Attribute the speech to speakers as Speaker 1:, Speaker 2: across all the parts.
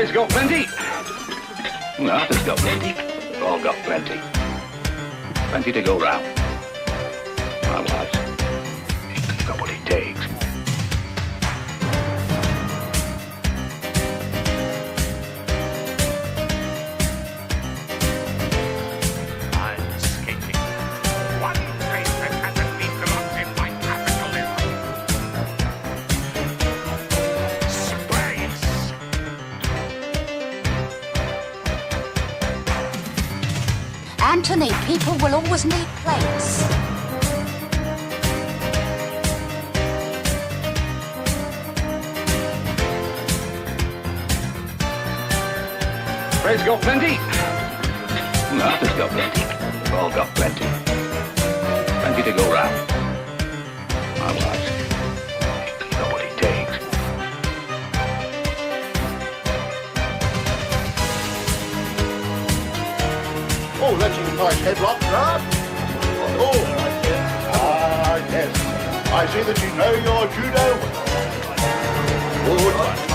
Speaker 1: Fred's got plenty. Arthur's got plenty. We've all got plenty. Plenty to go round. My wife's got what it takes.
Speaker 2: I'm escaping. One place that hasn't been corrupted by capitalism. Space!
Speaker 3: Anthony, people will always need plates.
Speaker 1: Fred's got plenty. Arthur's got plenty. We've all got plenty. Plenty to go round. My wife's got what it takes.
Speaker 4: Oh, that's a nice headlock, Grant. Oh, yes. I see that you know your judo. Good.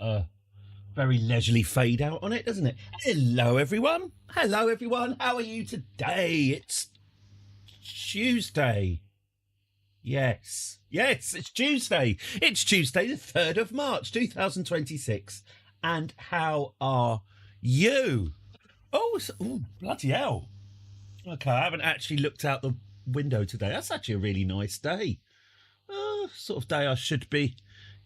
Speaker 5: a very leisurely fade out on it, doesn't it? Hello, everyone. Hello, everyone. How are you today? It's Tuesday. Yes, it's Tuesday. It's Tuesday, the 3rd of March, 2026. And how are you? Oh, bloody hell. Okay, I haven't actually looked out the window today. That's actually a really nice day. Sort of day I should be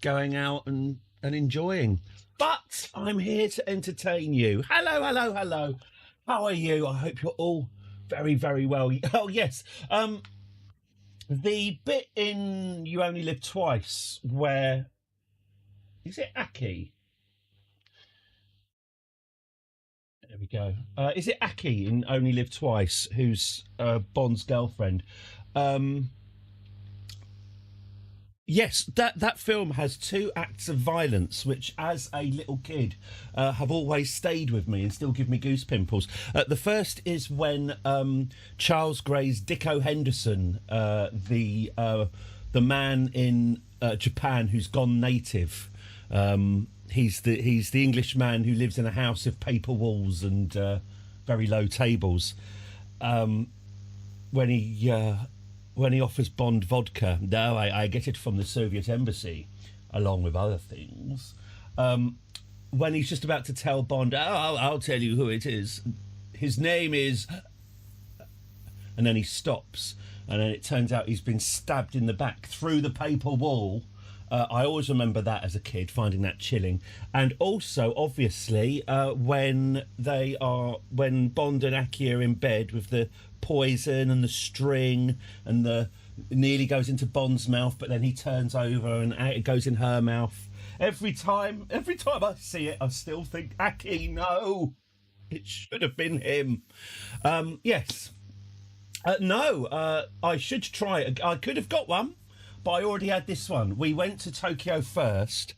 Speaker 5: going out and enjoying. But I'm here to entertain you. Hello. How are you? I hope you're all very, very well. Oh, yes. The bit in You Only Live Twice where... Is it Aki? There we go. Is it Aki in Only Live Twice, who's Bond's girlfriend? Yes, that film has 2 acts of violence, which, as a little kid, have always stayed with me and still give me goose pimples. The first is when Charles Gray's Dicko Henderson, the man in Japan who's gone native. He's the English man who lives in a house of paper walls and very low tables. When he offers Bond vodka, no, I get it from the Soviet embassy, along with other things. When he's just about to tell Bond, I'll tell you who it is. His name is... And then he stops, and then it turns out he's been stabbed in the back through the paper wall. I always remember that as a kid, finding that chilling. And also, obviously, when Bond and Aki are in bed with the poison and the string, and nearly goes into Bond's mouth, but then he turns over and it goes in her mouth. Every time I see it, I still think, Aki, no, it should have been him. Yes. No, I should try it. I could have got one, but I already had this one. We went to Tokyo first,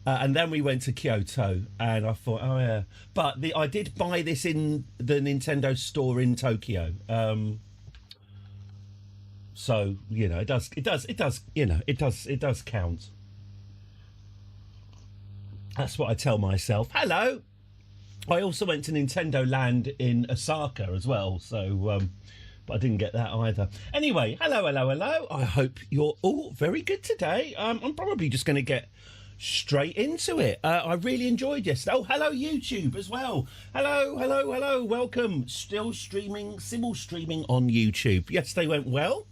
Speaker 5: and then we went to Kyoto, and I thought, oh yeah. But I did buy this in the Nintendo store in Tokyo. So it does count. That's what I tell myself. Hello. I also went to Nintendo Land in Osaka as well. So. But I didn't get that either. Anyway, hello. I hope you're all very good today. I'm probably just going to get straight into it. I really enjoyed yesterday. Oh, hello YouTube as well. Hello. Welcome. Still streaming, simul streaming on YouTube. Yesterday went well.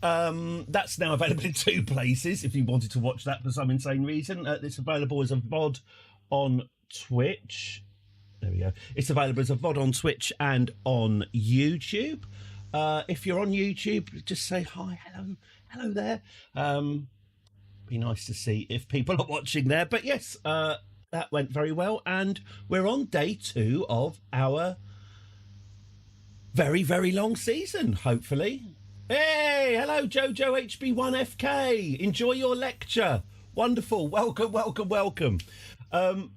Speaker 5: That's now available in 2 places if you wanted to watch that for some insane reason. It's available as a VOD on Twitch. There we go. It's available as a VOD on Twitch and on YouTube. If you're on YouTube, just say hi, hello there. Be nice to see if people are watching there. But yes, that went very well, and we're on day 2 of our very, very long season, hopefully. Hey, hello, Jojo HB1FK. Enjoy your lecture. Wonderful. Welcome.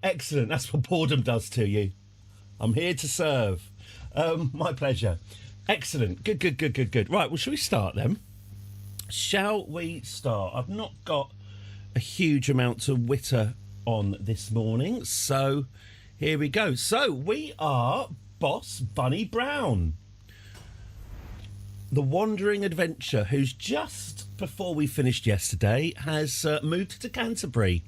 Speaker 5: Excellent. That's what boredom does to you. I'm here to serve. My pleasure. Excellent. Good. Right, well, shall we start then? Shall we start? I've not got a huge amount to witter on this morning, so here we go. So we are Boss Bunny Brown, the wandering adventurer who's just before we finished yesterday has moved to Canterbury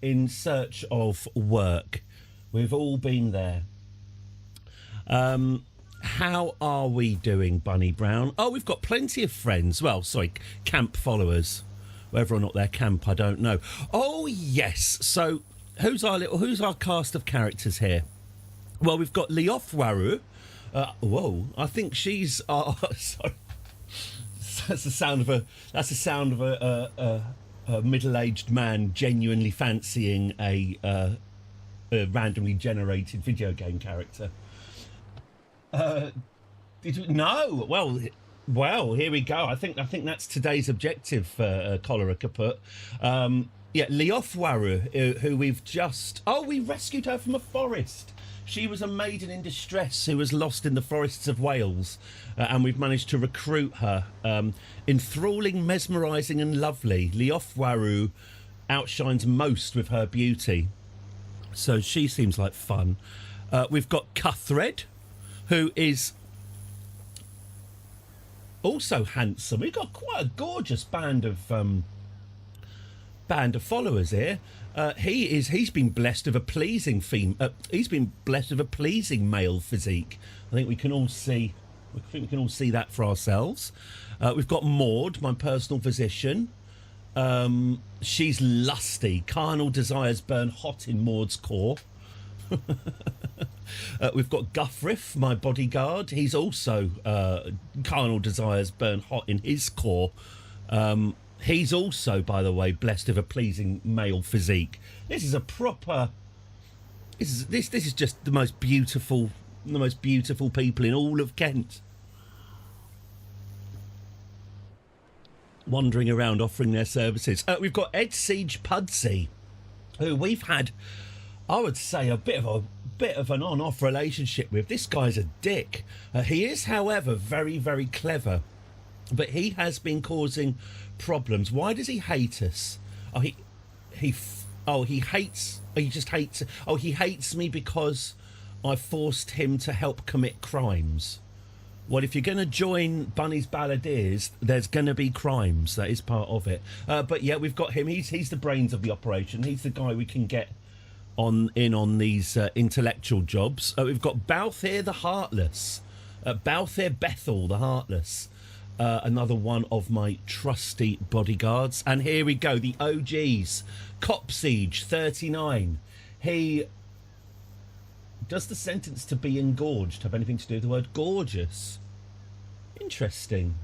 Speaker 5: in search of work. We've all been there. How are we doing, Bunny Brown? Oh, we've got plenty of friends. Well, sorry, camp followers. Whether or not they're camp, I don't know. Oh, yes. So who's our cast of characters here? Well, we've got Leofwaru. Whoa, I think she's... sorry. That's the sound of a middle-aged man genuinely fancying a randomly generated video game character. No. Well, here we go. I think that's today's objective for Cholera Kaput. Yeah, Leofwaru, who we rescued her from a forest. She was a maiden in distress who was lost in the forests of Wales, and we've managed to recruit her. Enthralling, mesmerising and lovely, Leofwaru outshines most with her beauty. So she seems like fun. We've got Cuthred, who is also handsome. We've got quite a gorgeous band of followers here. He's been blessed with a pleasing he's been blessed with a pleasing male physique. I think we can all see that for ourselves. We've got Maud, my personal physician. She's lusty. Carnal desires burn hot in Maud's core. We've got Guthriff, my bodyguard. He's also carnal desires burn hot in his core. He's also, by the way, blessed with a pleasing male physique. This is a proper. This is just the most beautiful people in all of Kent. Wandering around offering their services. We've got Ed Siege Pudsey, who we've had, I would say, a bit of an on-off relationship with. This guy's a dick. He is, however, very, very clever, but he has been causing problems. Why does he hate us? He hates me because I forced him to help commit crimes. Well, if you're going to join Bunny's Balladeers, there's going to be crimes. That is part of it. But yeah, we've got him. He's the brains of the operation. He's the guy we can get on these intellectual jobs. We've got Balthier the Heartless. Balthier Bethel the Heartless. Another one of my trusty bodyguards. And here we go, the OGs. Cop Siege 39. Does the sentence to be engorged have anything to do with the word gorgeous? Interesting.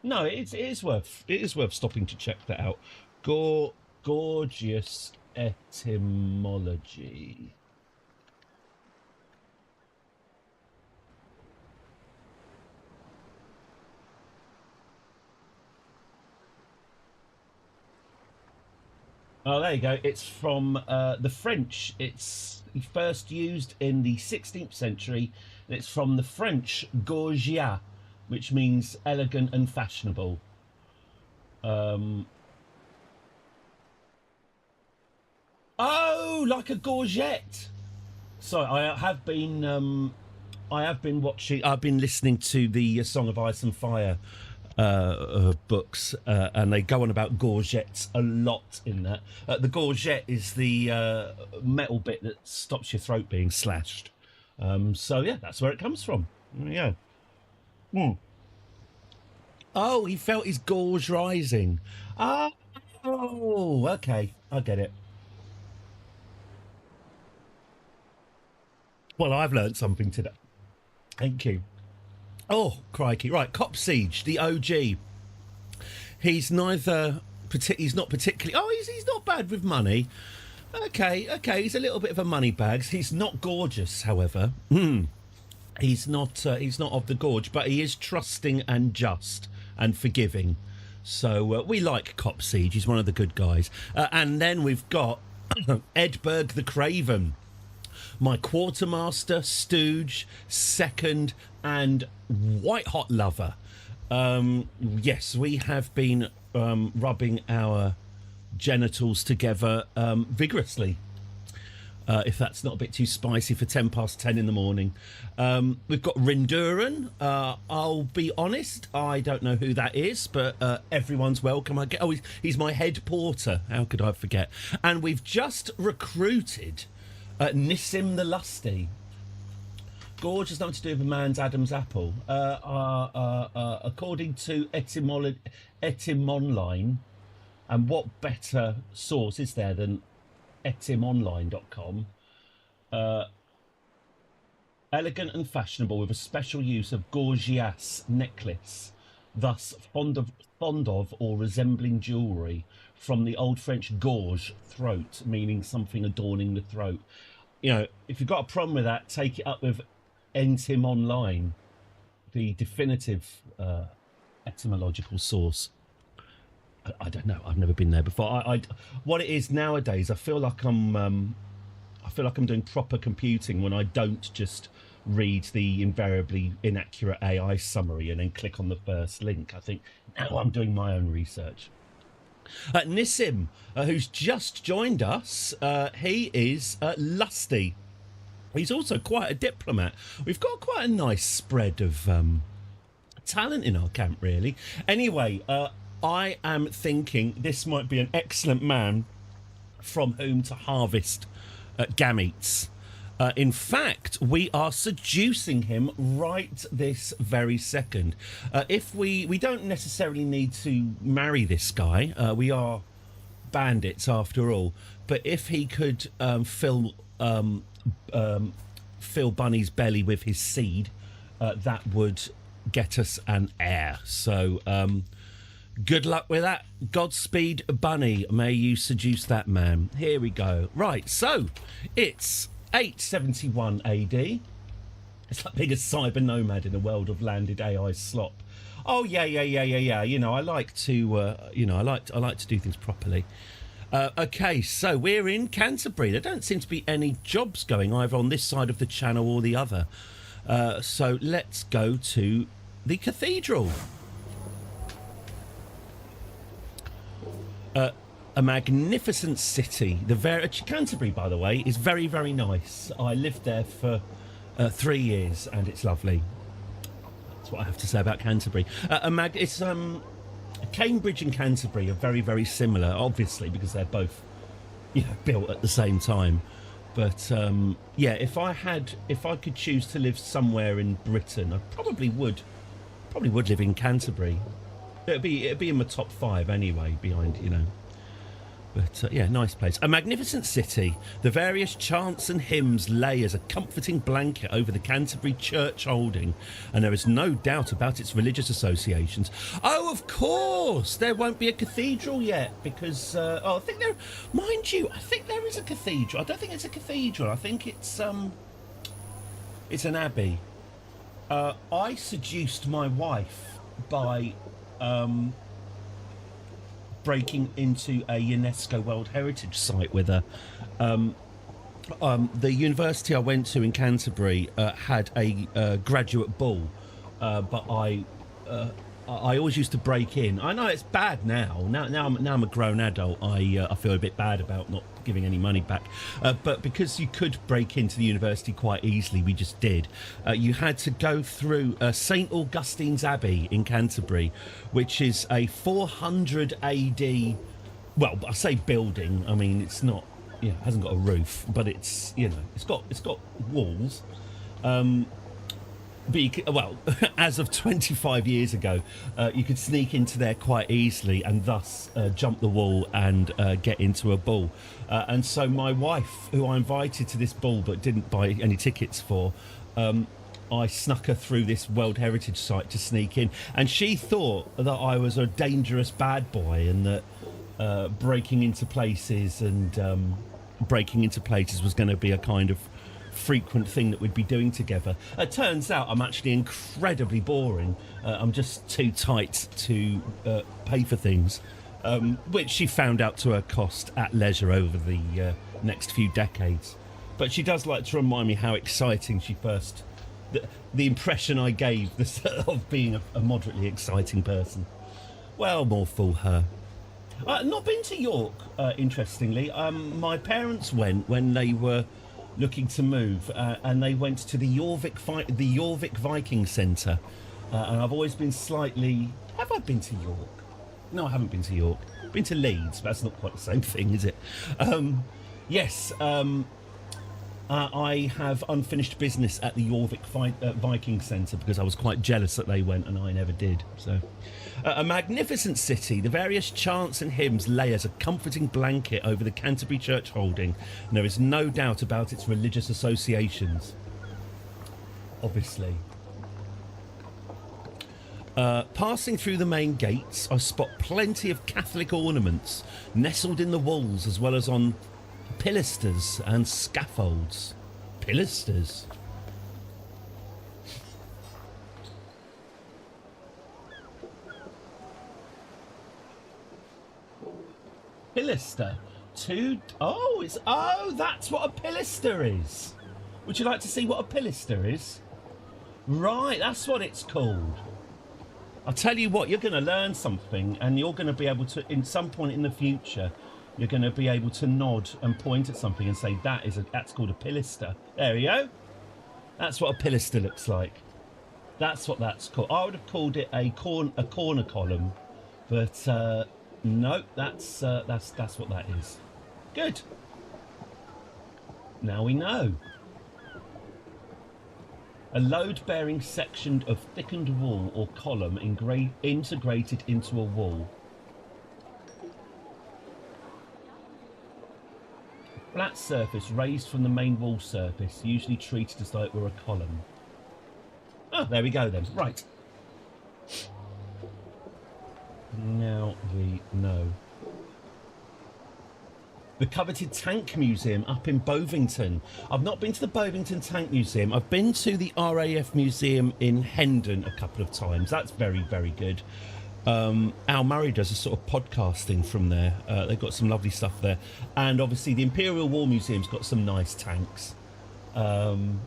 Speaker 5: No, it is worth stopping to check that out. Gorgeous etymology. Oh, there you go. It's from the French. It's first used in the 16th century. And it's from the French gorgia, which means elegant and fashionable. Oh, like a courgette. Sorry, I have been watching. I've been listening to the Song of Ice and Fire books, and they go on about gorgettes a lot in that. The gorgette is the metal bit that stops your throat being slashed. So yeah, that's where it comes from. There we go. Oh, he felt his gorge rising. Oh, okay, I get it. Well, I've learned something today. Thank you. Oh, crikey. Right, Cop Siege, the OG. He's not particularly... Oh, he's not bad with money. Okay, he's a little bit of a money bags. He's not gorgeous, however. He's not of the gorge, but he is trusting and just and forgiving. So we like Cop Siege. He's one of the good guys. And then we've got Edberg the Craven, my quartermaster, stooge, second, and white-hot lover. Yes, we have been rubbing our genitals together vigorously. If that's not a bit too spicy for 10 past 10 in the morning. We've got Rinduran. I'll be honest, I don't know who that is, but everyone's welcome. He's my head porter. How could I forget? And we've just recruited Nissim the Lusty. Gorge has nothing to do with a man's Adam's apple. According to Etymonline, and what better source is there than etymonline.com? Elegant and fashionable with a special use of gorgeous necklace, thus fond of or resembling jewellery, from the old French gorge, throat, meaning something adorning the throat. You know, if you've got a problem with that, take it up with Etymonline, the definitive etymological source. I don't know. I've never been there before. What it is nowadays, I feel like I'm doing proper computing when I don't just read the invariably inaccurate AI summary and then click on the first link. I think now I'm doing my own research. Nissim, who's just joined us, he is lusty. He's also quite a diplomat. We've got quite a nice spread of talent in our camp, really. Anyway, I am thinking this might be an excellent man from whom to harvest gametes. In fact, we are seducing him right this very second. If we don't necessarily need to marry this guy, we are bandits after all, but if he could fill Bunny's belly with his seed, that would get us an heir. So good luck with that. Godspeed, Bunny. May you seduce that man. Here we go. Right, so it's 871 AD. It's like being a cyber nomad in a world of landed AI slop. Oh yeah. You know, I like to I like to do things properly. Okay, so we're in Canterbury. There don't seem to be any jobs going either on this side of the channel or the other. So let's go to the cathedral. A magnificent city. Canterbury, by the way, is very, very nice. I lived there for 3 years, and it's lovely. That's what I have to say about Canterbury. Cambridge and Canterbury are very, very similar, obviously, because they're both, built at the same time. But yeah, if I could choose to live somewhere in Britain, I probably would live in Canterbury. It'd be in my top 5 anyway, behind. But yeah, nice place. A magnificent city. The various chants and hymns lay as a comforting blanket over the Canterbury church holding, and there is no doubt about its religious associations. Oh, of course, there won't be a cathedral yet because I think there is a cathedral. I don't think it's a cathedral. I think it's an abbey. I seduced my wife by breaking into a UNESCO World Heritage Site with her. The university I went to in Canterbury had a graduate ball, but I always used to break in. I know it's bad now. Now I'm a grown adult. I feel a bit bad about not giving any money back. But because you could break into the university quite easily, we just did. You had to go through St Augustine's Abbey in Canterbury, which is a 400 AD. Well, I say building. I mean, it's not. It hasn't got a roof, but it's it's got walls. But as of 25 years ago, you could sneak into there quite easily and thus jump the wall and get into a ball. And so my wife, who I invited to this ball but didn't buy any tickets for, I snuck her through this World Heritage Site to sneak in. And she thought that I was a dangerous bad boy and that breaking into places was going to be a kind of frequent thing that we'd be doing together. It turns out I'm actually incredibly boring. I'm just too tight to pay for things, which she found out to her cost at leisure over the next few decades. But she does like to remind me how exciting the impression I gave of being a moderately exciting person. Well, more fool her. Not been to York, interestingly. My parents went when they were looking to move, and they went to the Jorvik Viking Centre, and I've always been slightly. Have I been to York? No, I haven't been to York. Been to Leeds, but that's not quite the same thing, is it? Yes, I have unfinished business at the Jorvik Viking Centre because I was quite jealous that they went and I never did. So, a magnificent city. The various chants and hymns lay as a comforting blanket over the Canterbury church holding, and there is no doubt about its religious associations. Obviously. Passing through the main gates, I spot plenty of Catholic ornaments nestled in the walls as well as on pilasters and scaffolds. Pilasters? Pilaster. That's what a pilaster is. Would you like to see what a pilaster is? Right, that's what it's called. I'll tell you what, you're going to learn something, and you're going to be able to, in some point in the future, you're going to be able to nod and point at something and say, that's called a pilaster. There you go. That's what a pilaster looks like. That's what that's called. I would have called it a corner column, but no, that's what that is. Good. Now we know. A load-bearing section of thickened wall or column integrated into a wall. Flat surface raised from the main wall surface, usually treated as though it were a column. Oh, there we go then. Right. Now we know. The coveted Tank Museum up in Bovington. I've not been to the Bovington Tank Museum. I've been to the RAF Museum in Hendon a couple of times. That's very, very good. Al Murray does a sort of podcasting from there. They've got some lovely stuff there. And obviously the Imperial War Museum's got some nice tanks. And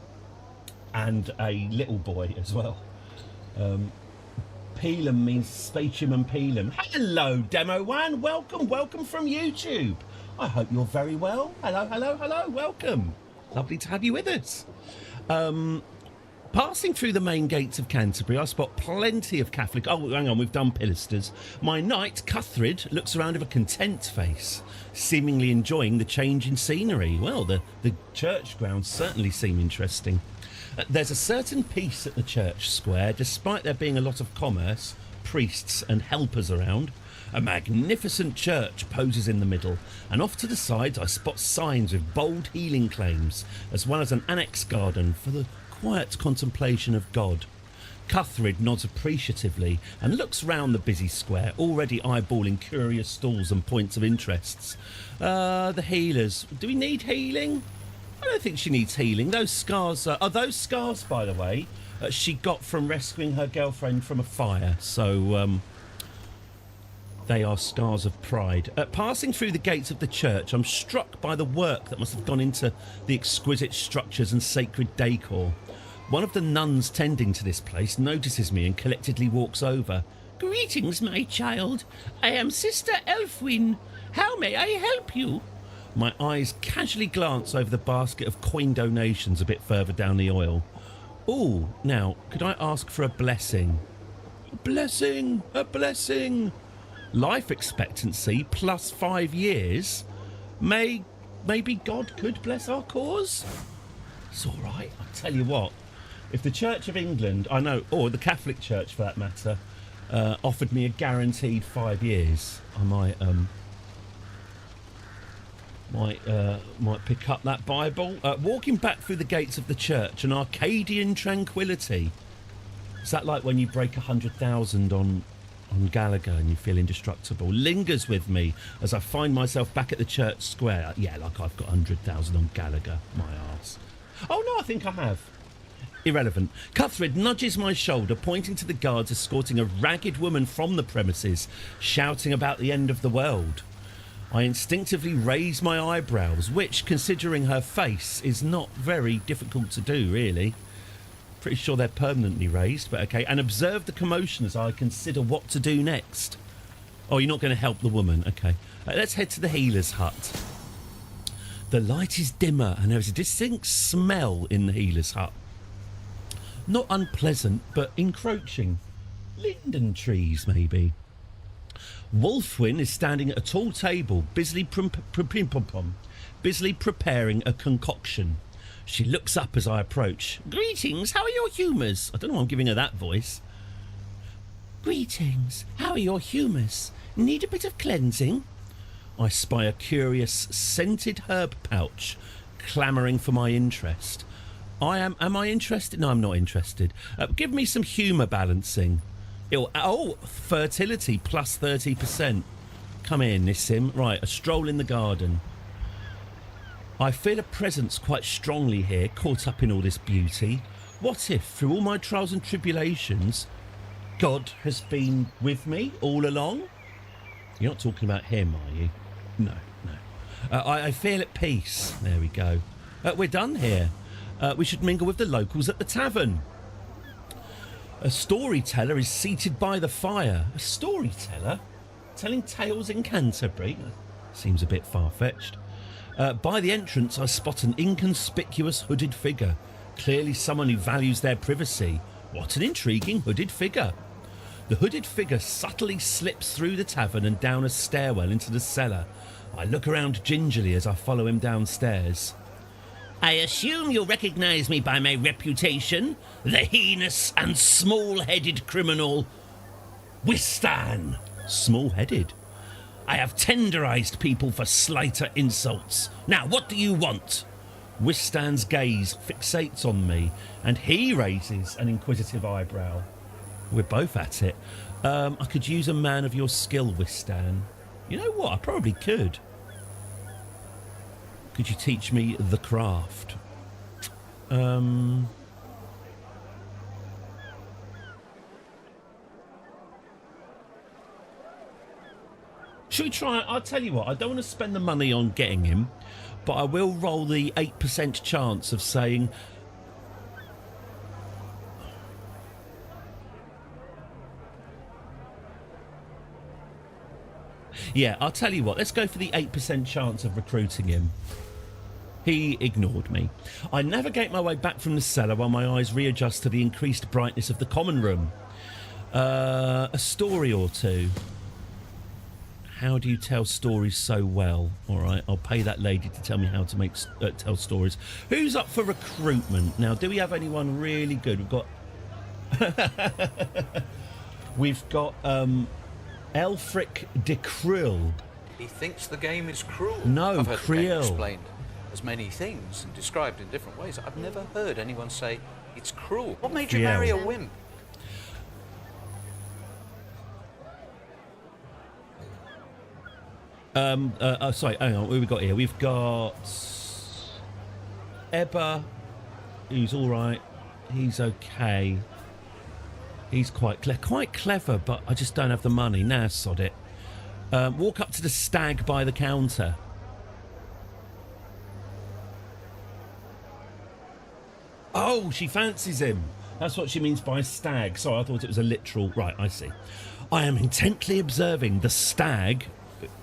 Speaker 5: a little boy as well. Pelham means Spatium and Pelham. Hello, Demo One. Welcome from YouTube. I hope you're very well. Hello. Welcome. Lovely to have you with us. Passing through the main gates of Canterbury, I spot plenty of Catholic... Oh, hang on, we've done pilasters. My knight, Cuthred, looks around with a content face, seemingly enjoying the change in scenery. Well, the church grounds certainly seem interesting. There's a certain peace at the church square, despite there being a lot of commerce, priests and helpers around. A magnificent church poses in the middle, and off to the sides I spot signs with bold healing claims, as well as an annex garden for the quiet contemplation of God. Cuthred nods appreciatively and looks round the busy square, already eyeballing curious stalls and points of interests. The healers. Do we need healing? I don't think she needs healing. Those scars are those scars, by the way, she got from rescuing her girlfriend from a fire. So, they are scars of pride. Passing through the gates of the church, I'm struck by the work that must have gone into the exquisite structures and sacred decor. One of the nuns tending to this place notices me and collectedly walks over. "Greetings, my child. I am Sister Elfwin. How may I help you?" My eyes casually glance over the basket of coin donations a bit further down the aisle. "Oh, now, could I ask for a blessing?" A blessing! Life expectancy plus 5 years? Maybe God could bless our cause? It's all right. I'll tell you what. If the Church of England, I know, or the Catholic Church for that matter, offered me a guaranteed 5 years, I might pick up that Bible. Walking back through the gates of the church, an Arcadian tranquility. Is that like when you break 100,000 on Gallagher and you feel indestructible? Lingers with me as I find myself back at the church square. Yeah, like I've got 100,000 on Gallagher, my arse. Oh no, I think I have. Irrelevant. Cuthred nudges my shoulder, pointing to the guards escorting a ragged woman from the premises, shouting about the end of the world. I instinctively raise my eyebrows, which, considering her face, is not very difficult to do, really. Pretty sure they're permanently raised, but okay. And observe the commotion as I consider what to do next. Oh, you're not going to help the woman. Okay. Let's head to the healer's hut. The light is dimmer and there is a distinct smell in the healer's hut. Not unpleasant, but encroaching. Linden trees, maybe. Wolfwyn is standing at a tall table, busily preparing a concoction. She looks up as I approach. "Greetings, how are your humours?" I don't know why I'm giving her that voice. "Greetings, how are your humours? Need a bit of cleansing?" I spy a curious, scented herb pouch, clamouring for my interest. Am I interested? No, I'm not interested. Give me some humour balancing. Fertility plus 30%. Come here, Nissim. Right, a stroll in the garden. I feel a presence quite strongly here, caught up in all this beauty. What if, through all my trials and tribulations, God has been with me all along? You're not talking about him, are you? No. I feel at peace. There we go. We're done here. We should mingle with the locals at the tavern. A storyteller is seated by the fire. A storyteller? Telling tales in Canterbury? Seems a bit far-fetched. By the entrance, I spot an inconspicuous hooded figure. Clearly someone who values their privacy. What an intriguing hooded figure. The hooded figure subtly slips through the tavern and down a stairwell into the cellar. I look around gingerly as I follow him downstairs. I assume you'll recognise me by my reputation, the heinous and small-headed criminal Wistan. Small-headed? I have tenderised people for slighter insults. Now, what do you want? Wistan's gaze fixates on me, and he raises an inquisitive eyebrow. We're both at it. I could use a man of your skill, Wistan. You know what? I probably could. Could you teach me the craft? Should we try? I'll tell you what, I don't want to spend the money on getting him, but I will roll the 8% chance of saying... Yeah, I'll tell you what, let's go for the 8% chance of recruiting him. He ignored me. I navigate my way back from the cellar while my eyes readjust to the increased brightness of the common room. A story or two. How do you tell stories so well? All right, I'll pay that lady to tell me how to tell stories. Who's up for recruitment? Now, do we have anyone really good? We've got Elfric de Krill.
Speaker 6: He thinks the game is cruel.
Speaker 5: No,
Speaker 6: I've heard the game
Speaker 5: Krill.
Speaker 6: explained as many things and described in different ways. I've never heard anyone say it's cruel. What made you
Speaker 5: Krill.
Speaker 6: marry a wimp?
Speaker 5: Sorry, hang on, what have we got here? We've got Ebba, who's all right. He's okay. He's quite clever, but I just don't have the money. Nah, sod it. Walk up to the stag by the counter. Oh, she fancies him. That's what she means by stag. Sorry, I thought it was a literal... Right, I see. I am intently observing the stag...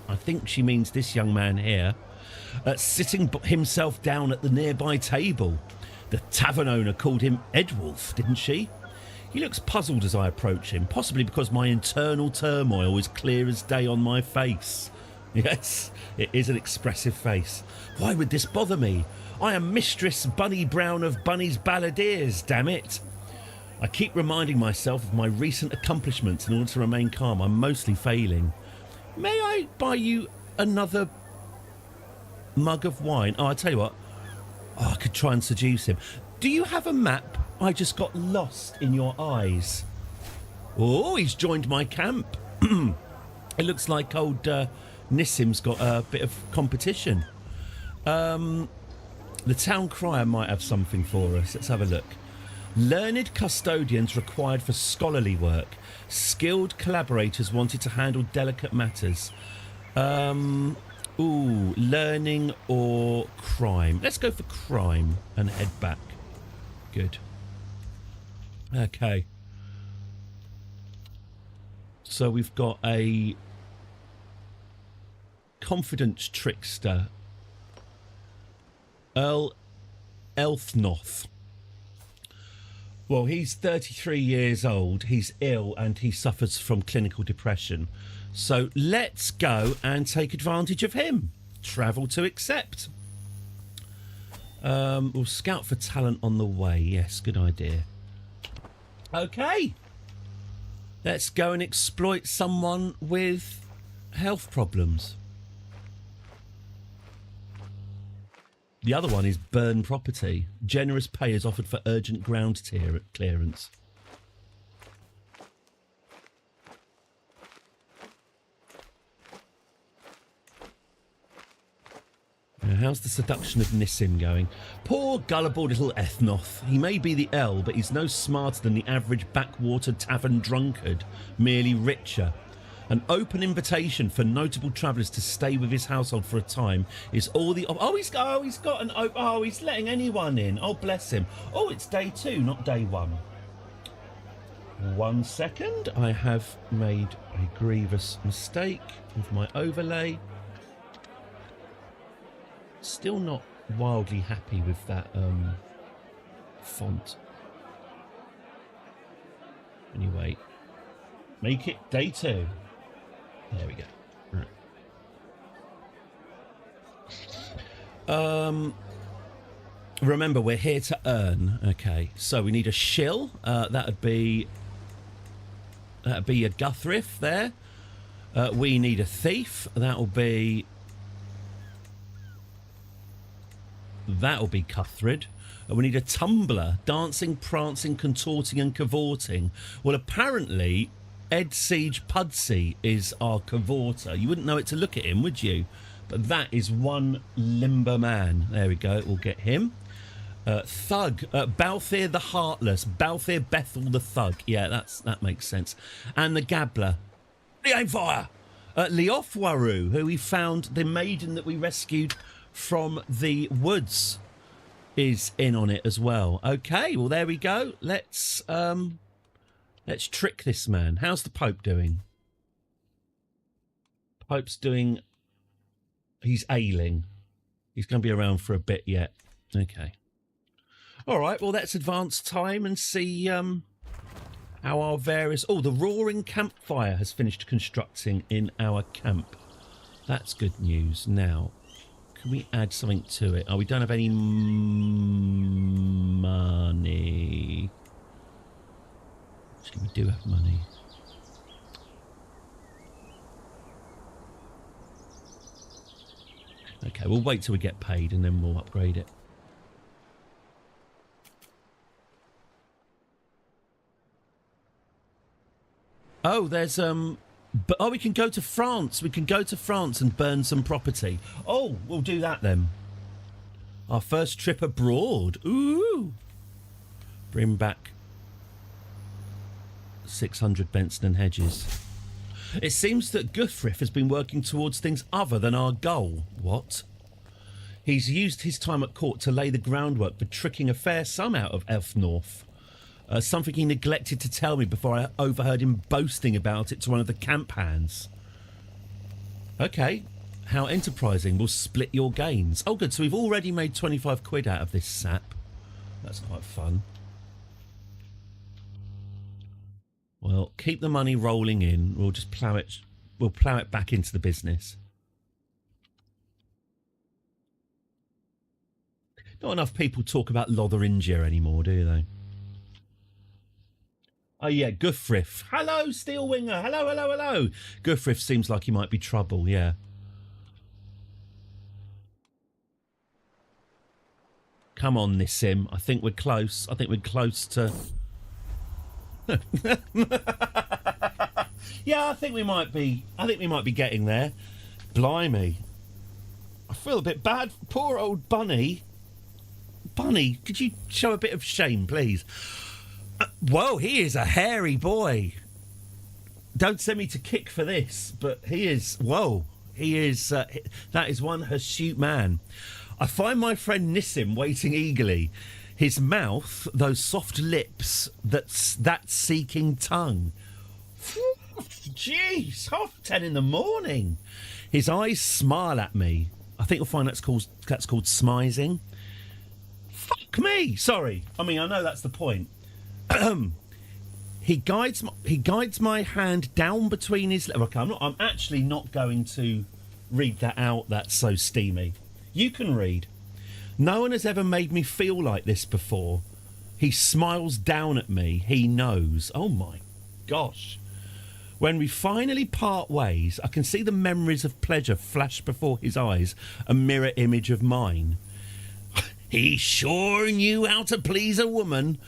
Speaker 5: I think she means this young man here, sitting himself down at the nearby table. The tavern owner called him Edwulf, didn't she? He looks puzzled as I approach him, possibly because my internal turmoil is clear as day on my face. Yes, it is an expressive face. Why would this bother me? I am Mistress Bunny Brown of Bunny's Balladeers, damn it. I keep reminding myself of my recent accomplishments in order to remain calm. I'm mostly failing. May I buy you another mug of wine? Oh, I tell you what. Oh, I could try and seduce him. Do you have a map? I just got lost in your eyes. Oh, he's joined my camp. It looks like old Nissim's got a bit of competition. The town crier might have something for us. Let's have a look. Learned custodians required for scholarly work. Skilled collaborators wanted to handle delicate matters. Learning or crime. Let's go for crime and head back. Good. Okay. So we've got a confidence trickster. Earl Elfnoth. Well, he's 33 years old, he's ill, and he suffers from clinical depression. So let's go and take advantage of him. Travel to accept. We'll scout for talent on the way. Yes, good idea. Okay. Let's go and exploit someone with health problems. The other one is burn property. Generous pay is offered for urgent ground clearance. Now, how's the seduction of Nissim going? Poor gullible little Ethnoth. He may be the L, but he's no smarter than the average backwater tavern drunkard, merely richer. An open invitation for notable travellers to stay with his household for a time is all the... he's letting anyone in. Oh, bless him. Oh, it's day 2, not day 1. 1 second. I have made a grievous mistake with my overlay. Still not wildly happy with that font. Anyway, make it day 2. There we go. Right. Remember, we're here to earn. Okay, so we need a shill. That'd be a Guthriff there. We need a thief. That'll be Cuthred. We need a tumbler, dancing, prancing, contorting and cavorting. Well, apparently Ed Siege Pudsey is our cavorter. You wouldn't know it to look at him, would you? But that is one limber man. There we go, we'll get him. Thug, Balthier the Heartless, Balthier Bethel the Thug. Yeah, that makes sense. And the Gabbler. The aim fire! Leofwaru, who we found, the maiden that we rescued from the woods, is in on it as well. Okay, well there we go. Let's trick this man. How's the Pope doing? Pope's doing... He's ailing. He's going to be around for a bit yet. Okay. All right, well, let's advance time and see how our various... Oh, the roaring campfire has finished constructing in our camp. That's good news. Now, can we add something to it? Oh, we don't have any money. Actually, we do have money. Okay, we'll wait till we get paid and then we'll upgrade it. Oh, there's but we can go to France. We can go to France and burn some property. Oh, we'll do that then. Our first trip abroad. Ooh. Bring back 600 Benson and Hedges. It seems that Guthriff has been working towards things other than our goal. What? He's used his time at court to lay the groundwork for tricking a fair sum out of Elfnorth. Something he neglected to tell me before I overheard him boasting about it to one of the camp hands. Okay, how enterprising. We'll split your gains. Oh, good. So we've already made 25 quid out of this sap. That's quite fun. Well, keep the money rolling in. We'll just plough it. We'll plough it back into the business. Not enough people talk about Lotheringia anymore, do they? Oh, yeah, Guthriff. Hello, Steelwinger. Hello, hello, hello. Guthriff seems like he might be trouble, yeah. Come on, Nissim. I think we're close. I think we're close to... Yeah, I think we might be getting there. Blimey. I feel a bit bad for poor old Bunny. Bunny, could you show a bit of shame, please? Whoa, he is a hairy boy. Don't send me to kick for this, but he is... Whoa, he is... that is one hirsute man. I find my friend Nissim waiting eagerly. His mouth, those soft lips, that seeking tongue. Jeez, 10:30 in the morning. His eyes smile at me. I think you'll find that's called smizing. Fuck me. Sorry. I mean, I know that's the point. He guides my hand down between his... Okay, I'm actually not going to read that out. That's so steamy. You can read. No one has ever made me feel like this before. He smiles down at me. He knows. Oh, my gosh. When we finally part ways, I can see the memories of pleasure flash before his eyes, a mirror image of mine. He sure knew how to please a woman.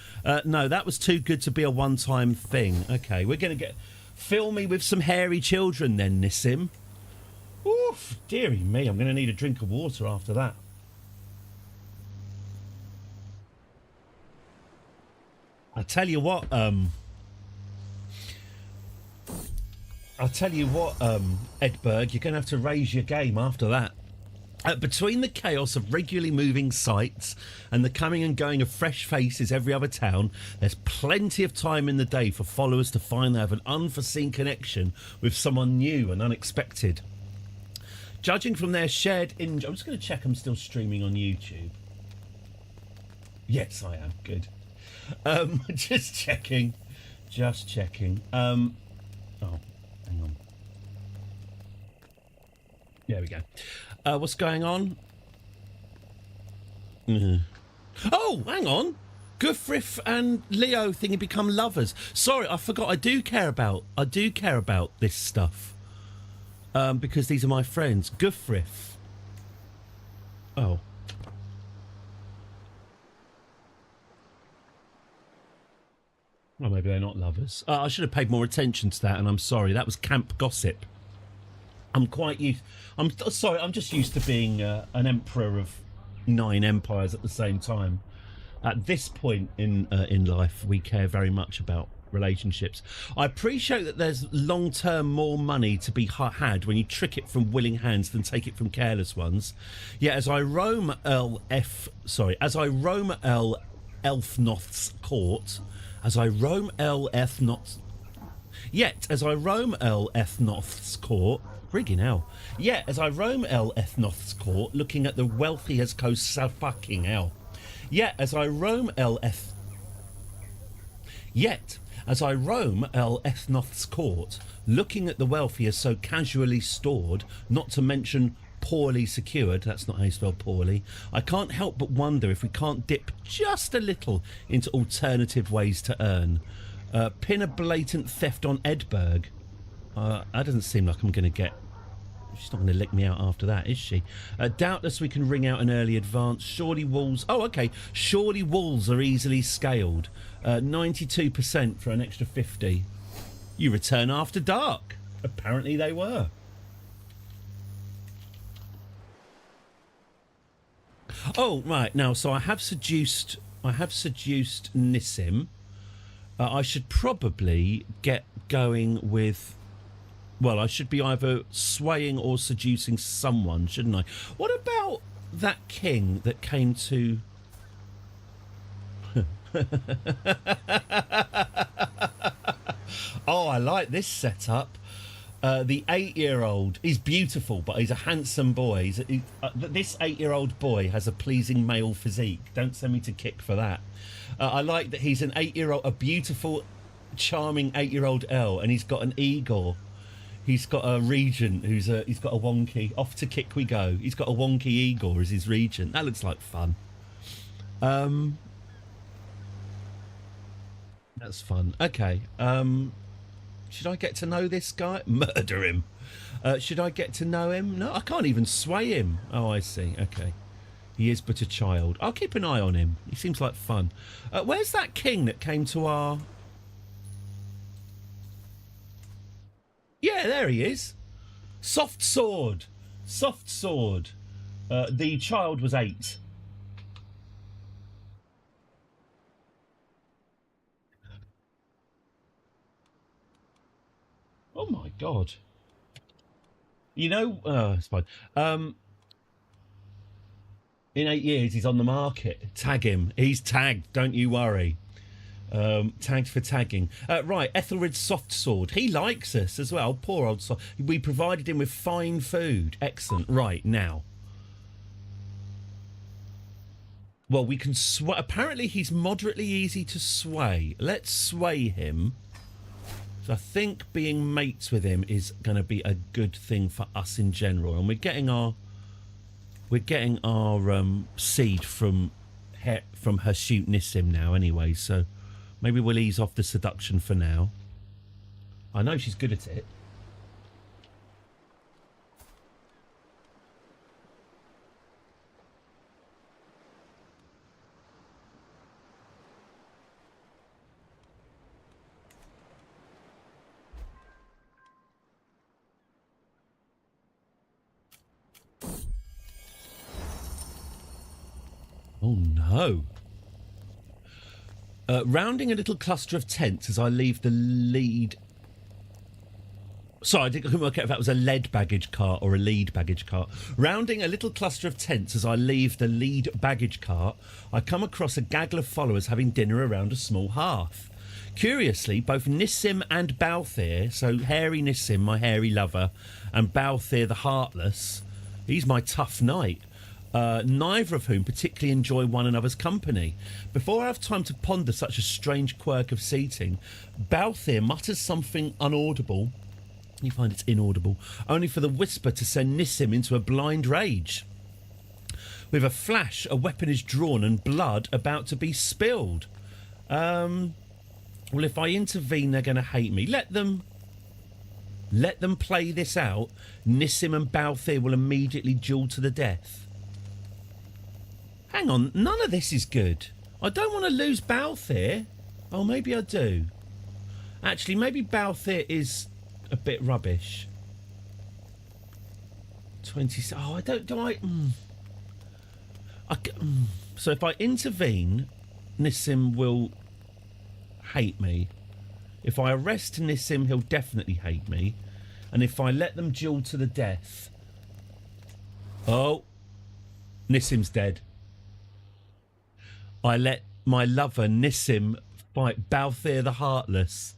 Speaker 5: No, that was too good to be a one-time thing. Okay, we're going to fill me with some hairy children then, Nissim. Oof, dearie me, I'm going to need a drink of water after that. I tell you what, Edberg, you're going to have to raise your game after that. Between the chaos of regularly moving sites and the coming and going of fresh faces every other town, there's plenty of time in the day for followers to find they have an unforeseen connection with someone new and unexpected. Judging from their shared I'm just going to check I'm still streaming on YouTube. Yes, I am. Good. Just checking. Just checking. Oh, hang on. There we go. What's going on? Oh, hang on. Guthriff and Leo thingy become lovers. Sorry, I forgot. I do care about this stuff. Because these are my friends. Guthriff. Oh. Well, maybe they're not lovers. I should have paid more attention to that, and I'm sorry. That was camp gossip. I'm sorry. I'm just used to being an emperor of 9 empires at the same time. At this point in life, we care very much about relationships. I appreciate that there's long-term more money to be had when you trick it from willing hands than take it from careless ones. Yet as I roam Elfnoth's court, as I roam Elfnoth's court, friggin' hell. Yeah, as I roam Elfnoth's court, looking at the wealthy as coast so fucking hell. Yet as I roam Elfnoth's court, looking at the wealthy as so casually stored, not to mention poorly secured, that's not how you spell poorly, I can't help but wonder if we can't dip just a little into alternative ways to earn. Pin a blatant theft on Edberg. That doesn't seem like I'm going to get... She's not going to lick me out after that, is she? Doubtless we can ring out an early advance. Surely walls... Oh, okay. Surely walls are easily scaled. 92% for an extra 50. You return after dark. Apparently they were. Oh, right. Now, so I have seduced Nissim. I should probably get going with... Well, I should be either swaying or seducing someone, shouldn't I? What about that king that came to... Oh, I like this setup. The 8-year-old, he's beautiful, but he's a handsome boy. This 8-year-old boy has a pleasing male physique. Don't send me to kick for that. I like that he's an 8-year-old, a beautiful, charming 8-year-old Earl, and he's got an Igor. He's got a regent he's got a wonky. Off to kick we go. He's got a wonky Igor as his regent. That looks like fun. That's fun. Okay. Should I get to know this guy? Murder him. Should I get to know him? No, I can't even sway him. Oh, I see. Okay. He is but a child. I'll keep an eye on him. He seems like fun. Where's that king that came to our... Yeah, there he is. Soft sword. Soft sword. The child was 8. Oh my god. You know, it's fine. In 8 years, he's on the market. Tag him. He's tagged. Don't you worry. Tagged for tagging. Right, Ethelred's soft sword. He likes us as well. Poor old soft. We provided him with fine food. Excellent. Right, now. Well, we can sway. Apparently, he's moderately easy to sway. Let's sway him. So I think being mates with him is going to be a good thing for us in general. And we're getting our seed from Hirsute Nissim now anyway. So maybe we'll ease off the seduction for now. I know she's good at it. Oh no. Rounding a little cluster of tents as I leave the lead. Sorry, I couldn't work out if that was a lead baggage cart or a lead baggage cart. Rounding a little cluster of tents as I leave the lead baggage cart, I come across a gaggle of followers having dinner around a small hearth. Curiously, both Nissim and Balthier, so hairy Nissim, my hairy lover, and Balthier the heartless, he's my tough knight, neither of whom particularly enjoy one another's company. Before I have time to ponder such a strange quirk of seating, Balthier mutters something unaudible. You find it's inaudible, only for the whisper to send Nissim into a blind rage. With a flash, a weapon is drawn and blood about to be spilled. Well, if I intervene, they're going to hate me. Let them play this out. Nissim and Balthier will immediately duel to the death. Hang on, none of this is good. I don't want to lose Balthier. Oh, maybe I do. Actually, maybe Balthier is a bit rubbish. 20. Oh, I don't. Do I? So if I intervene, Nissim will hate me. If I arrest Nissim, he'll definitely hate me. And if I let them duel to the death, oh, Nissim's dead. I let my lover Nissim fight Balthier the Heartless,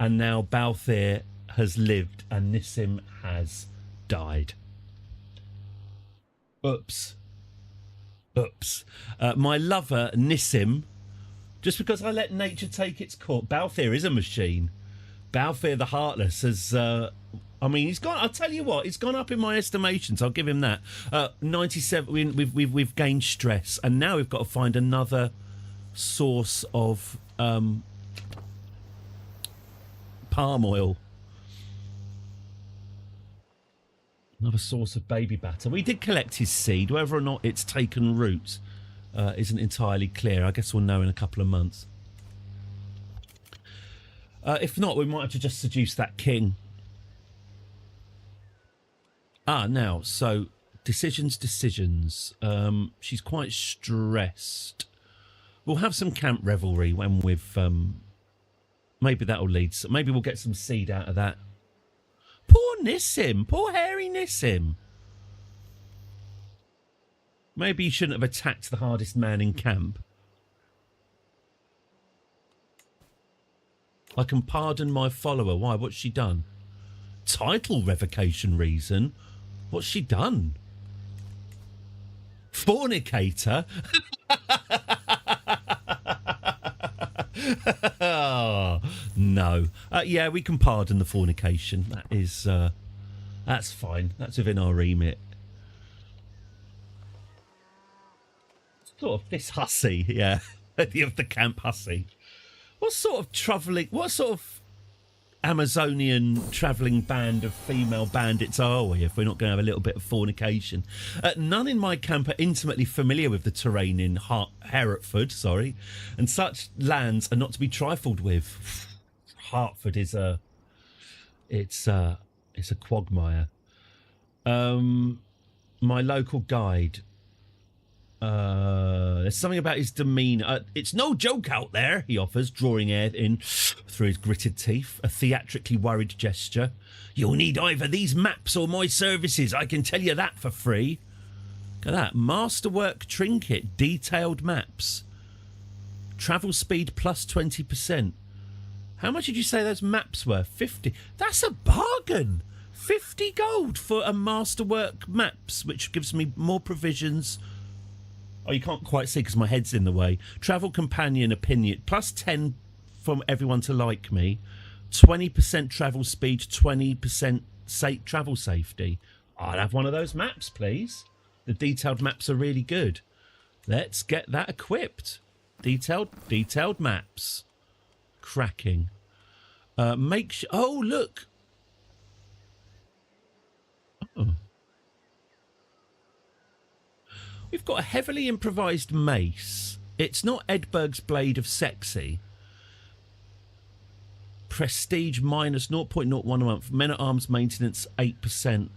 Speaker 5: and now Balthier has lived and Nissim has died. Oops. My lover Nissim, just because I let nature take its course. Balthier is a machine. Balthier the Heartless has, he's gone. I'll tell you what, he's gone up in my estimations. I'll give him that. 97. We've gained stress, and now we've got to find another source of palm oil. Another source of baby batter. We did collect his seed. Whether or not it's taken root isn't entirely clear. I guess we'll know in a couple of months. If not, we might have to just seduce that king. Now, so decisions. She's quite stressed. We'll have some camp revelry when we've... maybe that'll lead... Maybe we'll get some seed out of that. Poor Nissim. Poor hairy Nissim. Maybe you shouldn't have attacked the hardest man in camp. I can pardon my follower. Why? What's she done? Title revocation reason? What's she done? Fornicator? Oh, no. Yeah, we can pardon the fornication. That is, that's fine. That's within our remit. Sort of this hussy, yeah. Of the camp hussy. What sort of Amazonian travelling band of female bandits are we if we're not going to have a little bit of fornication? None in my camp are intimately familiar with the terrain in Hereford, and such lands are not to be trifled with. Hertford is it's a quagmire. My local guide. There's something about his demeanour. It's no joke out there, he offers, drawing air in through his gritted teeth, a theatrically worried gesture. You'll need either these maps or my services, I can tell you that for free. Look at that. Masterwork trinket, detailed maps. Travel speed plus 20%. How much did you say those maps were? 50. That's a bargain. 50 gold for a masterwork maps, which gives me more provisions. Oh, you can't quite see because my head's in the way. Travel companion opinion. Plus 10 from everyone to like me. 20% travel speed, 20% travel safety. I'll have one of those maps, please. The detailed maps are really good. Let's get that equipped. Detailed maps. Cracking. Make sure... Oh, look. Oh. We've got a heavily improvised mace. It's not Edberg's Blade of Sexy. Prestige minus 0.01 a month. Men-at-Arms maintenance 8%.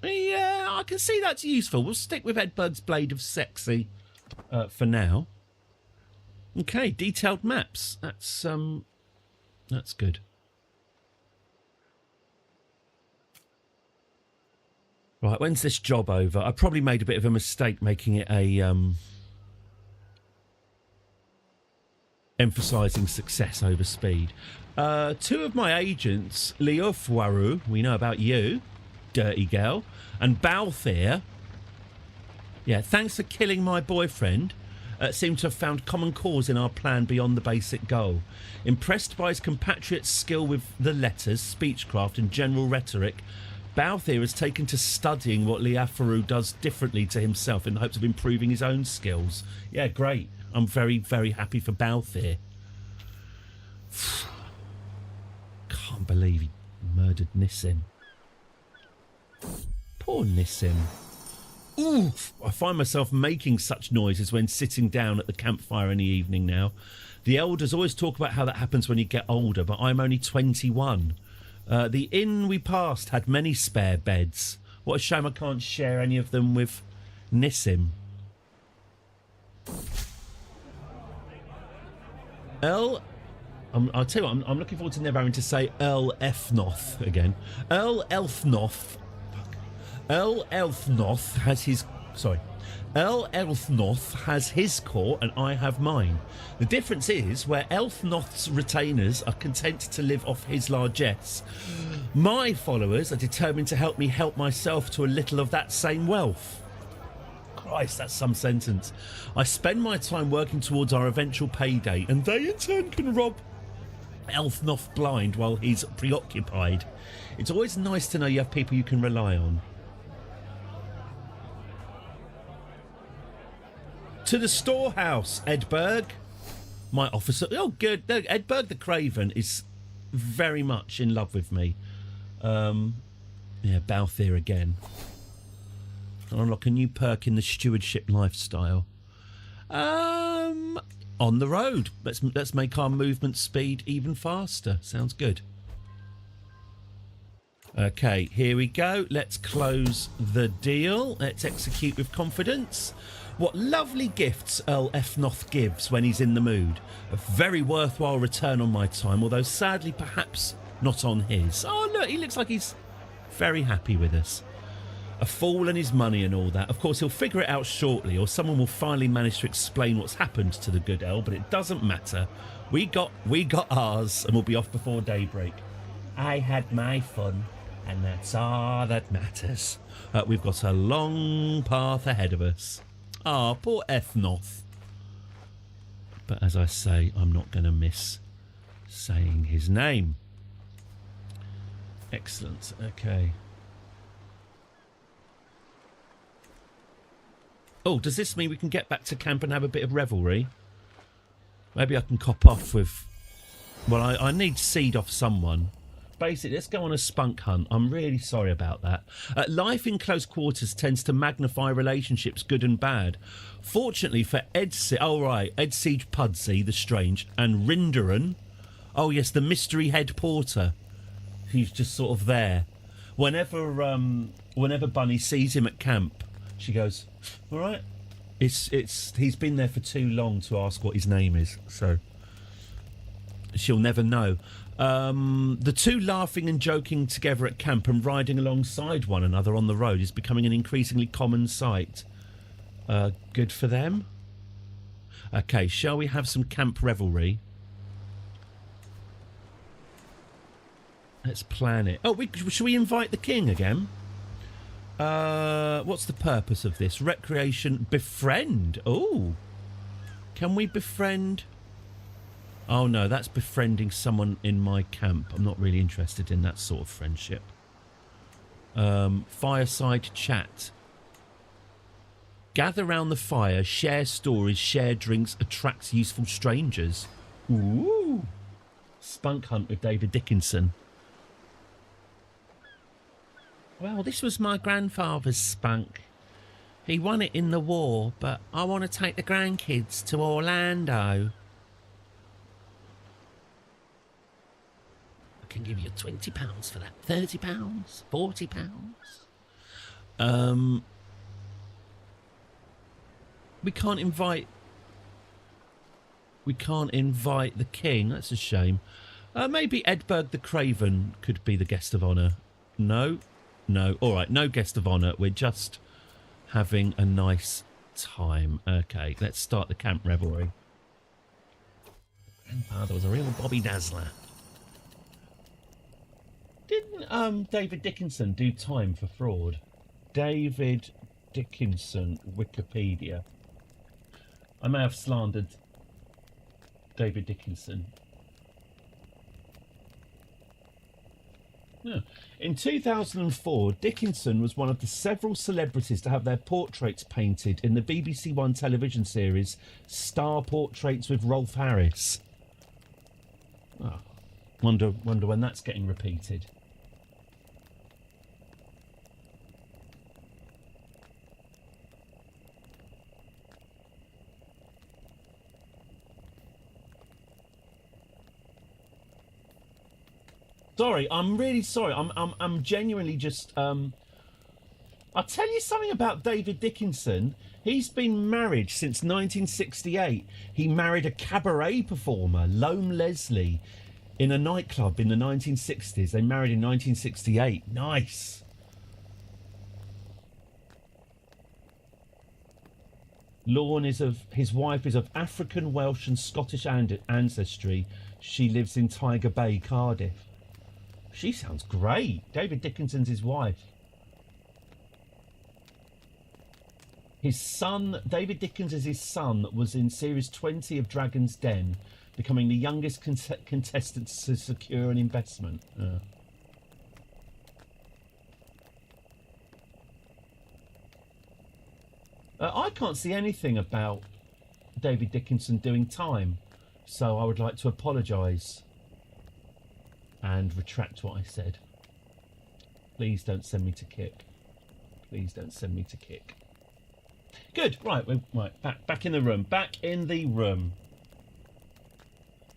Speaker 5: Yeah, I can see that's useful. We'll stick with Edberg's Blade of Sexy for now. Okay, detailed maps. That's good. Right, when's this job over? I probably made a bit of a mistake making it a emphasising success over speed. Two of my agents, Leofwaru, we know about you, dirty girl, and Balthier. Yeah, thanks for killing my boyfriend. Seem to have found common cause in our plan beyond the basic goal. Impressed by his compatriot's skill with the letters, speechcraft and general rhetoric, Balthier has taken to studying what Leofwaru does differently to himself in the hopes of improving his own skills. Yeah, great. I'm very, very happy for Balthier. Can't believe he murdered Nissim. Poor Nissim. Ooh, I find myself making such noises when sitting down at the campfire in the evening now. The elders always talk about how that happens when you get older, but I'm only 21. The inn we passed had many spare beds. What a shame I can't share any of them with Nissim. I'll tell you what, I'm looking forward to never having to say Earl Elfnoth again. Earl Elfnoth has his... Sorry. Earl Elfnoth has his court and I have mine. The difference is, where Elfnoth's retainers are content to live off his largesse, my followers are determined to help me help myself to a little of that same wealth. Christ, that's some sentence. I spend my time working towards our eventual payday, and they in turn can rob Elfnoth blind while he's preoccupied. It's always nice to know you have people you can rely on. To the storehouse, Edberg. My officer... Oh, good. No, Edberg the Craven is very much in love with me. Yeah, Balthier again. Unlock a new perk in the stewardship lifestyle. On the road. Let's make our movement speed even faster. Sounds good. Okay, here we go. Let's close the deal. Let's execute with confidence. What lovely gifts Earl Elfnoth gives when he's in the mood. A very worthwhile return on my time, although sadly perhaps not on his. Oh, look, he looks like he's very happy with us. A fool and his money and all that. Of course, he'll figure it out shortly, or someone will finally manage to explain what's happened to the good Earl, but it doesn't matter. We got ours, and we'll be off before daybreak. I had my fun, and that's all that matters. We've got a long path ahead of us. Ah, poor Elfnoth. But as I say, I'm not going to miss saying his name. Excellent. Okay. Oh, does this mean we can get back to camp and have a bit of revelry? Maybe I can cop off with... Well, I need seed off someone. Basically, let's go on a spunk hunt. I'm really sorry about that. Life in close quarters tends to magnify relationships, good and bad. Fortunately for Edsiege Pudsey, the Strange, and Rinderan. Oh yes, the mystery head porter. He's just sort of there. Whenever Bunny sees him at camp, she goes, "All right." He's been there for too long to ask what his name is, so she'll never know. The two laughing and joking together at camp and riding alongside one another on the road is becoming an increasingly common sight. Good for them. Okay, shall we have some camp revelry? Let's plan it. Oh, should we invite the king again? What's the purpose of this? Recreation, befriend. Oh, can we befriend... Oh no, that's befriending someone in my camp. I'm not really interested in that sort of friendship. Fireside chat. Gather round the fire, share stories, share drinks, attracts useful strangers. Ooh. Spunk hunt with David Dickinson. Well, this was my grandfather's spunk. He won it in the war, but I want to take the grandkids to Orlando. Can give you £20 for that. £30, £40. We can't invite the king. That's a shame. Maybe Edberg the Craven could be the guest of honour. No. No. All right, no guest of honour. We're just having a nice time. Okay, let's start the camp revelry. Grandfather was a real Bobby Dazzler. Didn't David Dickinson do time for fraud? David Dickinson, Wikipedia. I may have slandered David Dickinson. Yeah. In 2004, Dickinson was one of the several celebrities to have their portraits painted in the BBC One television series Star Portraits with Rolf Harris. Oh, wonder when that's getting repeated. Sorry, I'm really sorry. I'm genuinely just I'll tell you something about David Dickinson. He's been married since 1968. He married a cabaret performer, Loam Leslie, in a nightclub in the 1960s. They married in 1968. Nice. His wife is of African, Welsh and Scottish ancestry. She lives in Tiger Bay, Cardiff. She sounds great. David Dickinson's his wife. His son, David Dickinson's son, was in series 20 of Dragon's Den, becoming the youngest contestant to secure an investment. I can't see anything about David Dickinson doing time, so I would like to apologise and retract what I said. Please don't send me to kick. Please don't send me to kick. Good. Right. Back in the room. Back in the room.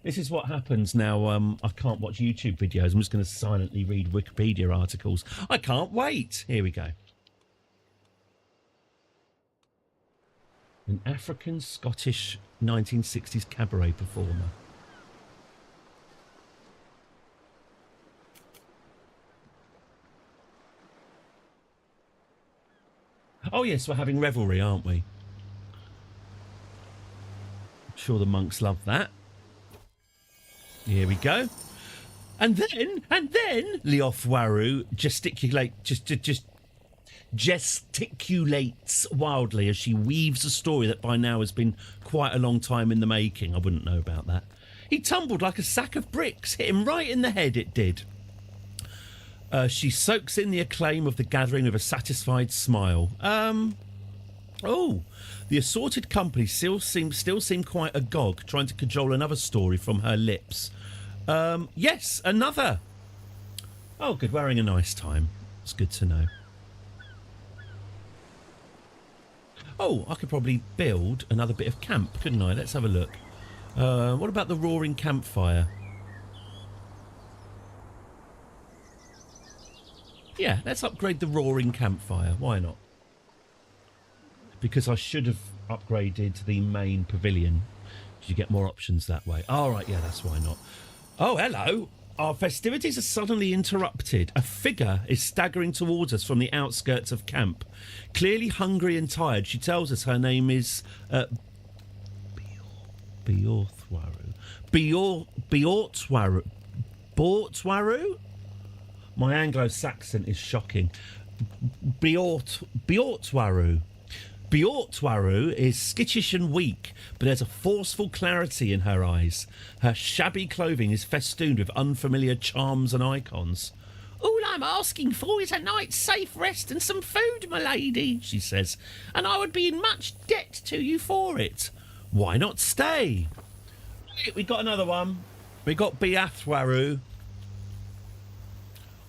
Speaker 5: This is what happens now. I can't watch YouTube videos. I'm just going to silently read Wikipedia articles. I can't wait. Here we go. An African Scottish 1960s cabaret performer. Oh yes, we're having revelry, aren't we? I'm sure the monks love that. Here we go. And then Leof gesticulates wildly as she weaves a story that by now has been quite a long time in the making. I wouldn't know about that. He tumbled like a sack of bricks, hit him right in the head, it did. She soaks in the acclaim of the gathering with a satisfied smile. The assorted company still seem quite agog, trying to cajole another story from her lips. Yes, another. Oh, good, we're having a nice time. It's good to know. Oh, I could probably build another bit of camp, couldn't I? Let's have a look. What about the roaring campfire? Yeah, let's upgrade the roaring campfire. Why not? Because I should have upgraded the main pavilion. You get more options that way. All right, yeah, that's why not. Oh, hello. Our festivities are suddenly interrupted. A figure is staggering towards us from the outskirts of camp. Clearly hungry and tired, she tells us her name is Beorthwaru. Beorthwaru? My Anglo-Saxon is shocking. Beorthwaru. Beorthwaru is skittish and weak, but there's a forceful clarity in her eyes. Her shabby clothing is festooned with unfamiliar charms and icons. All I'm asking for is a night's safe rest and some food, my lady, she says, and I would be in much debt to you for it. Why not stay? We got another one. We got Beorthwaru.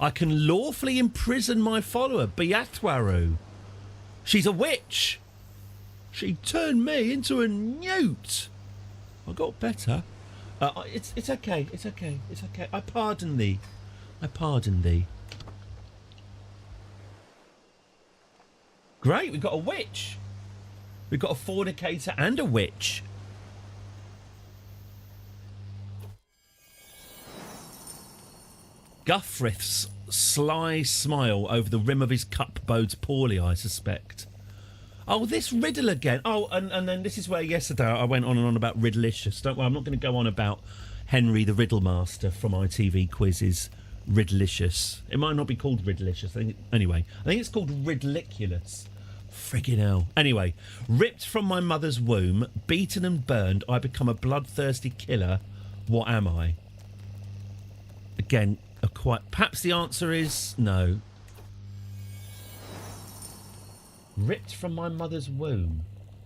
Speaker 5: I can lawfully imprison my follower, Beorthwaru. She's a witch. She turned me into a newt. I got better. It's okay. It's okay. It's okay. I pardon thee. I pardon thee. Great, we've got a witch. We've got a fornicator and a witch. Guthfrith's sly smile over the rim of his cup bodes poorly, I suspect. Oh, this riddle again. Oh, and then this is where yesterday I went on and on about Riddleicious. Don't worry, I'm not going to go on about Henry the Riddlemaster from ITV Quizzes. Riddleicious. It might not be called Riddleicious. I think it's called Ridiculous. Friggin' hell. Anyway, ripped from my mother's womb, beaten and burned, I become a bloodthirsty killer. What am I? Again, perhaps the answer is no. Ripped from my mother's womb.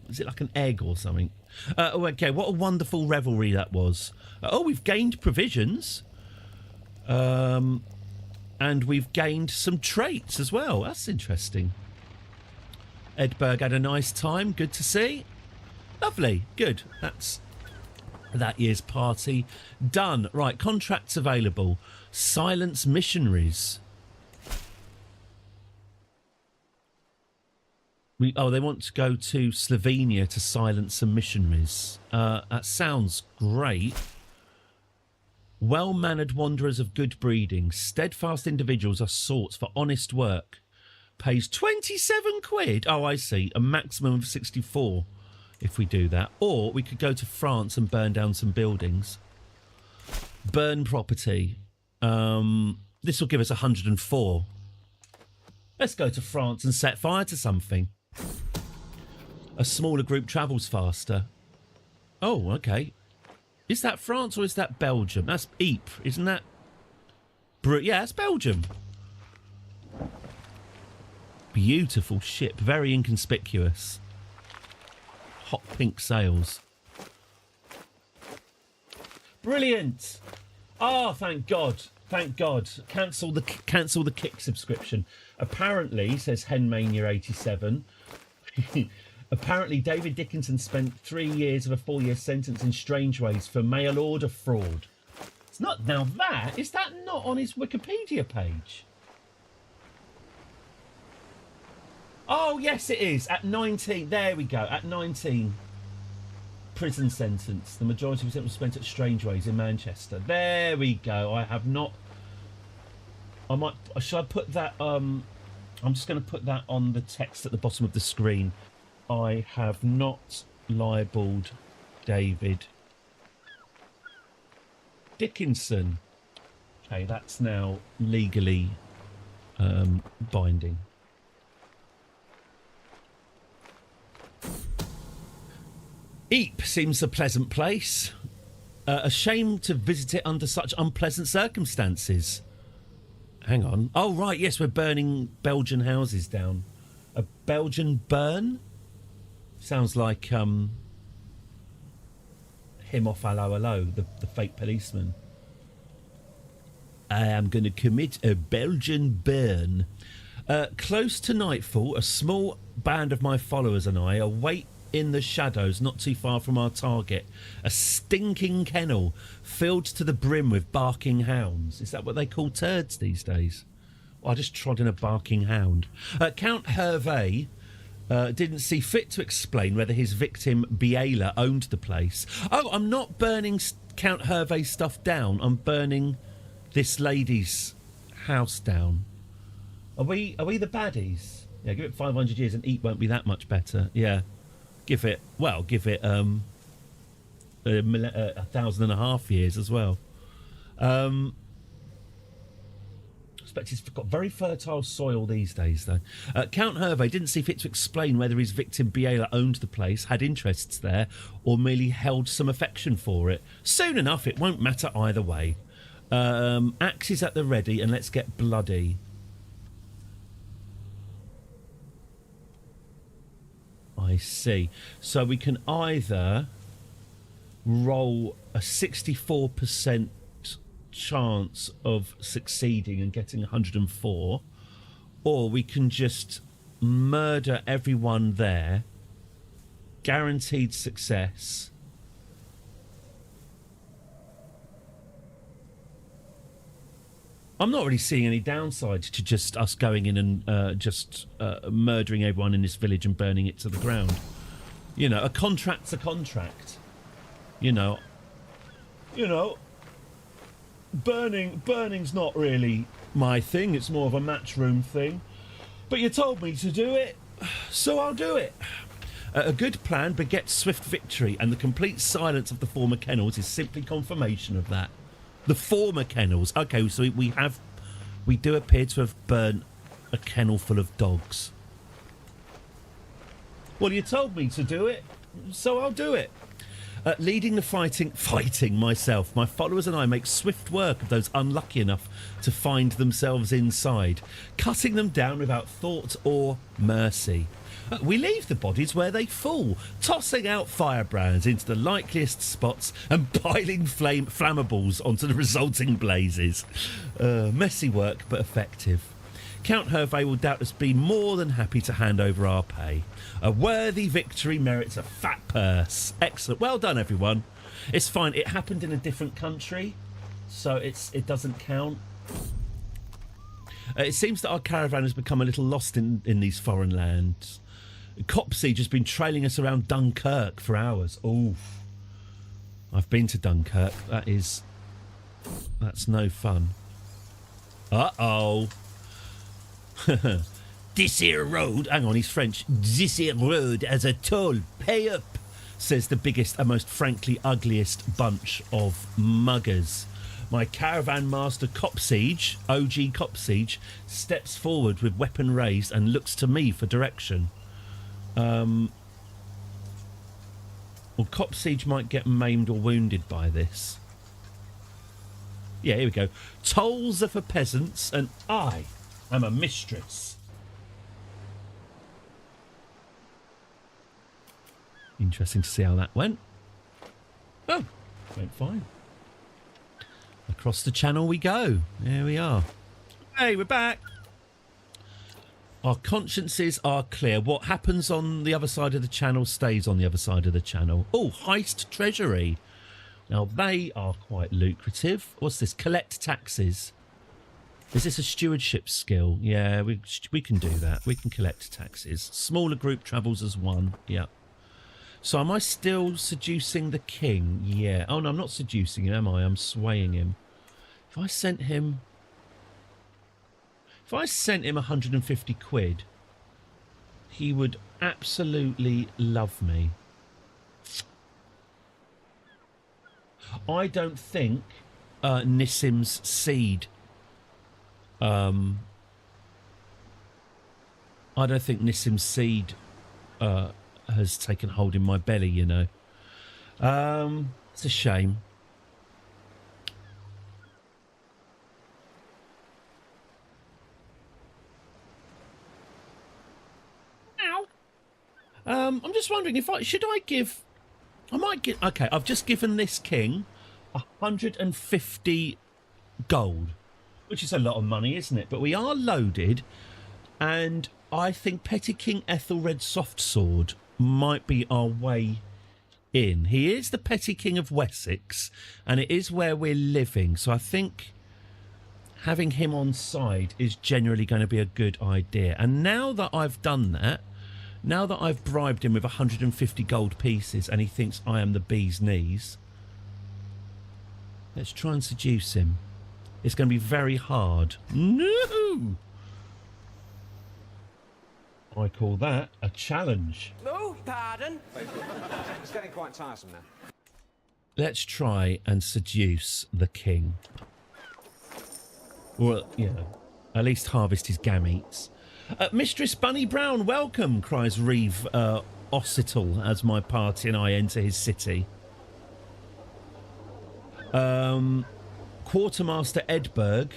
Speaker 5: Is it like an egg or something? Okay, what a wonderful revelry that was. We've gained provisions. And we've gained some traits as well. That's interesting. Edberg had a nice time. Good to see. Lovely. Good. That's that year's party done. Right, contracts available. Silence missionaries. They want to go to Slovenia to silence some missionaries. That sounds great. Well-mannered wanderers of good breeding, steadfast individuals are sought for honest work. Pays 27 quid. Oh, I see. A maximum of 64 if we do that. Or we could go to France and burn down some buildings. Burn property. This will give us 104. Let's go to France and set fire to something. A smaller group travels faster. Oh, okay. Is that France or is that Belgium? That's Ypres, isn't that? Yeah, that's Belgium. Beautiful ship, very inconspicuous. Hot pink sails. Brilliant. Oh, thank God. Thank God. Cancel the Kick subscription. Apparently, says Henmania87, apparently David Dickinson spent 3 years of a 4-year sentence in Strangeways for mail order fraud. It's not now that. Is that not on his Wikipedia page? Oh, yes, it is. At 19. There we go. At 19. Prison sentence. The majority of the sentence was spent at Strangeways in Manchester. There we go. I have not... Should I put that... I'm just going to put that on the text at the bottom of the screen. I have not libelled David Dickinson. Okay, that's now legally binding. Ypres seems a pleasant place. A shame to visit it under such unpleasant circumstances. Hang on. Oh, right, yes, we're burning Belgian houses down. A Belgian burn? Sounds like him off Hello Hello, the fake policeman. I am going to commit a Belgian burn. Close to nightfall, a small band of my followers and I await in the shadows not too far from our target. A stinking kennel filled to the brim with barking hounds. Is that what they call turds these days? Well, I just trod in a barking hound. Count Hervé didn't see fit to explain whether his victim Biela owned the place. Oh, I'm not burning Count Hervé's stuff down. I'm burning this lady's house down. Are we the baddies? Yeah, give it 500 years and Ypres won't be that much better. Yeah. Give it 1,500 years as well. I expect he's got very fertile soil these days, though. Count Hervé didn't see fit to explain whether his victim Biela owned the place, had interests there, or merely held some affection for it. Soon enough, it won't matter either way. Axes at the ready, and let's get bloody. I see. So we can either roll a 64% chance of succeeding and getting 104, or we can just murder everyone there, guaranteed success. I'm not really seeing any downside to just us going in and just murdering everyone in this village and burning it to the ground. You know, a contract's a contract. You know, burning's not really my thing. It's more of a matchroom thing. But you told me to do it, so I'll do it. A good plan begets swift victory, and the complete silence of the former kennels is simply confirmation of that. The former kennels. Okay, so we do appear to have burnt a kennel full of dogs. Well, you told me to do it, so I'll do it. Leading the fighting myself, my followers and I make swift work of those unlucky enough to find themselves inside, cutting them down without thought or mercy. We leave the bodies where they fall, tossing out firebrands into the likeliest spots and piling flammables onto the resulting blazes. Messy work, but effective. Count Hervé will doubtless be more than happy to hand over our pay. A worthy victory merits a fat purse. Excellent. Well done, everyone. It's fine. It happened in a different country, so it doesn't count. It seems that our caravan has become a little lost in these foreign lands. Copsiege has been trailing us around Dunkirk for hours. Oof. I've been to Dunkirk. That's no fun. Uh-oh. This here road, hang on, he's French. This here road has a toll. Pay up, says the biggest and most frankly ugliest bunch of muggers. My caravan master Copsiege, OG Copsiege, steps forward with weapon raised and looks to me for direction. Well, Copsiege might get maimed or wounded by this. Yeah, here we go. Tolls are for peasants, and I am a mistress. Interesting to see how that went. Oh, went fine. Across the channel we go. There we are. Hey, we're back. Our consciences are clear. What happens on the other side of the channel stays on the other side of the channel. Oh, heist treasury. Now, they are quite lucrative. What's this? Collect taxes. Is this a stewardship skill? Yeah, we can do that. We can collect taxes. Smaller group travels as one. Yeah. So am I still seducing the king? Yeah. Oh, no, I'm not seducing him, am I? I'm swaying him. If I sent him 150 quid, he would absolutely love me. I don't think Nissim's seed. I don't think Nissim's seed has taken hold in my belly, you know. It's a shame. I'm just wondering if I might give. Okay, I've just given this king 150 gold, which is a lot of money, isn't it? But we are loaded, and I think Petty King Ethelred Softsword might be our way in. He is the Petty King of Wessex, and it is where we're living. So I think having him on side is generally going to be a good idea. And now that I've done that, now that I've bribed him with 150 gold pieces and he thinks I am the bee's knees, let's try and seduce him. It's going to be very hard. No! I call that a challenge.
Speaker 7: Oh, pardon. It's getting quite tiresome now.
Speaker 5: Let's try and seduce the king. Well, you know, at least harvest his gametes. Mistress Bunny Brown, welcome, cries Reeve Ossital as my party and I enter his city. Quartermaster Edberg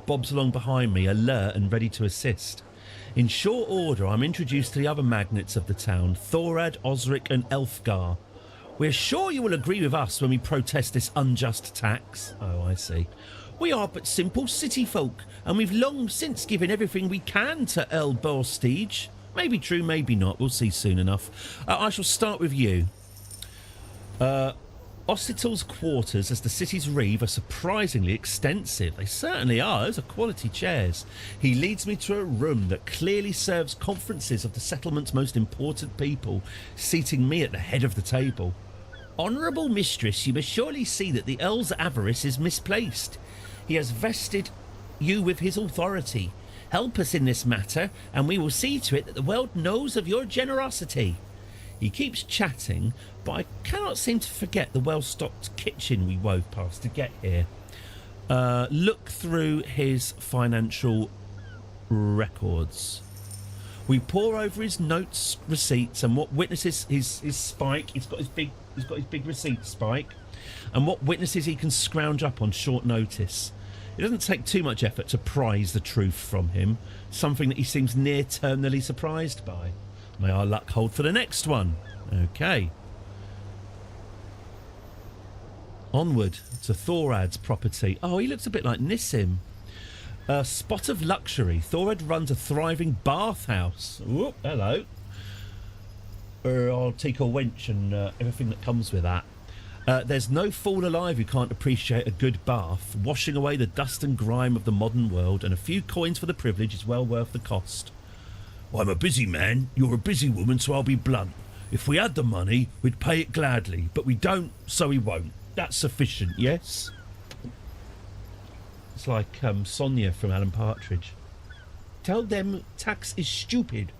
Speaker 5: bobs along behind me, alert and ready to assist. In short order, I'm introduced to the other magnates of the town, Thorad, Osric and Elfgar. We're sure you will agree with us when we protest this unjust tax. Oh, I see. We are but simple city folk, and we've long since given everything we can to Earl Borstige. Maybe true, maybe not. We'll see soon enough. I shall start with you. Ossital's quarters as the city's reeve are surprisingly extensive. They certainly are. Those are quality chairs. He leads me to a room that clearly serves conferences of the settlement's most important people, seating me at the head of the table. Honourable mistress, you must surely see that the Earl's avarice is misplaced. He has vested you with his authority. Help us in this matter, and we will see to it that the world knows of your generosity. He keeps chatting, but I cannot seem to forget the well-stocked kitchen we wove past to get here. Look through his financial records. We pore over his notes, receipts, and what witnesses his spike. He's got his big receipt spike, and what witnesses he can scrounge up on short notice. It doesn't take too much effort to prise the truth from him, something that he seems near-terminally surprised by. May our luck hold for the next one. Okay. Onward to Thorad's property. Oh, he looks a bit like Nissim. A spot of luxury. Thorad runs a thriving bathhouse. Whoop, hello. I'll take a wench and everything that comes with that. There's no fool alive who can't appreciate a good bath. Washing away the dust and grime of the modern world, and a few coins for the privilege is well worth the cost. Well, I'm a busy man, you're a busy woman, so I'll be blunt. If we had the money, we'd pay it gladly, but we don't, so we won't. That's sufficient, yes? It's like Sonia from Alan Partridge. Tell them tax is stupid.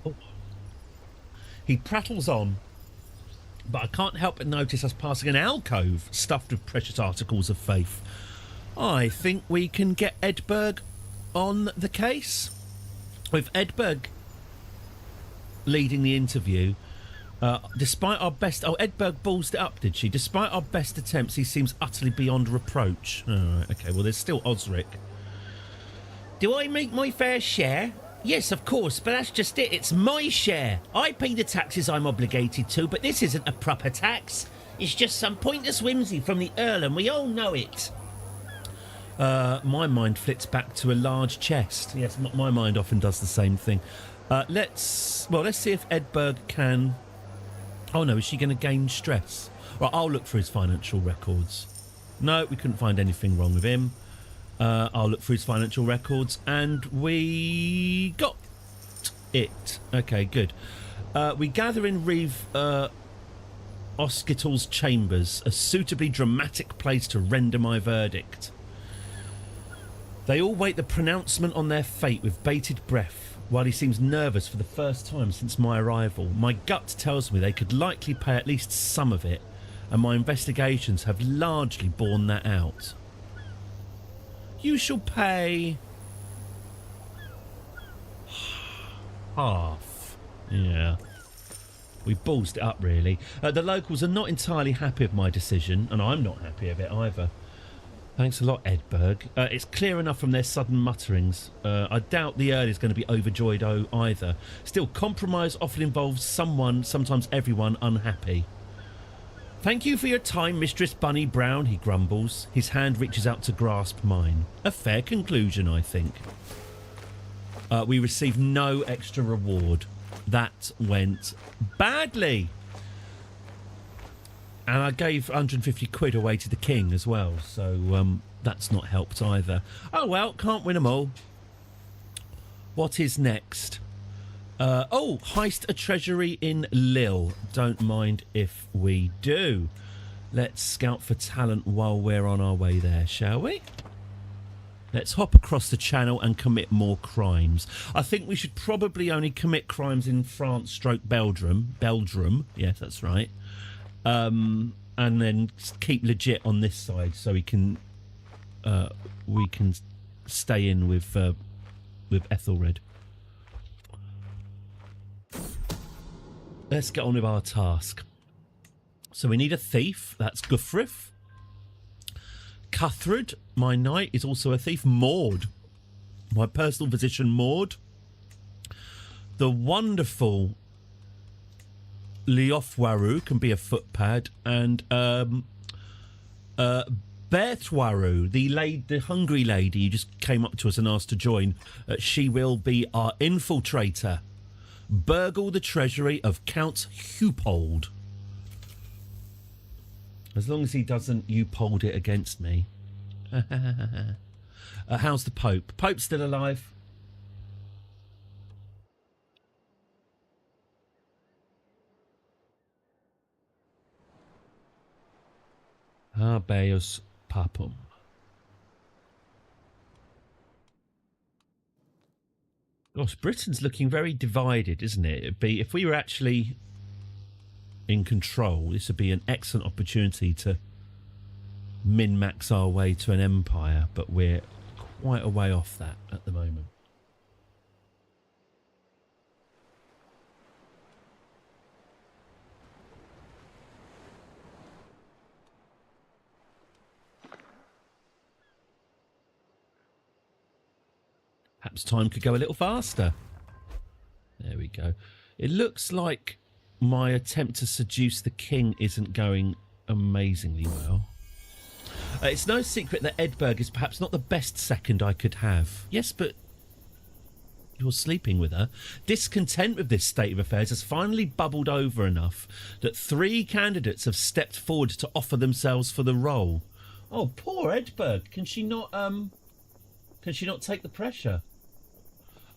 Speaker 5: Oh. He prattles on, but I can't help but notice us passing an alcove stuffed with precious articles of faith. I think we can get Edberg on the case. With Edberg leading the interview, despite our best... Oh, Edberg ballsed it up, did she? Despite our best attempts, he seems utterly beyond reproach. All right, okay, well, there's still Osric. Do I make my fair share? Yes, of course, but that's just it. It's my share. I pay the taxes I'm obligated to, but this isn't a proper tax. It's just some pointless whimsy from the Earl, and we all know it. My mind flits back to a large chest. Yes, my mind often does the same thing. Let's see if Edberg can... Oh no, is she going to gain stress? Right, I'll look for his financial records. No, we couldn't find anything wrong with him. I'll look for his financial records, and we got it. Okay, good. We gather in Reeve Oskital's chambers, a suitably dramatic place to render my verdict. They all wait the pronouncement on their fate with bated breath, while he seems nervous for the first time since my arrival. My gut tells me they could likely pay at least some of it, and my investigations have largely borne that out. You shall pay... half. Yeah. We ballsed it up, really. The locals are not entirely happy with my decision, and I'm not happy of it either. Thanks a lot, Edberg. It's clear enough from their sudden mutterings. I doubt the Earl is going to be overjoyed either. Still, compromise often involves someone, sometimes everyone, unhappy. Thank you for your time, Mistress Bunny Brown, he grumbles. His hand reaches out to grasp mine. A fair conclusion, I think. We receive no extra reward. That went badly. And I gave 150 quid away to the king as well, so that's not helped either. Oh well, can't win them all. What is next? Heist a treasury in Lille. Don't mind if we do. Let's scout for talent while we're on our way there, shall we? Let's hop across the channel and commit more crimes. I think we should probably only commit crimes in France/Belgium. Belgium, yes, that's right. And then keep legit on this side, so we can stay in with Ethelred. Let's get on with our task. So we need a thief. That's Guthriff. Cuthred, my knight, is also a thief. Maud, my personal physician, Maud. The wonderful Leofwaru can be a footpad, and Bertwaru, the hungry lady who just came up to us and asked to join, she will be our infiltrator. Burgle the treasury of Count Hupold. As long as he doesn't Hupold it against me. How's the Pope? Pope's still alive? Habeas papum. Gosh, Britain's looking very divided, isn't it? It'd be, if we were actually in control, this would be an excellent opportunity to min-max our way to an empire, but we're quite a way off that at the moment. Perhaps time could go a little faster. There we go. It looks like my attempt to seduce the king isn't going amazingly well. It's no secret that Edberg is perhaps not the best second I could have. Yes, but you're sleeping with her. Discontent with this state of affairs has finally bubbled over enough that 3 candidates have stepped forward to offer themselves for the role. Oh, poor Edberg. Can she not take the pressure?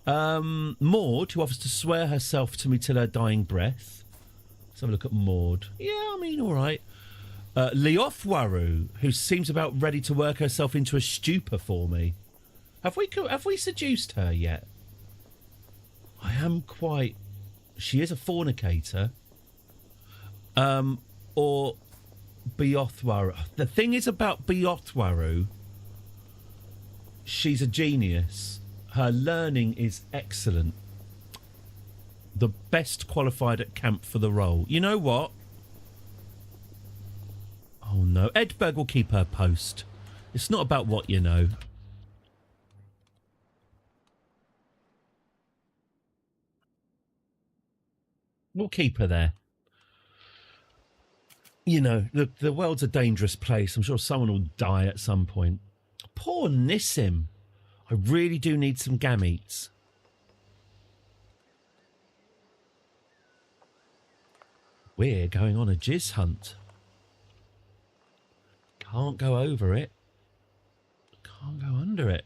Speaker 5: Maud, who offers to swear herself to me till her dying breath. Let's have a look at Maud. Yeah, I mean, all right. Leothwaru, who seems about ready to work herself into a stupor for me. Have we seduced her yet? I am quite... She is a fornicator. Or Beothwaru. The thing is about Beothwaru, she's a genius. Her learning is excellent. The best qualified at camp for the role. You know what? Oh no, Edberg will keep her post. It's not about what you know. We'll keep her there. You know, the world's a dangerous place. I'm sure someone will die at some point. Poor Nissim. I really do need some gametes. We're going on a jizz hunt. Can't go over it. Can't go under it.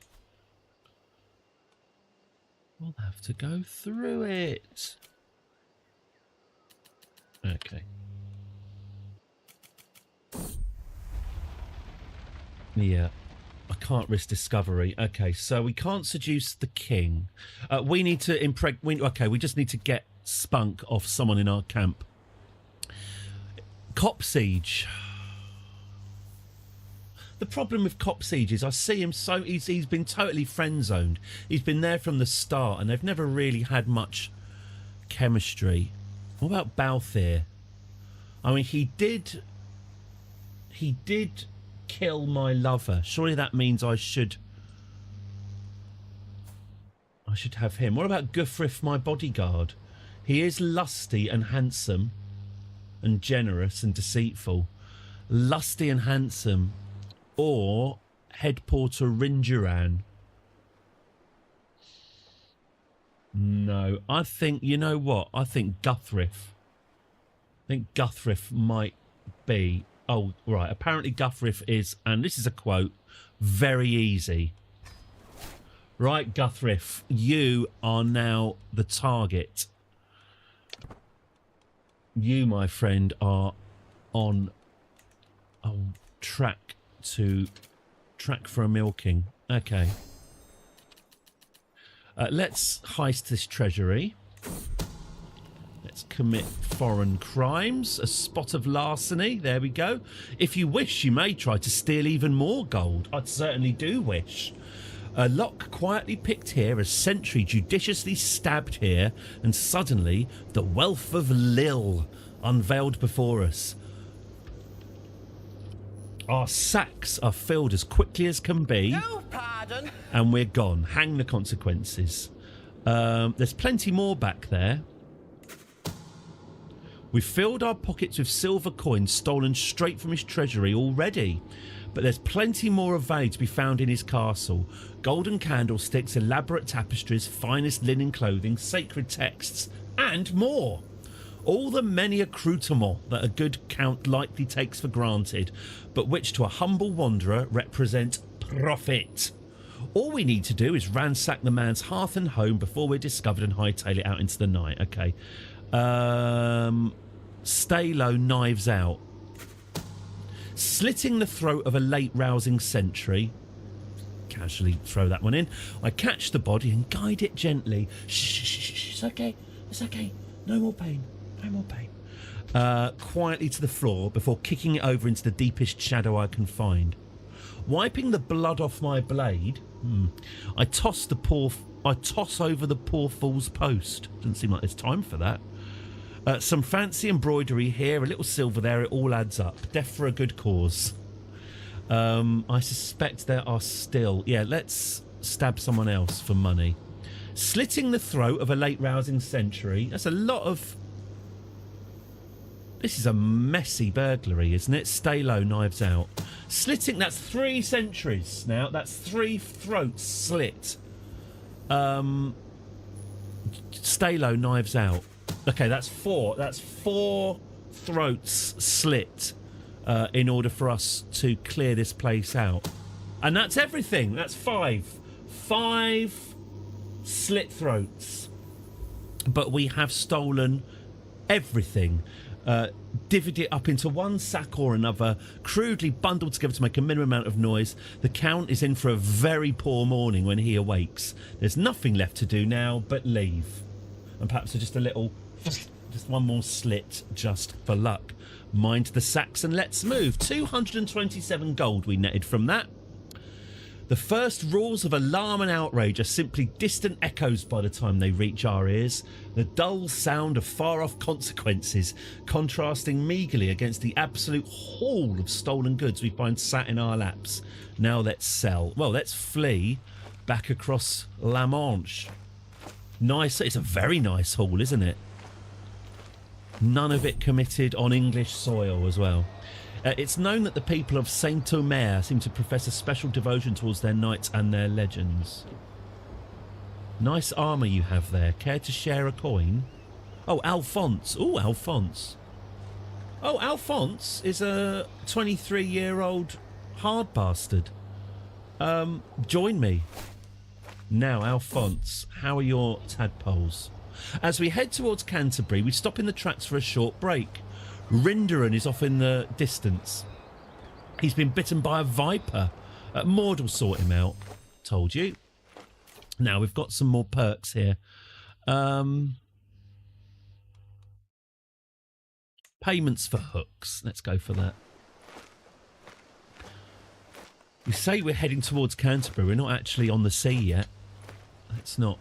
Speaker 5: We'll have to go through it. Okay. Yeah. I can't risk discovery. Okay, so we can't seduce the king. We need to okay, we just need to get spunk off someone in our camp. Cop Siege. The problem with Cop Siege is I see him so... He's been totally friend-zoned. He's been there from the start and they've never really had much chemistry. What about Balthier? I mean, he did kill my lover. Surely that means I should have him. What about Guthriff, my bodyguard? He is lusty and handsome and generous and deceitful. Lusty and handsome. Or head porter Rinduran. No, I think, you know what? I think Guthriff. I think Guthriff might be... Oh, right. Apparently Guthriff is, and this is a quote, very easy. Right, Guthriff, you are now the target. You, my friend, are on track for a milking. Okay. Let's heist this treasury. Let's commit foreign crimes. A spot of larceny. There we go. If you wish, you may try to steal even more gold. I certainly do wish. A lock quietly picked here, a sentry judiciously stabbed here, and suddenly the wealth of Lil unveiled before us. Our sacks are filled as quickly as can be.
Speaker 8: No pardon.
Speaker 5: And we're gone. Hang the consequences. There's plenty more back there. We've filled our pockets with silver coins stolen straight from his treasury already. But there's plenty more of value to be found in his castle. Golden candlesticks, elaborate tapestries, finest linen clothing, sacred texts, and more. All the many accoutrements that a good count likely takes for granted, but which to a humble wanderer represent profit. All we need to do is ransack the man's hearth and home before we're discovered and hightail it out into the night. Okay. Stay low, knives out. Slitting the throat of a late rousing sentry. Casually throw that one in. I catch the body and guide it gently. Shh, it's okay. It's okay. No more pain. No more pain. Quietly to the floor before kicking it over into the deepest shadow I can find. Wiping the blood off my blade, I toss over the poor fool's post. Doesn't seem like there's time for that. Some fancy embroidery here, a little silver there, it all adds up. Death for a good cause. I suspect there are still... Yeah, let's stab someone else for money. Slitting the throat of a late rousing sentry. That's a lot of... This is a messy burglary, isn't it? Stay low, knives out. Slitting, that's 3 sentries now. That's 3 throats slit. Stay low, knives out. Okay, that's 4. That's 4 throats slit in order for us to clear this place out. And that's everything. That's 5. 5 slit throats. But we have stolen everything. Divvied it up into one sack or another, crudely bundled together to make a minimum amount of noise. The Count is in for a very poor morning when he awakes. There's nothing left to do now but leave. And perhaps just a little, just one more slit just for luck. Mind the sacks and let's move. 227 gold we netted from that. The first roars of alarm and outrage are simply distant echoes by the time they reach our ears. The dull sound of far-off consequences, contrasting meagerly against the absolute haul of stolen goods we find sat in our laps. Now let's sell. Well, let's flee back across La Manche. Nice. It's a very nice haul, isn't it? None of it committed on English soil as well. It's known that the people of Saint-Omer seem to profess a special devotion towards their knights and their legends. Nice armour you have there. Care to share a coin? Oh, Alphonse. Oh, Alphonse. Oh, Alphonse is a 23-year-old hard bastard. Join me. Now, Alphonse, how are your tadpoles? As we head towards Canterbury, we stop in the tracks for a short break. Rinderan is off in the distance. He's been bitten by a viper. Maud will sort him out. Told you. Now, we've got some more perks here. Payments for hooks. Let's go for that. We say we're heading towards Canterbury. We're not actually on the sea yet. Let's not.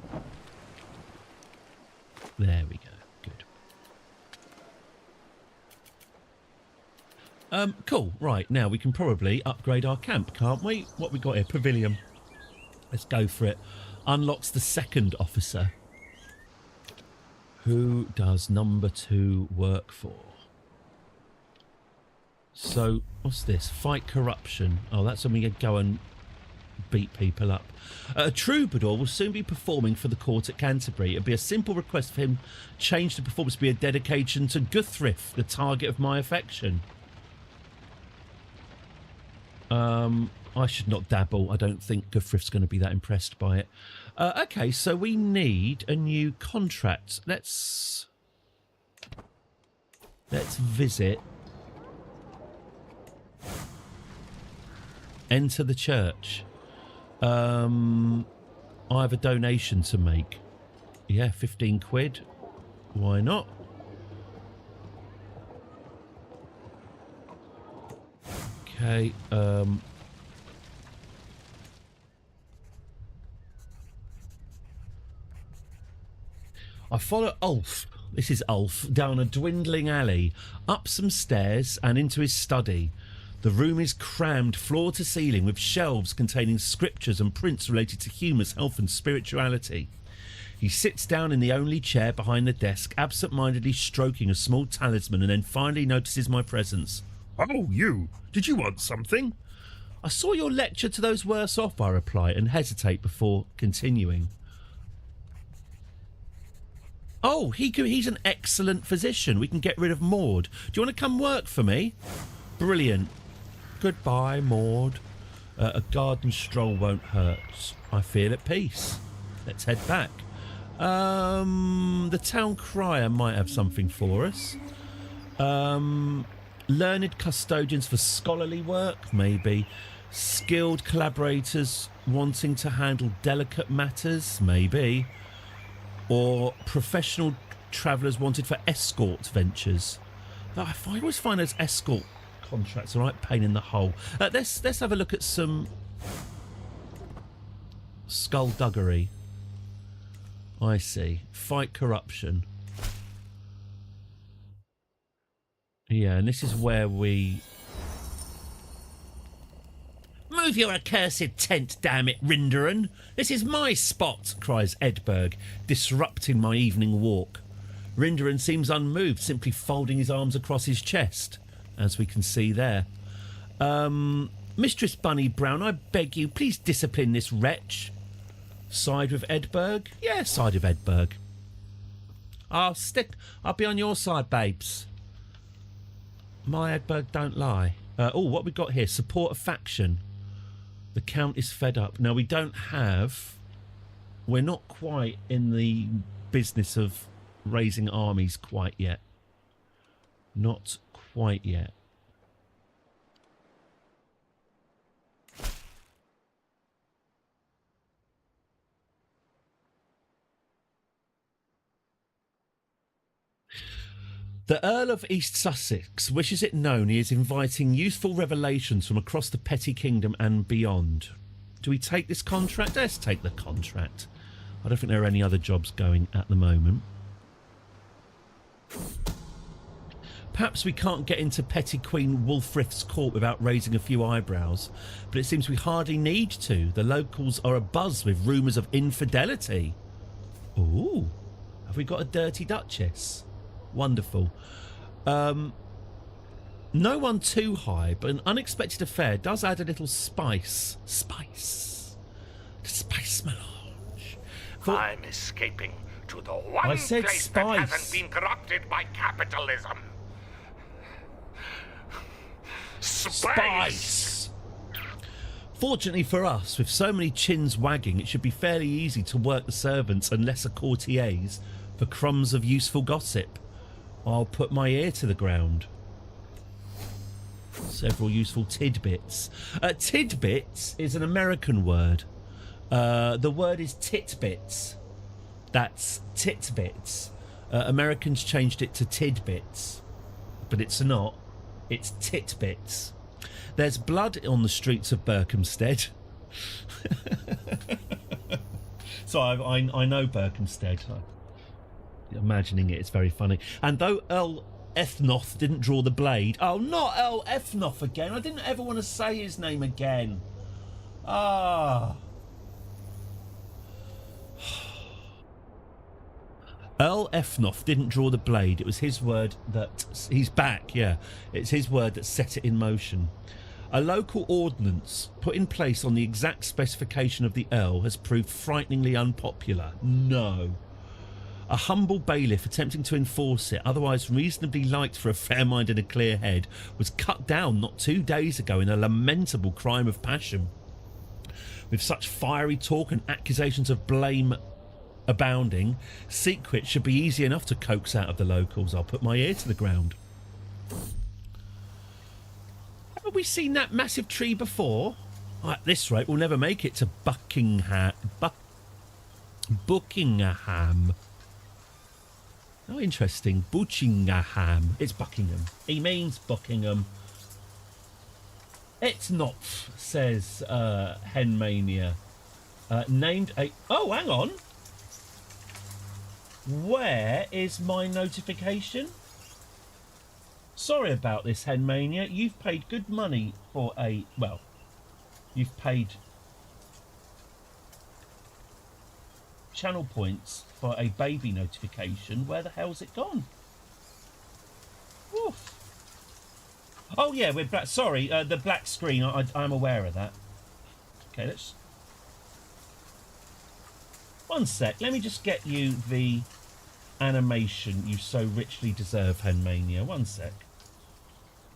Speaker 5: There we go. Cool. Right, now we can probably upgrade our camp, can't we? What we got here? Pavilion. Let's go for it. Unlocks the second officer. Who does number 2 work for? So, what's this? Fight corruption. Oh, that's when we go and beat people up. A troubadour will soon be performing for the court at Canterbury. It'll be a simple request for him change the performance to be a dedication to Guthrif, the target of my affection. I should not dabble. I don't think Guthrif's going to be that impressed by it. Okay, so we need a new contract. Let's visit. Enter the church. I have a donation to make. Yeah, 15 quid. Why not? Okay, I follow Ulf, this is Ulf, down a dwindling alley, up some stairs and into his study. The room is crammed floor to ceiling with shelves containing scriptures and prints related to humours, health and spirituality. He sits down in the only chair behind the desk, absent-mindedly stroking a small talisman, and then finally notices my presence. Oh, you! Did you want something? I saw your lecture to those worse off, I reply, and hesitate before continuing. Oh, he's an excellent physician. We can get rid of Maud. Do you want to come work for me? Brilliant. Goodbye, Maud. A garden stroll won't hurt. I feel at peace. Let's head back. The town crier might have something for us. Learned custodians for scholarly work, maybe. Skilled collaborators wanting to handle delicate matters, maybe. Or professional travellers wanted for escort ventures. I always find those escort contracts a right pain in the hole. Let's have a look at some skullduggery. I see. Fight corruption. Yeah, and this is where we... Move your accursed tent, damn it, Rinderan. This is my spot, cries Edberg, disrupting my evening walk. Rinderan seems unmoved, simply folding his arms across his chest, as we can see there. Mistress Bunny Brown, I beg you, please discipline this wretch. Side with Edberg? Yeah, side of Edberg. I'll be on your side, babes. My Edberg don't lie. What we got here? Support a faction. The Count is fed up. Now, we're not quite in the business of raising armies quite yet. Not quite yet. The Earl of East Sussex wishes it known he is inviting useful revelations from across the petty kingdom and beyond. Do we take this contract? Let's take the contract. I don't think there are any other jobs going at the moment. Perhaps we can't get into Petty Queen Wulfrith's court without raising a few eyebrows, but it seems we hardly need to. The locals are abuzz with rumours of infidelity. Ooh, have we got a dirty duchess? Wonderful. No one too high, but an unexpected affair does add a little spice. Spice. The spice melange.
Speaker 2: I'm escaping to the one
Speaker 5: I said
Speaker 2: place
Speaker 5: spice.
Speaker 2: that hasn't been corrupted by capitalism.
Speaker 5: Spice. Fortunately for us, with so many chins wagging, it should be fairly easy to work the servants and lesser courtiers for crumbs of useful gossip. I'll put my ear to the ground. Several useful tidbits. Tidbits is an American word. The word is titbits. That's titbits. Americans changed it to tidbits, but it's not. It's titbits. There's blood on the streets of Berkhamsted. So I know Berkhamsted. Imagining it's very funny. And though Earl Ethnoth didn't draw the blade... Oh, not Earl Ethnoth again. I didn't ever want to say his name again. Ah. Earl Ethnoth didn't draw the blade. It was his word that... He's back, yeah. It's his word that set it in motion. A local ordinance put in place on the exact specification of the Earl has proved frighteningly unpopular. No. A humble bailiff attempting to enforce it, otherwise reasonably liked for a fair mind and a clear head, was cut down not 2 days ago in a lamentable crime of passion. With such fiery talk and accusations of blame abounding, secrets should be easy enough to coax out of the locals. I'll put my ear to the ground. Haven't we seen that massive tree before? At this rate, we'll never make it to Buckingham. Oh, interesting. Buckingham. It's Buckingham. He means Buckingham. It's not, says Henmania. Named a... Oh, hang on. Where is my notification? Sorry about this, Henmania. You've paid good money for a... Well, you've paid... channel points for a baby notification. Where the hell's it gone? Oof. Oh yeah, we're black. Sorry, the black screen. I'm aware of that. Okay, let's. One sec. Let me just get you the animation you so richly deserve, Henmania. One sec.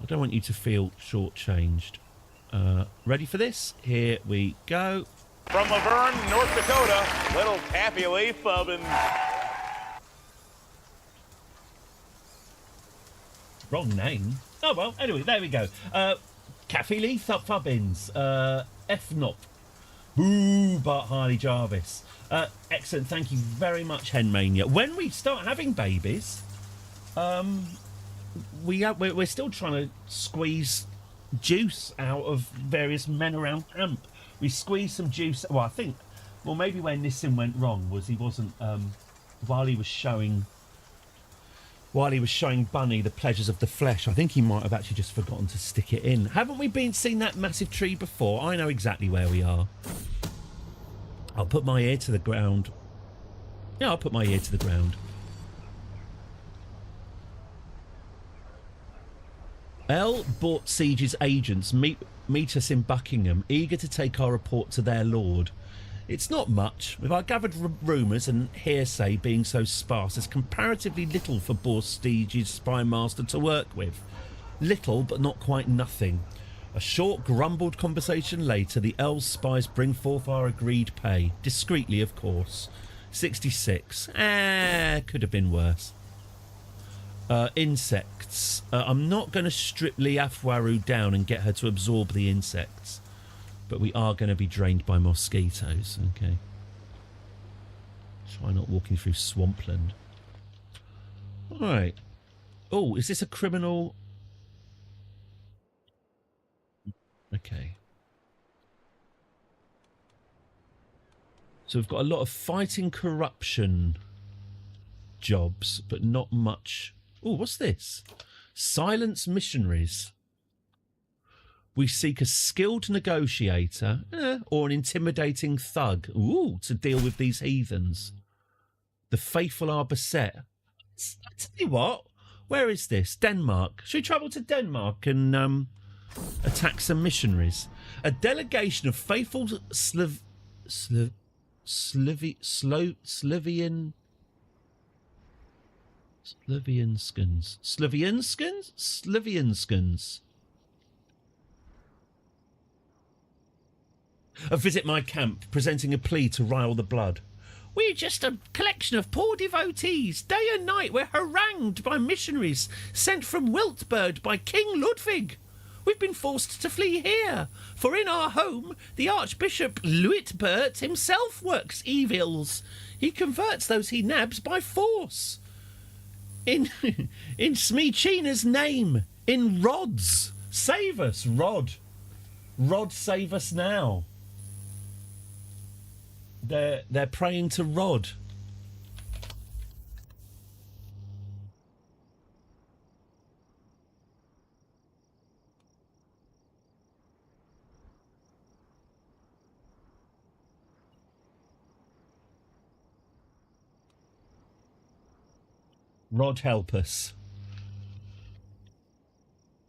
Speaker 5: I don't want you to feel shortchanged. Ready for this? Here we go.
Speaker 8: From Laverne, North Dakota, little Taffy Leaf oven.
Speaker 5: Wrong name. Oh, well, anyway, there we go. Cafe Leaf up Fubbins. F Not. Boo, Bart Harley Jarvis. Excellent, thank you very much, Henmania. When we start having babies, we're still trying to squeeze juice out of various men around camp. We squeezed some juice. Well, I think, maybe where Nissim went wrong was he wasn't while he was showing Bunny the pleasures of the flesh. I think he might have actually just forgotten to stick it in. Haven't we seen that massive tree before? I know exactly where we are. I'll put my ear to the ground. Yeah, I'll put my ear to the ground. Elle bought Siege's agents meet us in Buckingham, eager to take our report to their lord. It's not much, with our gathered rumours and hearsay being so sparse. There's comparatively little for Boar Siege's spy master to work with. Little, but not quite nothing. A short, grumbled conversation later, the Earl's spies bring forth our agreed pay. Discreetly, of course. 66. Could have been worse. Insects. I'm not going to strip Liafwaru down and get her to absorb the insects. But we are going to be drained by mosquitoes. Okay. Try not walking through swampland. Alright. Oh, is this a criminal? Okay. So we've got a lot of fighting corruption jobs, but not much. Oh, what's this? Silence missionaries. We seek a skilled negotiator or an intimidating thug to deal with these heathens. The faithful are beset. I tell you what, where is this? Denmark. Should we travel to Denmark and attack some missionaries? A delegation of faithful Slavianskans. Visit my camp, presenting a plea to rile the blood. We're just a collection of poor devotees. Day and night we're harangued by missionaries sent from Wiltburg by King Ludwig. We've been forced to flee here, for in our home the Archbishop Luitbert himself works evils. He converts those he nabs by force. In Smeechina's name, in Rod's. Save us, Rod. Rod, save us now. They're praying to Rod. Rod, help us.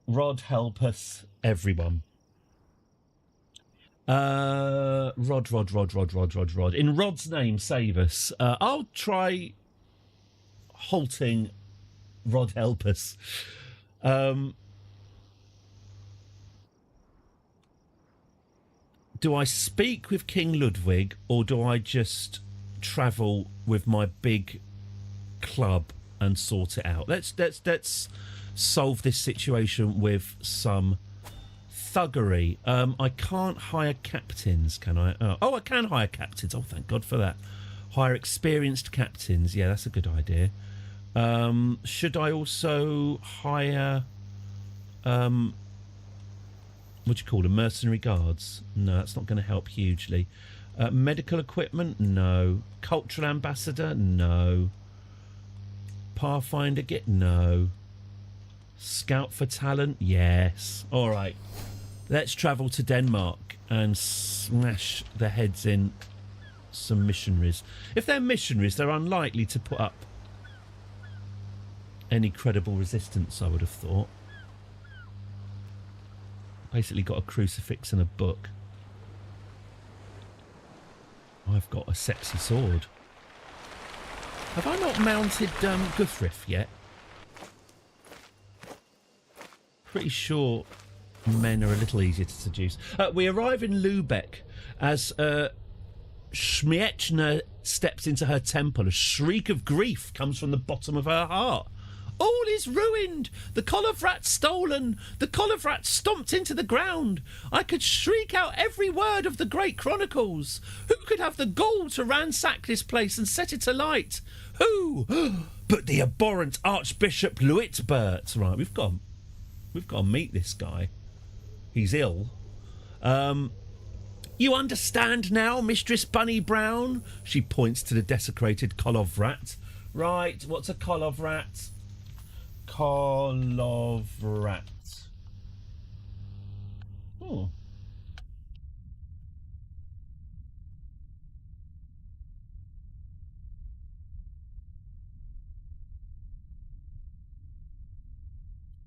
Speaker 5: Rod, help us, everyone. Rod. In Rod's name, save us. I'll try halting Rod, help us. Do I speak with King Ludwig, or do I just travel with my big club and sort it out? Let's solve this situation with some thuggery. I can't hire captains, can I? Oh, I can hire captains. Oh, thank God for that. Hire experienced captains. Yeah, that's a good idea. Should I also hire what do you call them? Mercenary guards? No, that's not going to help hugely. Medical equipment? No. Cultural ambassador? No. Pathfinder get? No. Scout for talent? Yes. All right. Let's travel to Denmark and smash their heads in some missionaries. If they're missionaries, they're unlikely to put up any credible resistance, I would have thought. Basically got a crucifix and a book. I've got a sexy sword. Have I not mounted Guthriff yet? Pretty sure men are a little easier to seduce. We arrive in Lubeck as Schmiechner steps into her temple. A shriek of grief comes from the bottom of her heart. All is ruined. The collar of rat stolen. The collar of rat stomped into the ground. I could shriek out every word of the great chronicles. Who could have the gall to ransack this place and set it alight? Who? But the abhorrent Archbishop Luitbert. Right, we've got to meet this guy. He's ill. You understand now, Mistress Bunny Brown? She points to the desecrated Kolov rat. Right, what's a Kolov rat? Kolov rat. Oh.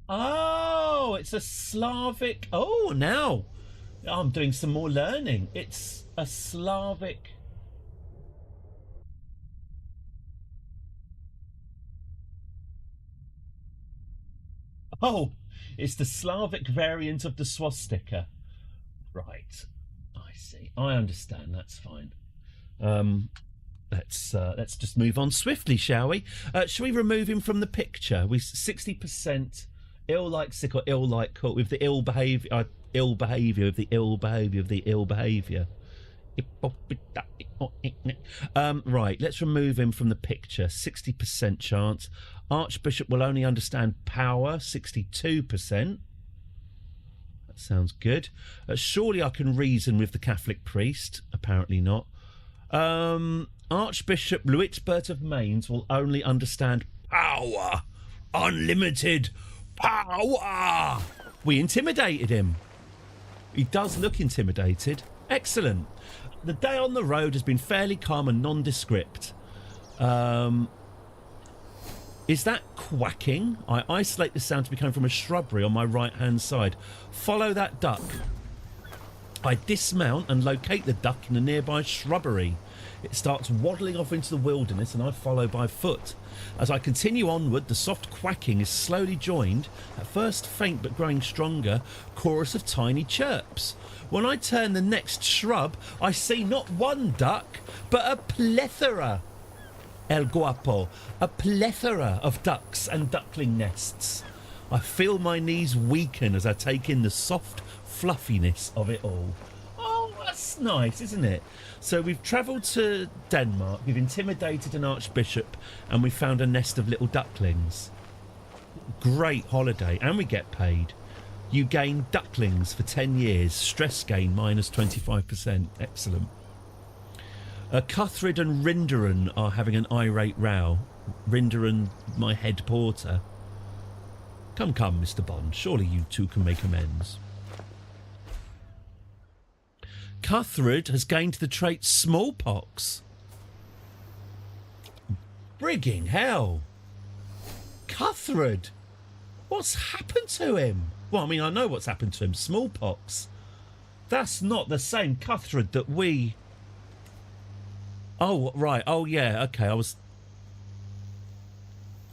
Speaker 5: Oh, it's a Slavic. Oh, now I'm doing some more learning. It's a Slavic. Oh, it's the Slavic variant of the swastika. Right. I see. I understand. That's fine. Let's just move on swiftly, shall we? Shall we remove him from the picture? We 60% ill like sick or ill like cool with the ill behaviour of the ill behaviour of the ill behaviour. Right, let's remove him from the picture. 60% chance. Archbishop will only understand power. 62%. That sounds good. Surely I can reason with the Catholic priest. Apparently not. Archbishop Luitbert of Mainz will only understand power. Unlimited power. We intimidated him. He does look intimidated. Excellent. The day on the road has been fairly calm and nondescript. Is that quacking? I isolate the sound to be coming from a shrubbery on my right-hand side. Follow that duck. I dismount and locate the duck in a nearby shrubbery. It starts waddling off into the wilderness and I follow by foot. As I continue onward, the soft quacking is slowly joined, at first faint but growing stronger, chorus of tiny chirps. When I turn the next shrub, I see not one duck, but a plethora. El Guapo, a plethora of ducks and duckling nests. I feel my knees weaken as I take in the soft fluffiness of it all. Oh, that's nice, isn't it? So we've travelled to Denmark, we've intimidated an archbishop, and we found a nest of little ducklings. Great holiday, and we get paid. You gain ducklings for 10 years, stress gain minus 25%. Excellent. Cuthred and Rinderan are having an irate row. Rinderan, my head porter. Come, Mr. Bond, surely you two can make amends. Cuthred has gained the trait smallpox. Brigging hell. Cuthred, what's happened to him? Well, I mean, I know what's happened to him. Smallpox. That's not the same Cuthred that we... Oh, right. Oh, yeah. Okay, I was...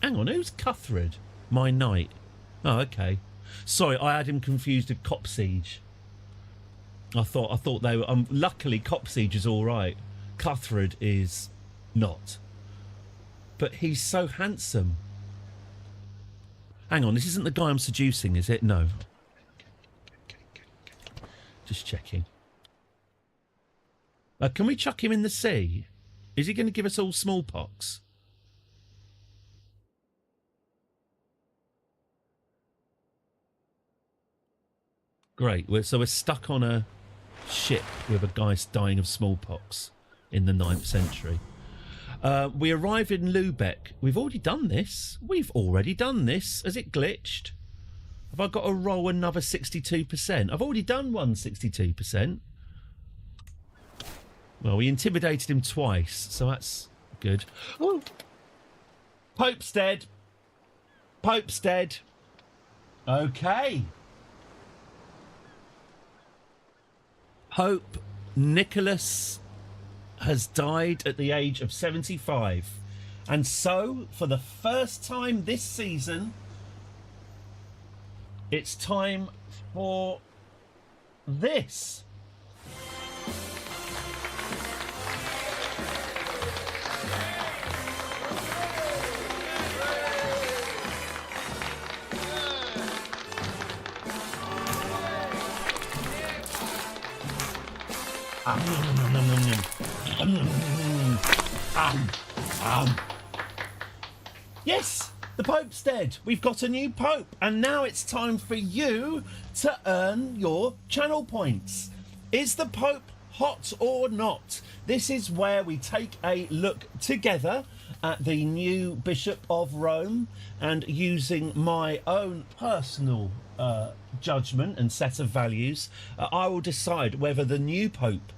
Speaker 5: Hang on, who's Cuthred? My knight. Oh, okay. Sorry, I had him confused with Copsiege. I thought they were... luckily, Copsiege is all right. Cuthred is not. But he's so handsome. Hang on, this isn't the guy I'm seducing, is it? No. Just checking. Can we chuck him in the sea? Is he going to give us all smallpox? Great. So we're stuck on a ship with a guy dying of smallpox in the 9th century. We arrive in Lubeck. We've already done this. Has it glitched? Have I got to roll another 62%? I've already done one 62%. Well, we intimidated him twice, so that's good. Ooh. Pope's dead. Pope's dead. Okay. Pope Nicholas has died at the age of 75. And so, for the first time this season, it's time for this. Yes, the Pope's dead. We've got a new Pope, and now it's time for you to earn your channel points. Is the Pope hot or not? This is where we take a look together at the new Bishop of Rome, and using my own personal judgment and set of values, I will decide whether the new Pope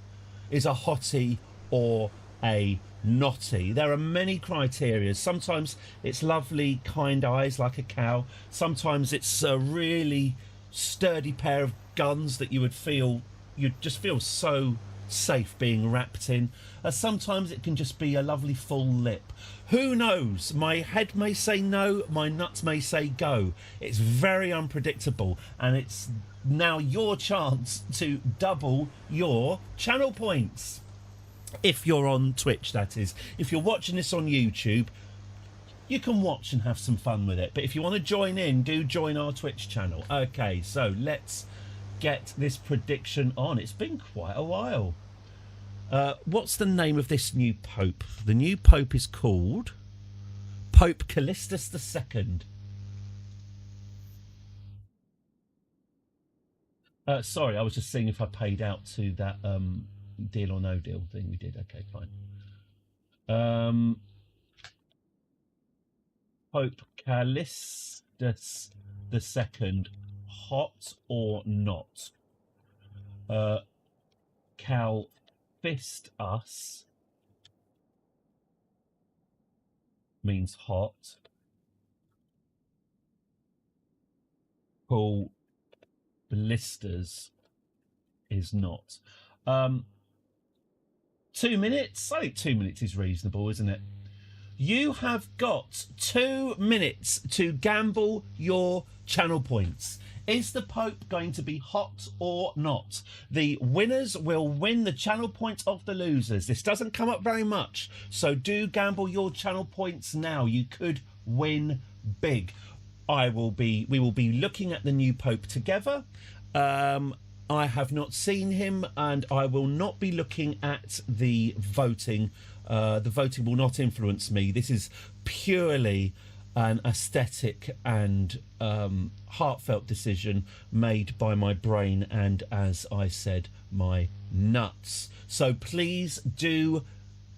Speaker 5: is a hottie or a naughty. There are many criteria. Sometimes it's lovely, kind eyes like a cow. Sometimes it's a really sturdy pair of guns that you'd just feel so safe being wrapped in. Sometimes it can just be a lovely full lip. Who knows? My head may say no, my nuts may say go. It's very unpredictable, and it's now your chance to double your channel points. If you're on Twitch, that is. If you're watching this on YouTube, you can watch and have some fun with it. But if you want to join in, do join our Twitch channel. Okay, so let's get this prediction on. It's been quite a while. What's the name of this new Pope? The new Pope is called Pope Callistus II. Sorry, I was just seeing if I paid out to that deal or no deal thing we did. Okay, fine. Pope Callistus II, hot or not? Cal fist us means hot. Paul blisters is not. 2 minutes? I think 2 minutes is reasonable, isn't it? You have got 2 minutes to gamble your channel points. Is the Pope going to be hot or not? The winners will win the channel points of the losers. This doesn't come up very much, so do gamble your channel points now. You could win big. We will be looking at the new Pope together. I have not seen him, and I will not be looking at the voting. The voting will not influence me. This is purely an aesthetic and heartfelt decision made by my brain and, as I said, my nuts. So please do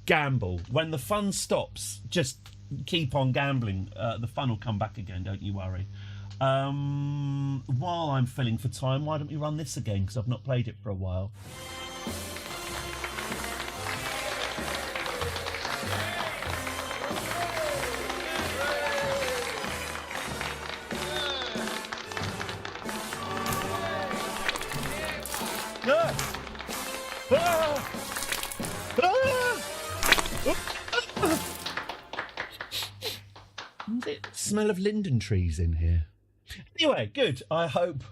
Speaker 5: gamble. When the fun stops, just keep on gambling. The fun will come back again, don't you worry. While I'm filling for time, why don't we run this again, because I've not played it for a while. Smell of linden trees in here. Anyway, good. I hope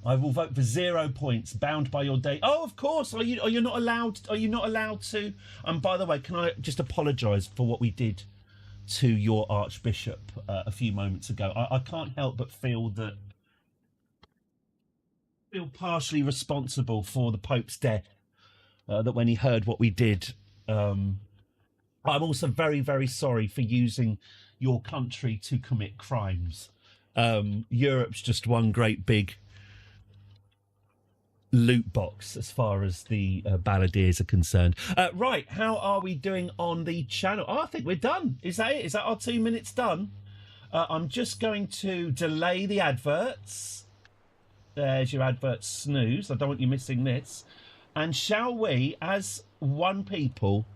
Speaker 5: I will vote for 0 points. Bound by your date. Oh, of course. Are you not allowed? Are you not allowed to? And by the way, can I just apologise for what we did to your Archbishop a few moments ago? I can't help but feel partially responsible for the Pope's death. That when he heard what we did, I'm also very, very sorry for using your country to commit crimes. Europe's just one great big loot box as far as the balladeers are concerned. Right, how are we doing on the channel? Oh, I think we're done. Is that it? Is that our 2 minutes done? I'm just going to delay the adverts. There's your advert snooze. I don't want you missing this. And shall we, as one people,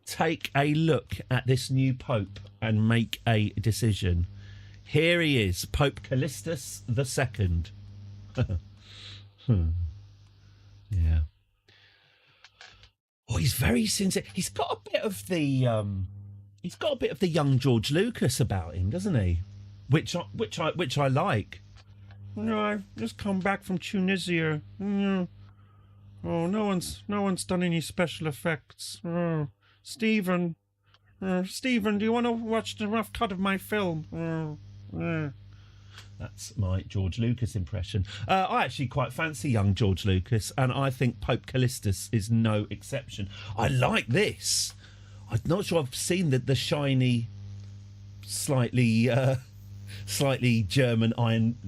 Speaker 5: take a look at this new Pope and make a decision? Here he is, Pope Callistus II. Yeah. Oh, he's very sincere. He's got a bit of the young George Lucas about him, doesn't he? Which I like. No, I've just come back from Tunisia. Oh, no one's done any special effects. Oh, Stephen, do you want to watch the rough cut of my film? That's my George Lucas impression. I actually quite fancy young George Lucas, and I think Pope Callistus is no exception. I like this. I'm not sure I've seen the shiny, slightly German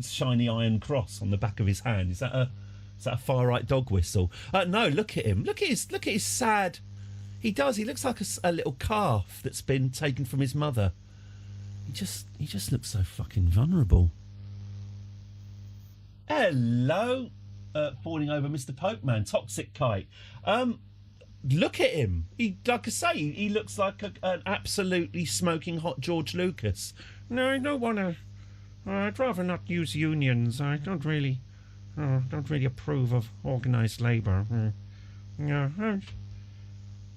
Speaker 5: shiny iron cross on the back of his hand. Is that a far right dog whistle? No, look at him. Look at his sad. He does. He looks like a little calf that's been taken from his mother. He just looks so fucking vulnerable. Hello, falling over Mr. Pope Man, Toxic Kite. Look at him. He, like I say, he looks like an absolutely smoking hot George Lucas. No, I don't want to. I'd rather not use unions. I don't really approve of organised labour. Yeah.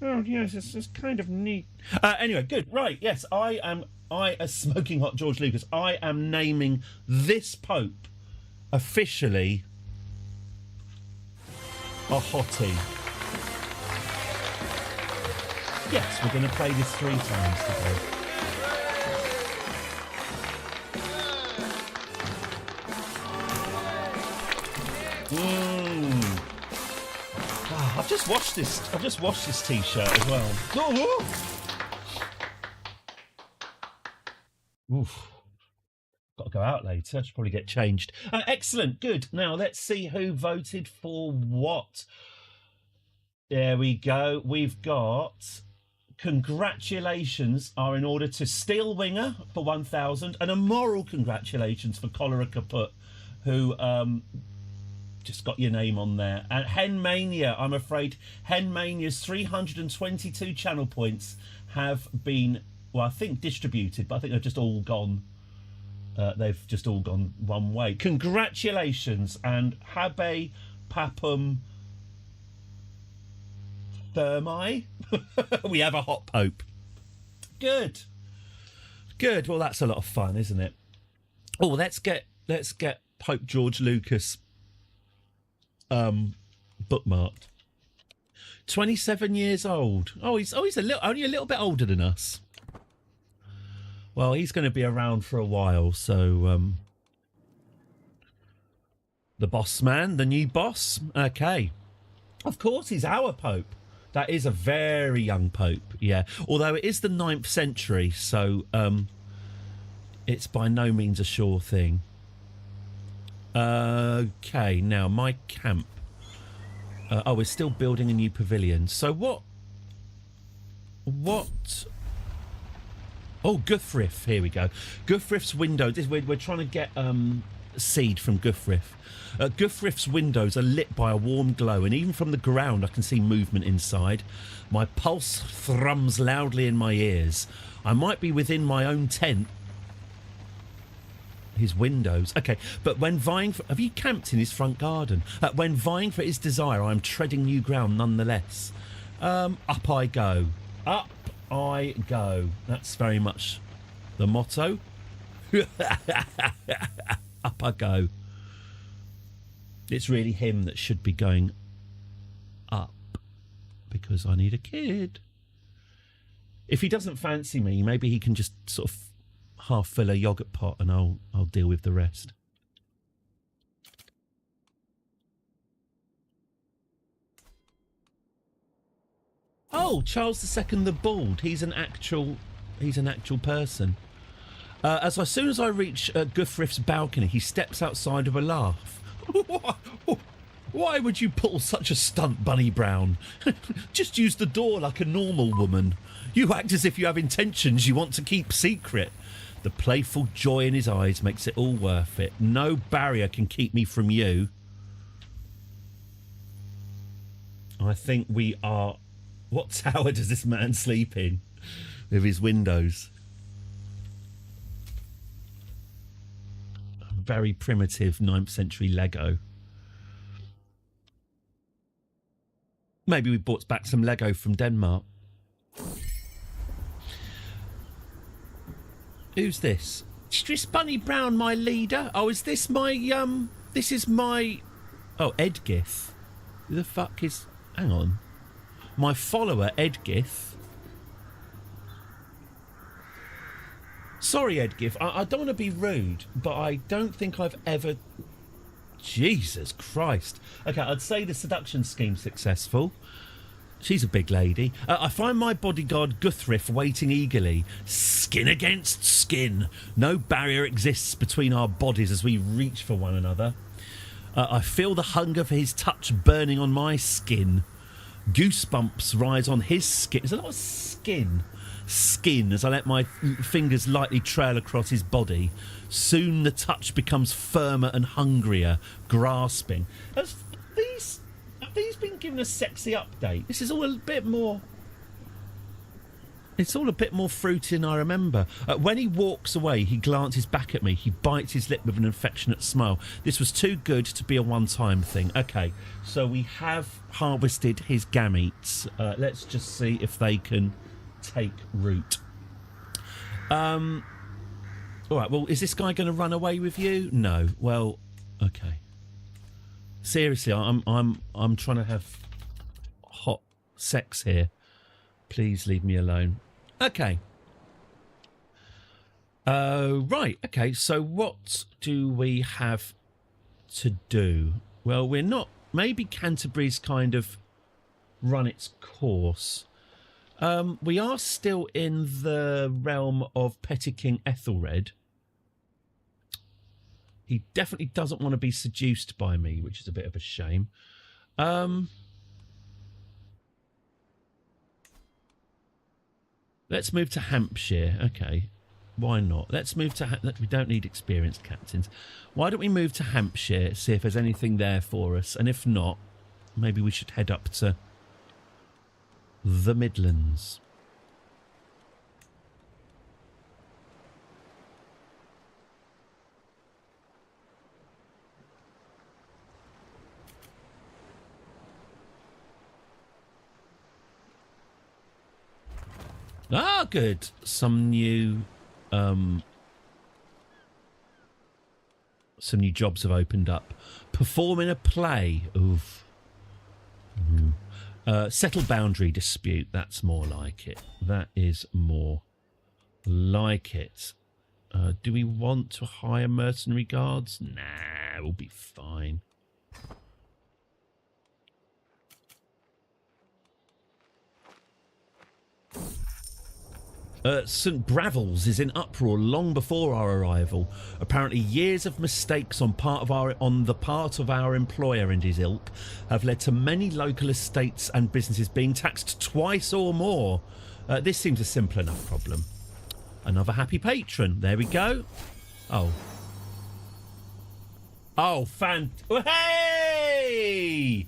Speaker 5: Oh yes, it's kind of neat. Anyway, good. Right, yes, as smoking hot George Lucas, I am naming this Pope officially a hottie. Yes, we're going to play this 3 times today. I've just washed this T-shirt as well. Oof. Got to go out later. Should probably get changed. Excellent. Good. Now let's see who voted for what. There we go. We've got congratulations are in order to Steel Winger for 1,000 and a moral congratulations for Cholera Kaput, who just got your name on there. And Hen Mania, I'm afraid Hen Mania's 322 channel points have been, well, I think distributed, but I think they've just all gone. They've just all gone one way. Congratulations, and Habe Papum Thermi. We have a hot pope. Good. Well, that's a lot of fun, isn't it? Oh, let's get Pope George Lucas bookmarked. 27 years old. He's only a little bit older than us. Well, he's going to be around for a while, so the boss man, the new boss. Okay. Of course, he's our Pope. That is a very young Pope, yeah. Although it is the 9th century, so it's by no means a sure thing. Okay, now my camp. We're still building a new pavilion. So what? Oh, Guthriff. Here we go. Guthriff's window. We're trying to get seed from Guthriff. Guthriff's windows are lit by a warm glow, and even from the ground I can see movement inside. My pulse thrums loudly in my ears. I might be within my own tent. His windows. Okay, but when vying for... Have you camped in his front garden? When vying for his desire, I am treading new ground nonetheless. Up I go. Up I go. That's very much the motto. Up I go. It's really him that should be going up, because I need a kid. If he doesn't fancy me, maybe he can just sort of half fill a yogurt pot and I'll deal with the rest. Oh, Charles II the Bald. He's an actual person. As soon as I reach Guthriff's balcony, he steps outside with a laugh. Why would you pull such a stunt, Bunny Brown? Just use the door like a normal woman. You act as if you have intentions you want to keep secret. The playful joy in his eyes makes it all worth it. No barrier can keep me from you. I think we are... What tower does this man sleep in with his windows? Very primitive 9th century Lego. Maybe we bought back some Lego from Denmark. Who's this? Is this Bunny Brown my leader? Oh, is this my this is my... Oh, Edgith. Who the fuck is... Hang on. My follower, Edgith. Sorry, Edgif, I don't want to be rude, but I don't think I've ever... Jesus Christ. Okay, I'd say the seduction scheme's successful. She's a big lady. I find my bodyguard Guthrif waiting eagerly. Skin against skin. No barrier exists between our bodies as we reach for one another. I feel the hunger for his touch burning on my skin. Goosebumps rise on his skin. There's a lot of skin as I let my fingers lightly trail across his body. Soon the touch becomes firmer and hungrier, grasping. Have these been given a sexy update? This is all a bit more... It's all a bit more fruity than I remember. When he walks away, he glances back at me. He bites his lip with an affectionate smile. This was too good to be a one-time thing. Okay, so we have harvested his gametes. Let's just see if they can take root. All right, well, is this guy going to run away with you? No. Well, okay. Seriously, I'm trying to have hot sex here. Please leave me alone. Okay. Right. Okay. So what do we have to do? Well, we're not... Maybe Canterbury's kind of run its course. We are still in the realm of Petty King Ethelred. He definitely doesn't want to be seduced by me, which is a bit of a shame. Let's move to Hampshire. Okay, why not? Let's move to... We don't need experienced captains. Why don't we move to Hampshire, see if there's anything there for us? And if not, maybe we should head up to the Midlands. Ah, good. Some new jobs have opened up. Perform in a play. Oof. Settle boundary dispute. That's more like it. That is more like it. Do we want to hire mercenary guards? Nah, we'll be fine. St. Bravels is in uproar long before our arrival. Apparently, years of mistakes on the part of our employer and his ilk have led to many local estates and businesses being taxed twice or more. This seems a simple enough problem. Another happy patron. There we go. Oh. Oh, hey!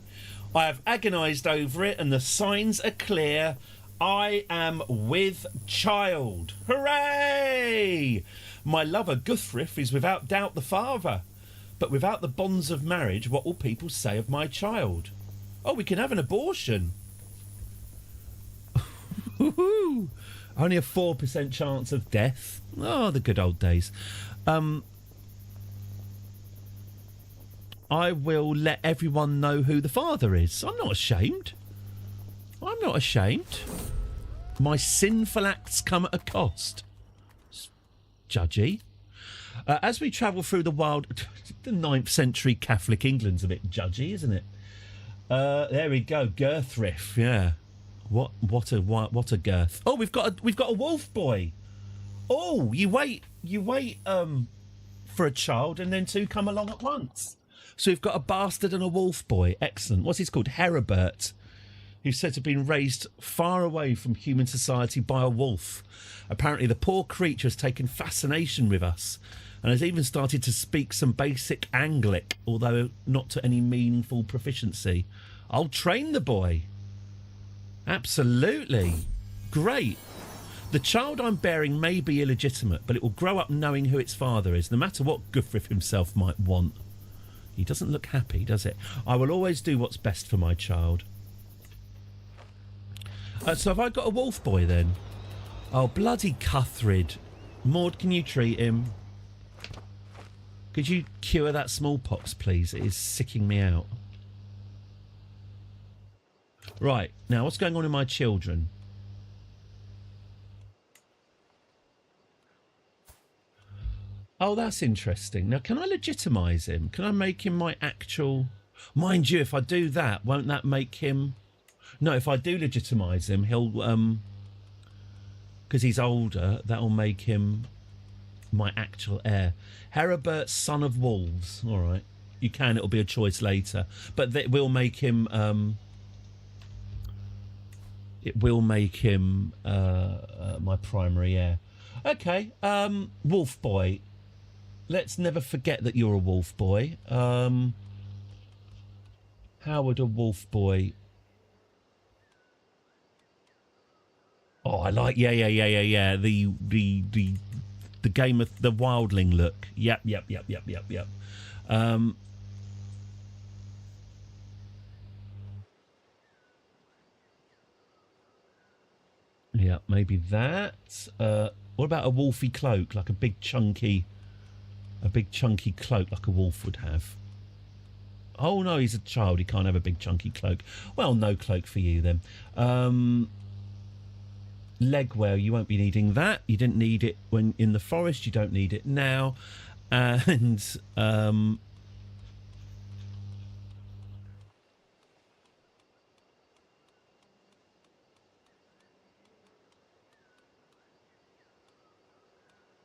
Speaker 5: I have agonised over it, and the signs are clear. I am with child. Hooray! My lover Guthrif is without doubt the father. But without the bonds of marriage, what will people say of my child? Oh, we can have an abortion. Only a 4% chance of death. Oh, the good old days. I will let everyone know who the father is. I'm not ashamed. I'm not ashamed. My sinful acts come at a cost. Judgy. As we travel through the wild... The 9th century Catholic England's a bit judgy, isn't it? There we go. Girthrif, yeah. What a girth. Oh, we've got a wolf boy. Oh, you wait for a child and then two come along at once. So we've got a bastard and a wolf boy. Excellent. What's his called? Heribert. Who's said to have been raised far away from human society by a wolf. Apparently the poor creature has taken fascination with us and has even started to speak some basic Anglic, although not to any meaningful proficiency. I'll train the boy. Absolutely. Great. The child I'm bearing may be illegitimate, but it will grow up knowing who its father is, no matter what Guthrif himself might want. He doesn't look happy, does it? I will always do what's best for my child. So have I got a wolf boy then? Oh, bloody Cuthred. Maud, can you treat him? Could you cure that smallpox, please? It is sicking me out. Right, now what's going on with my children? Oh, that's interesting. Now, can I legitimise him? Can I make him my actual... Mind you, if I do that, won't that make him... No, if I do legitimise him, he'll... Because he's older, that'll make him my actual heir. Heribert, son of wolves. All right. You can, it'll be a choice later. But it will make him... it will make him my primary heir. Okay, Wolf Boy. Let's never forget that you're a Wolf Boy. How would a Wolf Boy... Oh, I like... Yeah. The game of the wildling look. Yep. Yeah, maybe that. What about a wolfy cloak, like a big chunky cloak, like a wolf would have? Oh no, he's a child. He can't have a big chunky cloak. Well, no cloak for you then. Legwear, you won't be needing that. You didn't need it when in the forest. You don't need it now. And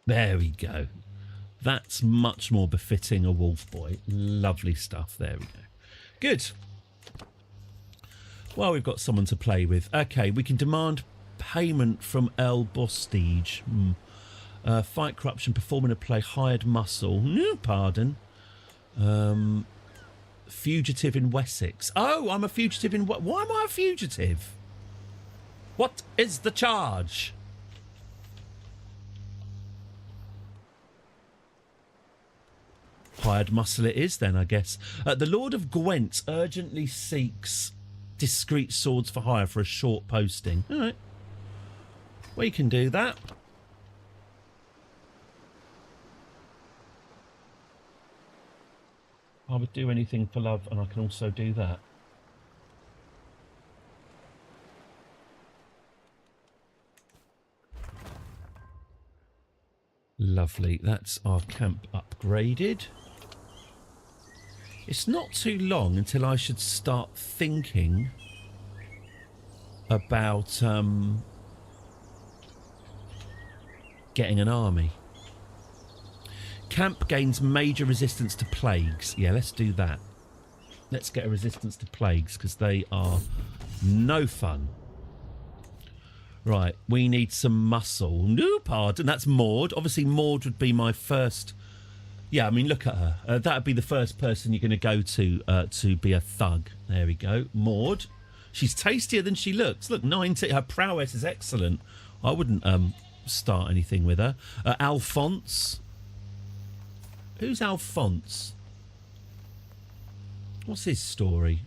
Speaker 5: there we go. That's much more befitting a wolf boy. Lovely stuff. There we go. Good. Well, we've got someone to play with. Okay, we can demand payment from El Bostige. Fight corruption, performing a play, hired muscle. Pardon. Fugitive in Wessex. Oh, I'm a fugitive in... Why am I a fugitive? What is the charge? Hired muscle it is then, I guess. The Lord of Gwent urgently seeks discreet swords for hire for a short posting. All right. We can do that. I would do anything for love, and I can also do that. Lovely. That's our camp upgraded. It's not too long until I should start thinking about getting an army. Camp gains major resistance to plagues. Yeah, let's do that. Let's get a resistance to plagues because they are no fun. Right, we need some muscle. No, pardon, that's Maud. Obviously, Maud would be my first... Yeah, I mean, look at her. That would be the first person you're going to go to be a thug. There we go. Maud. She's tastier than she looks. Look, 90. Her prowess is excellent. I wouldn't start anything with her. Alphonse. Who's Alphonse? What's his story?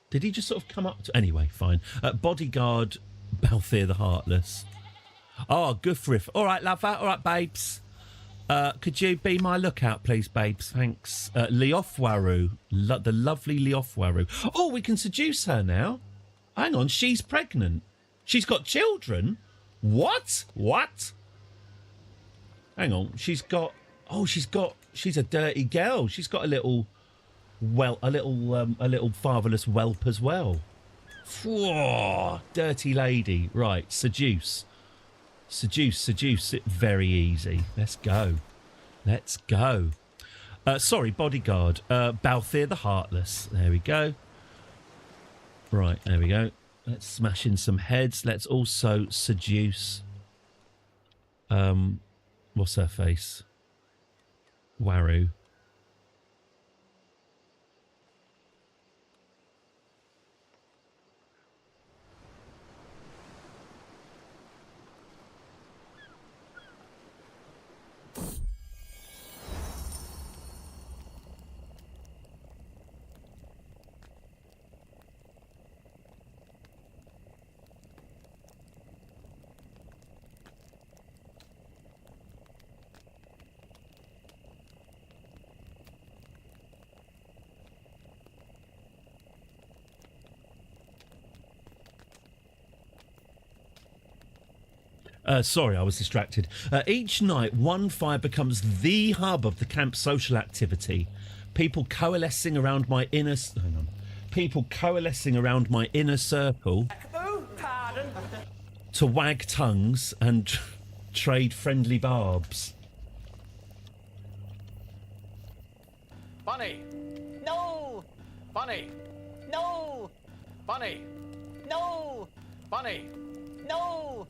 Speaker 5: Did he just sort of come up to... Anyway, fine. Bodyguard, Balthier the Heartless. Oh, Guthriff. All right, lover. All right, babes. Could you be my lookout, please, babes? Thanks. Leofwaru. The lovely Leofwaru. Oh, we can seduce her now. Hang on, she's pregnant. She's got children? What? What? Hang on, she's got... Oh, she's a dirty girl. She's got a little fatherless whelp as well. Whoa, dirty lady. Right, seduce. Seduce it. Very easy. Let's go. Sorry, bodyguard. Balthier the Heartless. There we go. Right, there we go. Let's smash in some heads. Let's also seduce... what's her face? Waru. Sorry, I was distracted. Each night, one fire becomes the hub of the camp social activity. People coalescing around my inner... Hang on. People coalescing around my inner circle to wag tongues and trade friendly barbs.
Speaker 2: Bunny!
Speaker 9: No!
Speaker 2: Bunny!
Speaker 9: No!
Speaker 2: Bunny!
Speaker 9: No!
Speaker 2: Bunny!
Speaker 9: No!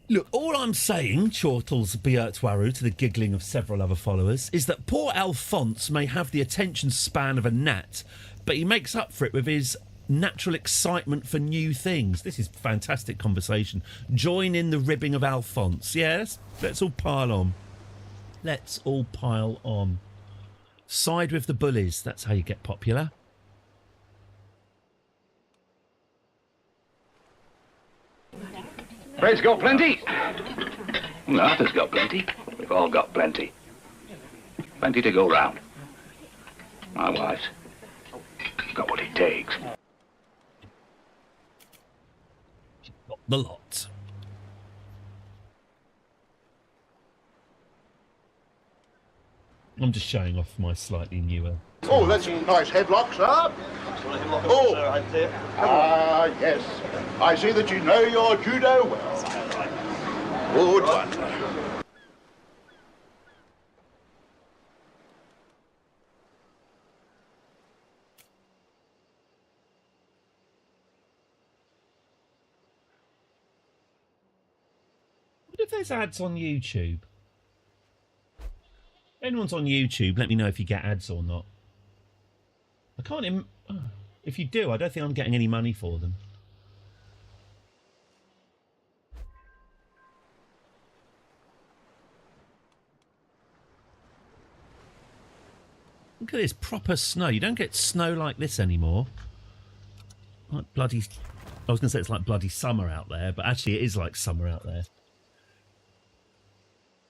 Speaker 5: Look, all I'm saying, chortles Beertwaru to the giggling of several other followers, is that poor Alphonse may have the attention span of a gnat, but he makes up for it with his natural excitement for new things. This is fantastic conversation. Join in the ribbing of Alphonse. Yes, let's all pile on. Let's all pile on. Side with the bullies. That's how you get popular.
Speaker 1: Fred's got plenty. Arthur's got plenty. We've all got plenty. Plenty to go round. My wife's got what it takes.
Speaker 5: Got the lot. I'm just showing off my slightly newer...
Speaker 4: Oh, that's some nice headlocks, sir. Oh, yes. I see that you know your judo well. Good one.
Speaker 5: What if there's ads on YouTube? If anyone's on YouTube, let me know if you get ads or not. I can't... If you do, I don't think I'm getting any money for them. Look at this proper snow. You don't get snow like this anymore. Like bloody... I was going to say it's like bloody summer out there, but actually it is like summer out there.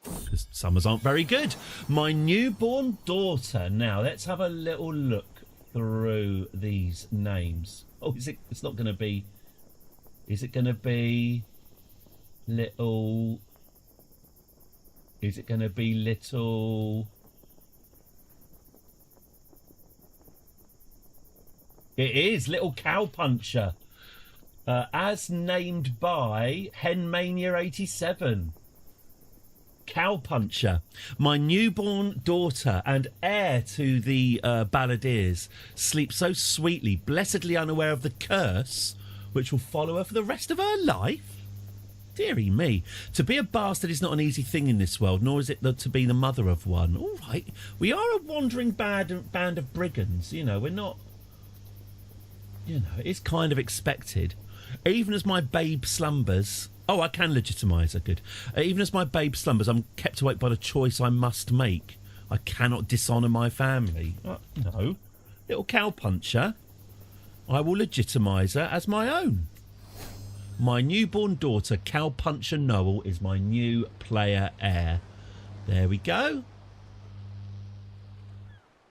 Speaker 5: Because summers aren't very good. My newborn daughter. Now, let's have a little look through these names. Oh, is it? It's not going to be... Is it going to be... Little... Is it going to be little... It is Little Cowpuncher, as named by Henmania87. Cowpuncher, my newborn daughter and heir to the Balladeers, sleeps so sweetly, blessedly unaware of the curse which will follow her for the rest of her life. Deary me, to be a bastard is not an easy thing in this world, nor is it to be the mother of one. All right, we are a wandering band of brigands. You know, we're not. You know, it's kind of expected. Even as my babe slumbers... Oh, I can legitimise her, good. Even as my babe slumbers, I'm kept awake by the choice I must make. I cannot dishonour my family. No. Little Cowpuncher. I will legitimise her as my own. My newborn daughter, Cowpuncher Noel, is my new player heir. There we go.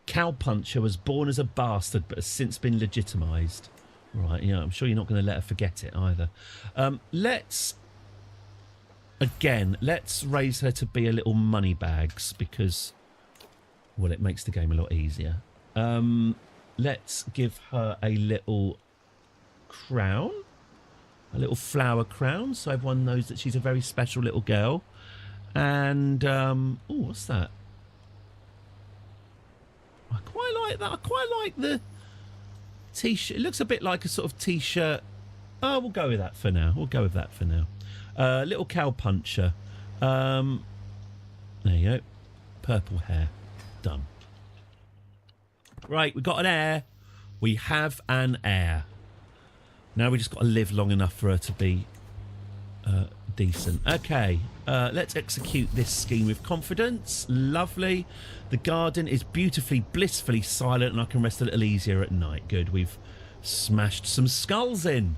Speaker 5: Cowpuncher was born as a bastard but has since been legitimised. Right, yeah, I'm sure you're not going to let her forget it either. Let's raise her to be a little moneybags because, well, it makes the game a lot easier. Let's give her a little crown, a little flower crown, so everyone knows that she's a very special little girl. And, oh, what's that? I quite like that. I quite like the T-shirt. It looks a bit like a sort of T-shirt. Oh, we'll go with that for now. Little Cowpuncher. There you go. Purple hair. Done. Right, we've got an heir. We have an heir. Now we just got to live long enough for her to be decent. Okay, let's execute this scheme with confidence. Lovely. The garden is beautifully, blissfully silent and I can rest a little easier at night. Good, we've smashed some skulls in.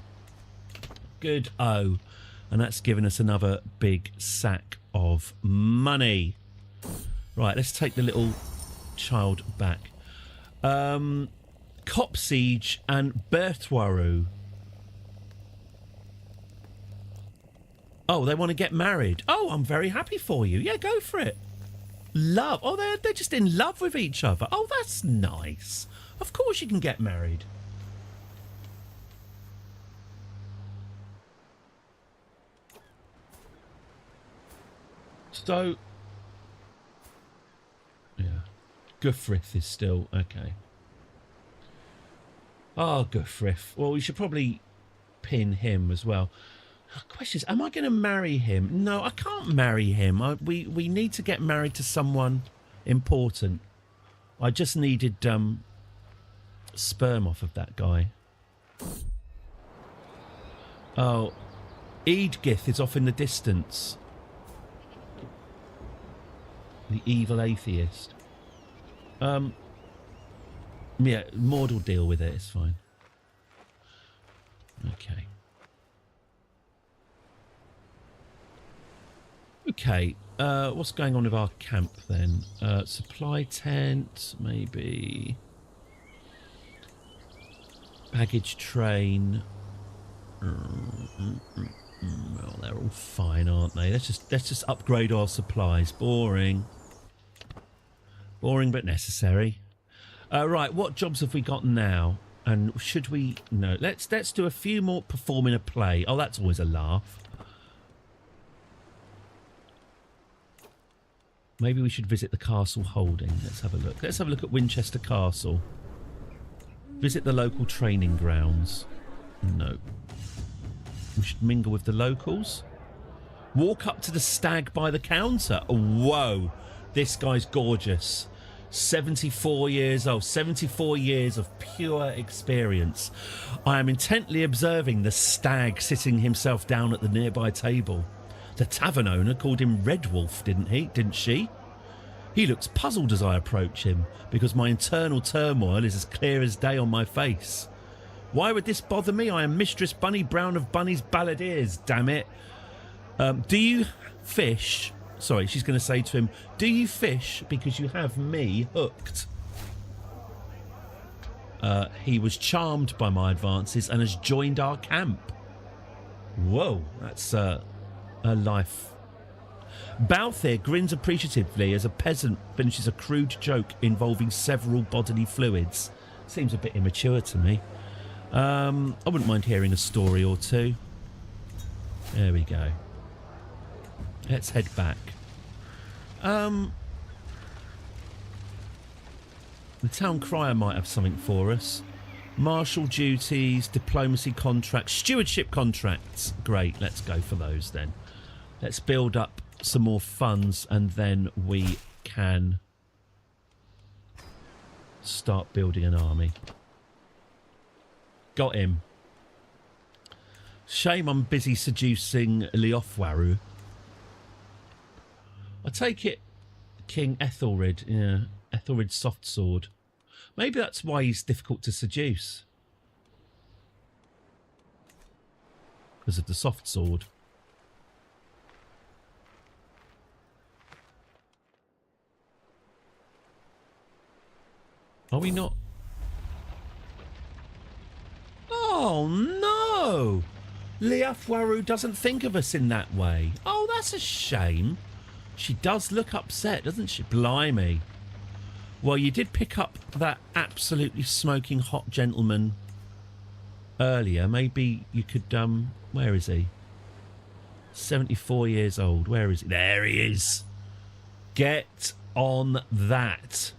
Speaker 5: Good. Oh, and that's given us another big sack of money. Right, let's take the little child back. Cop Siege and Bertwaru. Oh, they want to get married. Oh, I'm very happy for you. Yeah, go for it. Love. Oh, they're just in love with each other. Oh, that's nice. Of course you can get married. So, yeah, Guthriff is still okay. Oh, Guthriff. Well, we should probably pin him as well. Question is, am I going to marry him? No, I can't marry him. We need to get married to someone important. I just needed sperm off of that guy. Oh, Eadgith is off in the distance. The evil atheist. Yeah, Maud will deal with it. It's fine. Okay. Okay, what's going on with our camp then? Supply tent, maybe. Baggage train. Well, they're all fine, aren't they? Let's just upgrade our supplies. Boring. Boring but necessary. Right, what jobs have we got now? And should we... No, let's do a few more performing a play. Oh, that's always a laugh. Maybe we should visit the castle holding. Let's have a look. Let's have a look at Winchester Castle. Visit the local training grounds. No. We should mingle with the locals. Walk up to the stag by the counter. Oh, whoa. This guy's gorgeous. 74 years old. 74 years of pure experience. I am intently observing the stag sitting himself down at the nearby table. The tavern owner called him Red Wolf, didn't she? He looks puzzled as I approach him, because my internal turmoil is as clear as day on my face. Why would this bother me? I am Mistress Bunny Brown of Bunny's Balladeers, damn it. Do you fish? Sorry, she's going to say to him, do you fish because you have me hooked? He was charmed by my advances and has joined our camp. Whoa, that's... a life. Balthier grins appreciatively as a peasant finishes a crude joke involving several bodily fluids. Seems a bit immature to me. I wouldn't mind hearing a story or two. There we go. Let's head back. The town crier might have something for us. Martial duties, diplomacy contracts, stewardship contracts. Great, let's go for those then. Let's build up some more funds and then we can start building an army. Got him. Shame I'm busy seducing Leofwaru. I take it King Ethelred, yeah, Ethelred's soft sword. Maybe that's why he's difficult to seduce. Because of the soft sword. Are we not? Oh no! Leofwaru doesn't think of us in that way. Oh, that's a shame. She does look upset, doesn't she? Blimey. Well, you did pick up that absolutely smoking hot gentleman earlier. Maybe you could, where is he? 74 years old. Where is he? There he is. Get on that.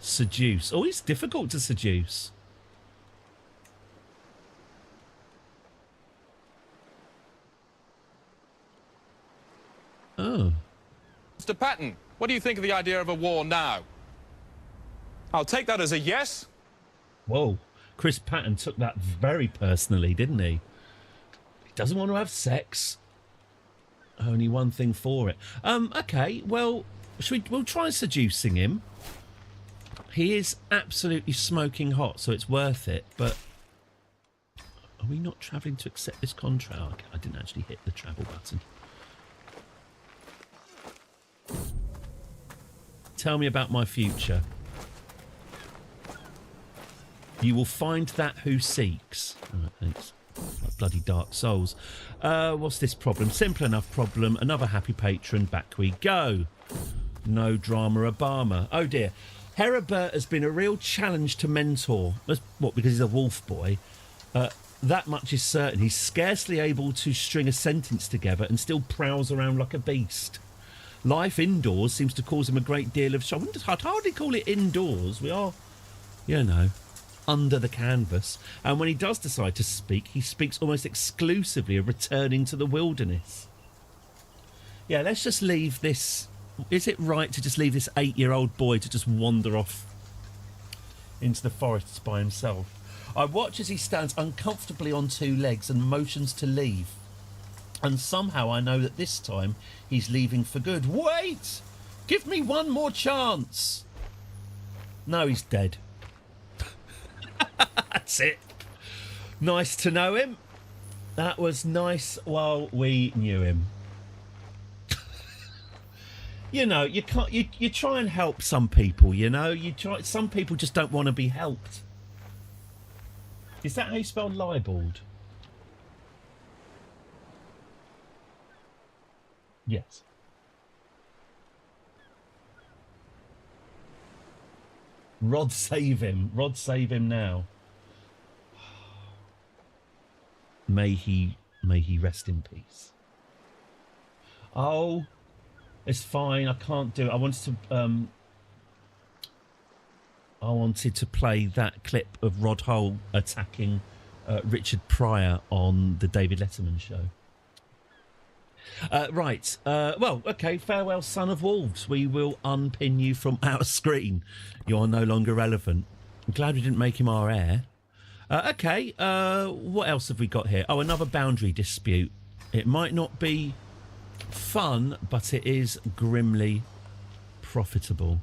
Speaker 5: Seduce. Oh, he's difficult to seduce. Oh.
Speaker 8: Mr. Patton, what do you think of the idea of a war now? I'll take that as a yes.
Speaker 5: Whoa. Chris Patton took that very personally, didn't he? He doesn't want to have sex. Only one thing for it. Okay, well, we'll try seducing him. He is absolutely smoking hot, so it's worth it, but are we not travelling to accept this contract? I didn't actually hit the travel button. Tell me about my future. You will find that who seeks. All right, thanks. bloody Dark Souls. What's this problem? Simple enough problem. Another happy patron. Back we go. No drama Obama. Oh dear. Heribert has been a real challenge to mentor. What, because he's a wolf boy? That much is certain. He's scarcely able to string a sentence together and still prowls around like a beast. Life indoors seems to cause him a great deal of... I'd hardly call it indoors. We are, you know, under the canvas. And when he does decide to speak, he speaks almost exclusively of returning to the wilderness. Yeah, let's just leave this... Is it right to just leave this 8-year-old boy to just wander off into the forests by himself? I watch as he stands uncomfortably on 2 legs and motions to leave. And somehow I know that this time he's leaving for good. Wait! Give me one more chance! No, he's dead. That's it. Nice to know him. That was nice while we knew him. You know, you can't. You try and help some people. You know, you try. Some people just don't want to be helped. Is that how you spell libeled? Yes. Rod, save him. Rod, save him now. May he rest in peace. Oh, it's fine. I can't do it. I wanted to play that clip of Rod Hull attacking Richard Pryor on the David Letterman show. Right. Well, okay. Farewell, son of wolves. We will unpin you from our screen. You are no longer relevant. I'm glad we didn't make him our heir. Okay. What else have we got here? Oh, another boundary dispute. It might not be fun, but it is grimly profitable.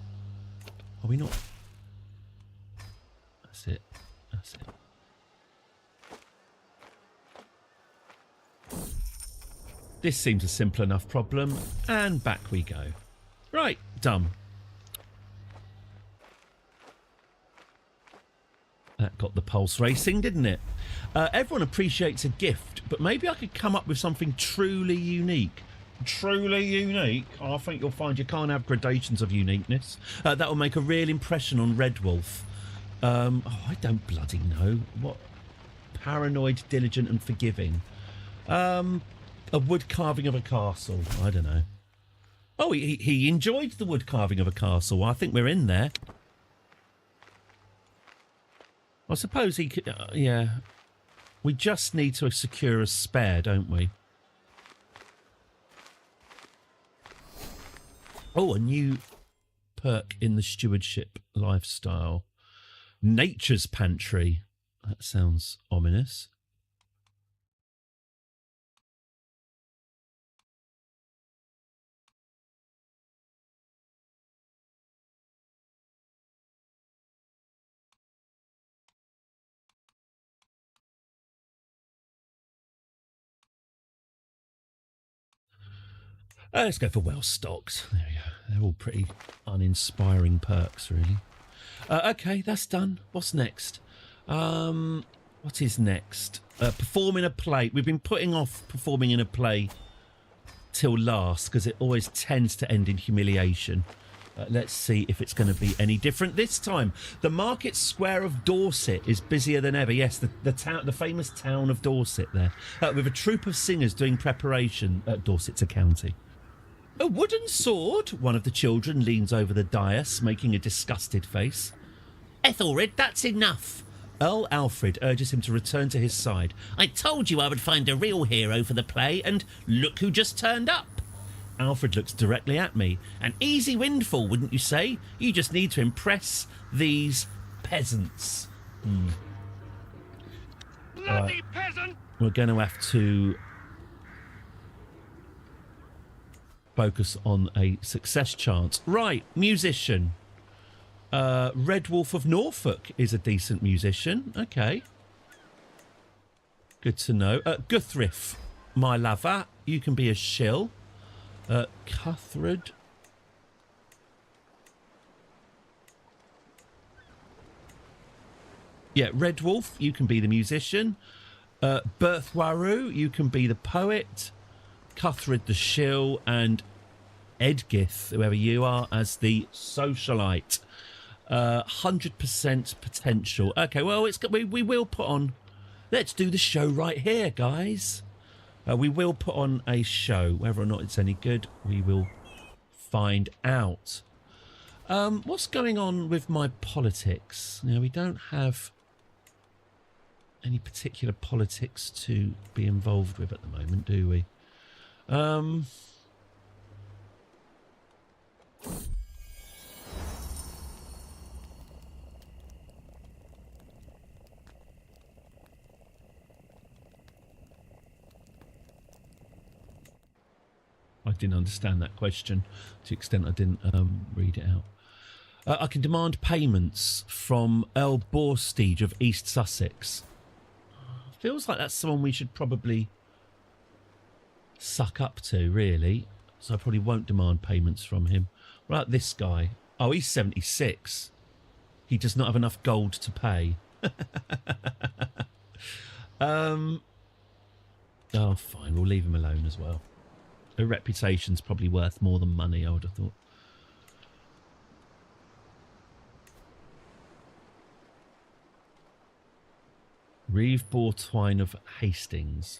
Speaker 5: Are we not? That's it. That's it. This seems a simple enough problem, and back we go. Right, done. That got the pulse racing, didn't it? Everyone appreciates a gift, but maybe I could come up with something truly unique. Truly unique? Oh, I think you'll find you can't have gradations of uniqueness. That will make a real impression on Red Wolf. Oh, I don't bloody know. What? Paranoid, diligent and forgiving. A wood carving of a castle. I don't know. Oh, he enjoyed the wood carving of a castle. I think we're in there. I suppose he could... yeah. We just need to secure a spare, don't we? Oh, a new perk in the stewardship lifestyle. Nature's Pantry. That sounds ominous. Let's go for well stocked. There we go. They're all pretty uninspiring perks, really. Okay, that's done. What's next? What is next? Perform in a play. We've been putting off performing in a play till last because it always tends to end in humiliation. Let's see if it's going to be any different this time. The market square of Dorset is busier than ever. Yes, the famous town of Dorset there, with a troupe of singers doing preparation. Dorset's a county. A wooden sword? One of the children leans over the dais, making a disgusted face. Ethelred, that's enough. Earl Alfred urges him to return to his side. I told you I would find a real hero for the play, and look who just turned up. Alfred looks directly at me. An easy windfall, wouldn't you say? You just need to impress these peasants.
Speaker 2: Bloody peasant!
Speaker 5: We're going to have to focus on a success chance. Right, musician. Red Wolf of Norfolk is a decent musician. Okay. Good to know. Guthrif, my lover, you can be a shill. Cuthred. Yeah, Red Wolf, you can be the musician. Berthwaru, you can be the poet. Cuthred the shill, and Edgith, whoever you are, as the socialite. 100% potential. Okay, well, we will put on... Let's do the show right here, guys. We will put on a show. Whether or not it's any good, we will find out. What's going on with my politics? Now, we don't have any particular politics to be involved with at the moment, do we? I didn't understand that question to the extent I didn't read it out. I can demand payments from Earl Borstige of East Sussex. Feels like that's someone we should probably suck up to, really. So I probably won't demand payments from him. What about this guy? Oh, he's 76. He does not have enough gold to pay. Oh, fine. We'll leave him alone as well. Her reputation's probably worth more than money, I would have thought. Reeve Bortwine of Hastings.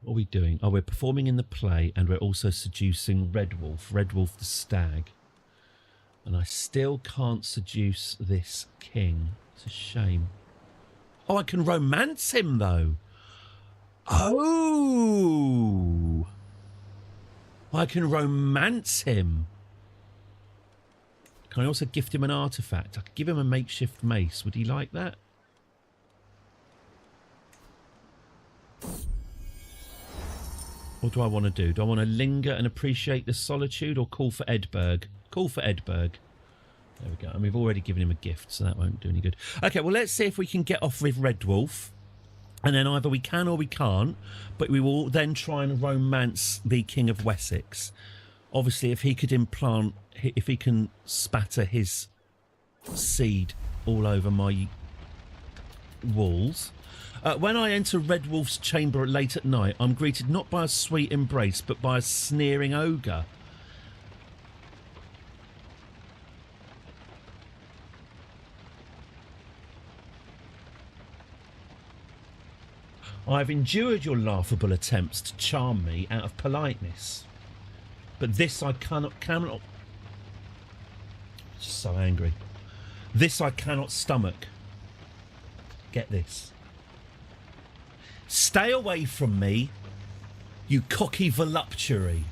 Speaker 5: What are we doing? Oh, we're performing in the play and we're also seducing Red Wolf the stag. And I still can't seduce this king. It's a shame. Oh, I can romance him, though. Oh! I can romance him. Can I also gift him an artifact? I could give him a makeshift mace. Would he like that? What do I want to do? Do I want to linger and appreciate the solitude or call for Edberg? Call for Edberg. There we go. And we've already given him a gift, so that won't do any good. Okay, well, let's see if we can get off with Red Wolf. And then either we can or we can't, but we will then try and romance the King of Wessex. Obviously, if he could implant, if he can spatter his seed all over my walls. When I enter Red Wolf's chamber late at night, I'm greeted not by a sweet embrace, but by a sneering ogre. I've endured your laughable attempts to charm me out of politeness, but this I cannot. Just so angry. This I cannot stomach. Get this. Stay away from me, you cocky voluptuary.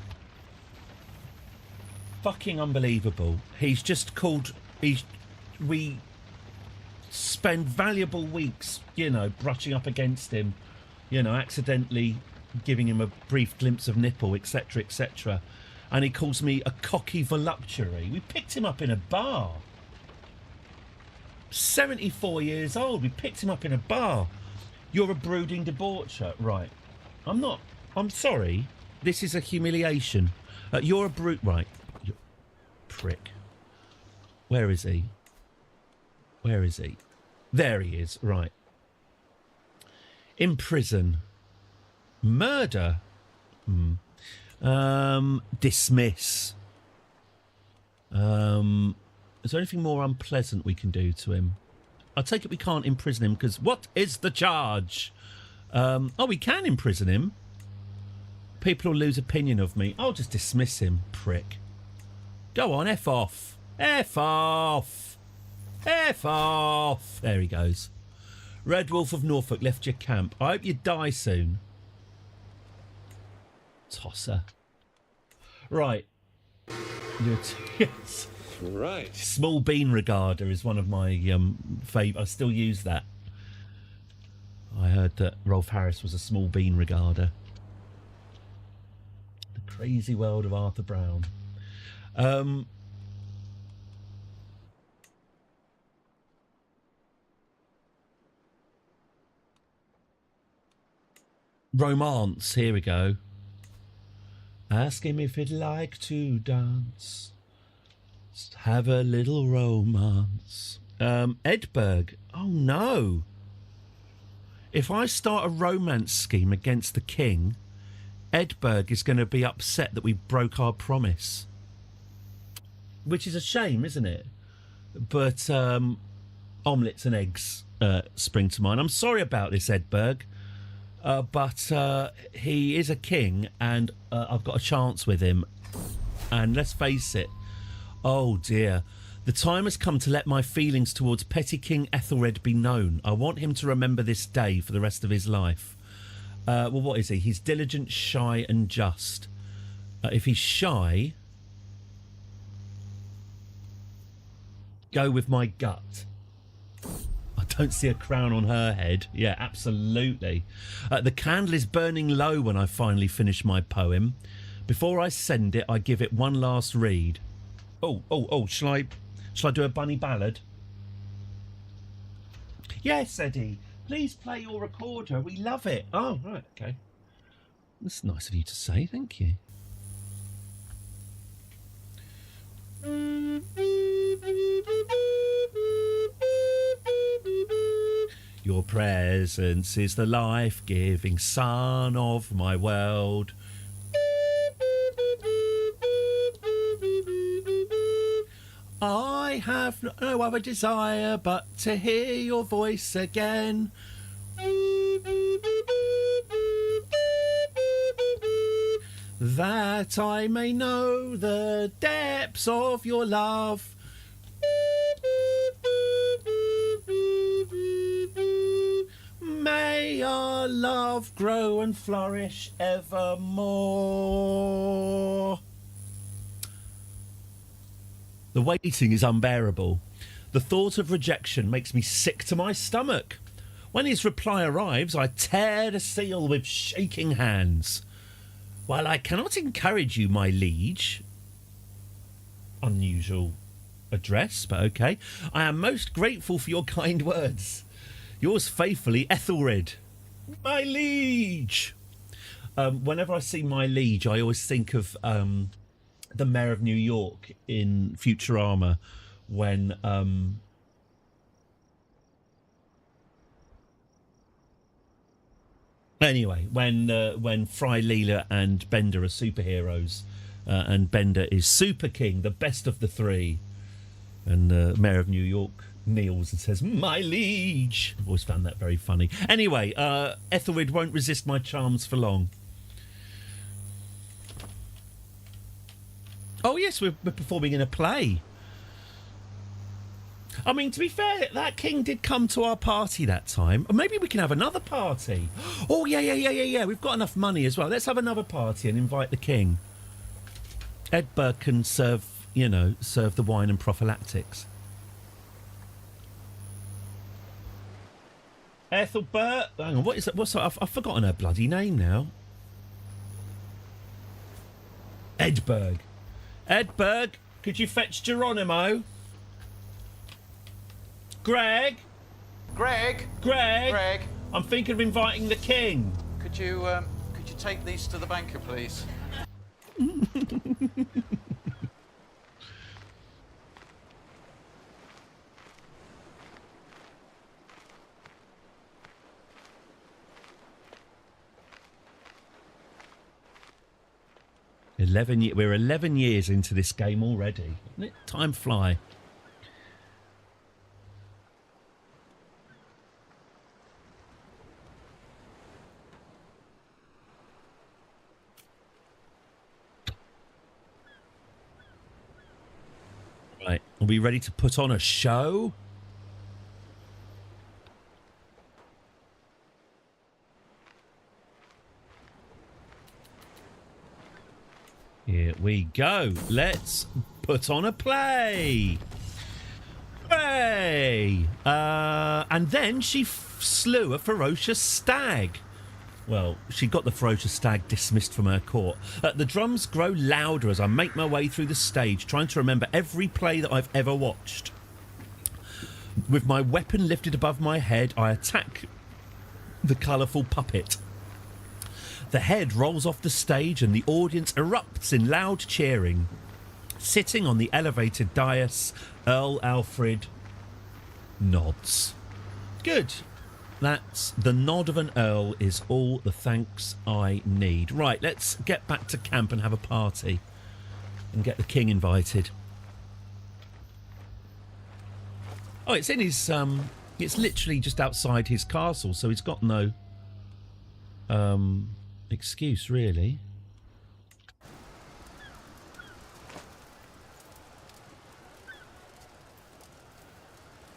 Speaker 5: Fucking unbelievable. He's just called. We spend valuable weeks, you know, brushing up against him. You know, accidentally giving him a brief glimpse of nipple, etc., etc. And he calls me a cocky voluptuary. We picked him up in a bar. 74 years old. We picked him up in a bar. You're a brooding debaucher. Right. I'm not. I'm sorry. This is a humiliation. You're a brute. Right. You prick. Where is he? Where is he? There he is. Right. Imprison. Murder. Dismiss. Is there anything more unpleasant we can do to him? I take it we can't imprison him because what is the charge? Oh, we can imprison him. People will lose opinion of me. I'll just dismiss him, prick. Go on, F off. F off. F off. There he goes. Red Wolf of Norfolk left your camp. I hope you die soon. Tosser. Right. Yes.
Speaker 8: Right.
Speaker 5: Small bean regarder is one of my favourite. I still use that. I heard that Rolf Harris was a small bean regarder. The crazy world of Arthur Brown. Romance, here we go. Ask him if he'd like to dance. Just have a little romance. Edberg. Oh, no. If I start a romance scheme against the king, Edberg is going to be upset that we broke our promise. Which is a shame, isn't it? But omelettes and eggs spring to mind. I'm sorry about this, Edberg. But he is a king, and I've got a chance with him. And let's face it, oh dear, the time has come to let my feelings towards petty King Ethelred be known. I want him to remember this day for the rest of his life. Well, what is he? He's diligent, shy and just. If he's shy, go with my gut. I don't see a crown on her head. Yeah, absolutely. The candle is burning low when I finally finish my poem. Before I send it, I give it one last read. Oh, shall I do a bunny ballad? Yes, Eddie. Please play your recorder. We love it. Oh, right, okay. That's nice of you to say. Thank you. Your presence is the life-giving sun of my world. I have no other desire but to hear your voice again. That I may know the depths of your love. May our love grow and flourish evermore. The waiting is unbearable. The thought of rejection makes me sick to my stomach. When his reply arrives, I tear the seal with shaking hands. While I cannot encourage you, my liege, unusual address, but okay, I am most grateful for your kind words. Yours faithfully, Ethelred. My liege. Whenever I see my liege, I always think of the Mayor of New York in Futurama when when Fry, Leela and Bender are superheroes, and Bender is Super King, the best of the three, and Mayor of New York kneels and says, "My liege." I've always found that very funny. Anyway, Ethelred won't resist my charms for long. Oh yes, we're performing in a play. I mean, to be fair, that king did come to our party that time. Or maybe we can have another party. Oh yeah. We've got enough money as well. Let's have another party and invite the king. Edberg can serve the wine and prophylactics. Ethelbert, hang on, what is that? I've forgotten her bloody name now. Edberg, could you fetch Geronimo? Greg. I'm thinking of inviting the king.
Speaker 6: Could you take these to the banker, please?
Speaker 5: 11 we're 11 years into this game already. Let time fly. Right, are we ready to put on a show? Here we go. Let's put on a play. Hooray! And then she slew a ferocious stag. Well, she got the ferocious stag dismissed from her court. The drums grow louder as I make my way through the stage, trying to remember every play that I've ever watched. With my weapon lifted above my head, I attack the colourful puppet. The head rolls off the stage and the audience erupts in loud cheering. Sitting on the elevated dais, Earl Alfred Nods. Good. That's the nod of an earl is all the thanks I need. Right, let's get back to camp and have a party. And get the king invited. Oh, it's in his... it's literally just outside his castle, so he's got no... excuse, really.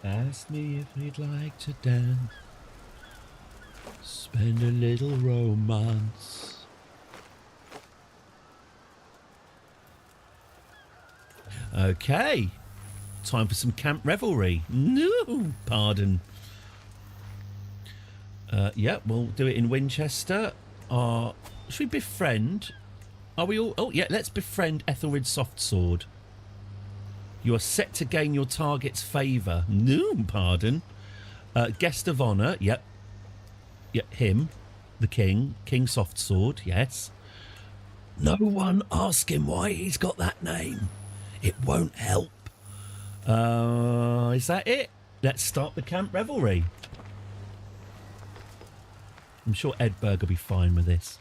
Speaker 5: Ask me if he'd like to dance. Spend a little romance. Okay. Time for some camp revelry. No, pardon. Yeah, we'll do it in Winchester. Should we befriend? Are we all... Oh, yeah, let's befriend Ethelred's soft sword. You are set to gain your target's favour. No, pardon. Guest of honour. Yep. Yep, him. The king. King soft sword, yes. No one ask him why he's got that name. It won't help. Is that it? Let's start the camp revelry. I'm sure Edberg will be fine with this.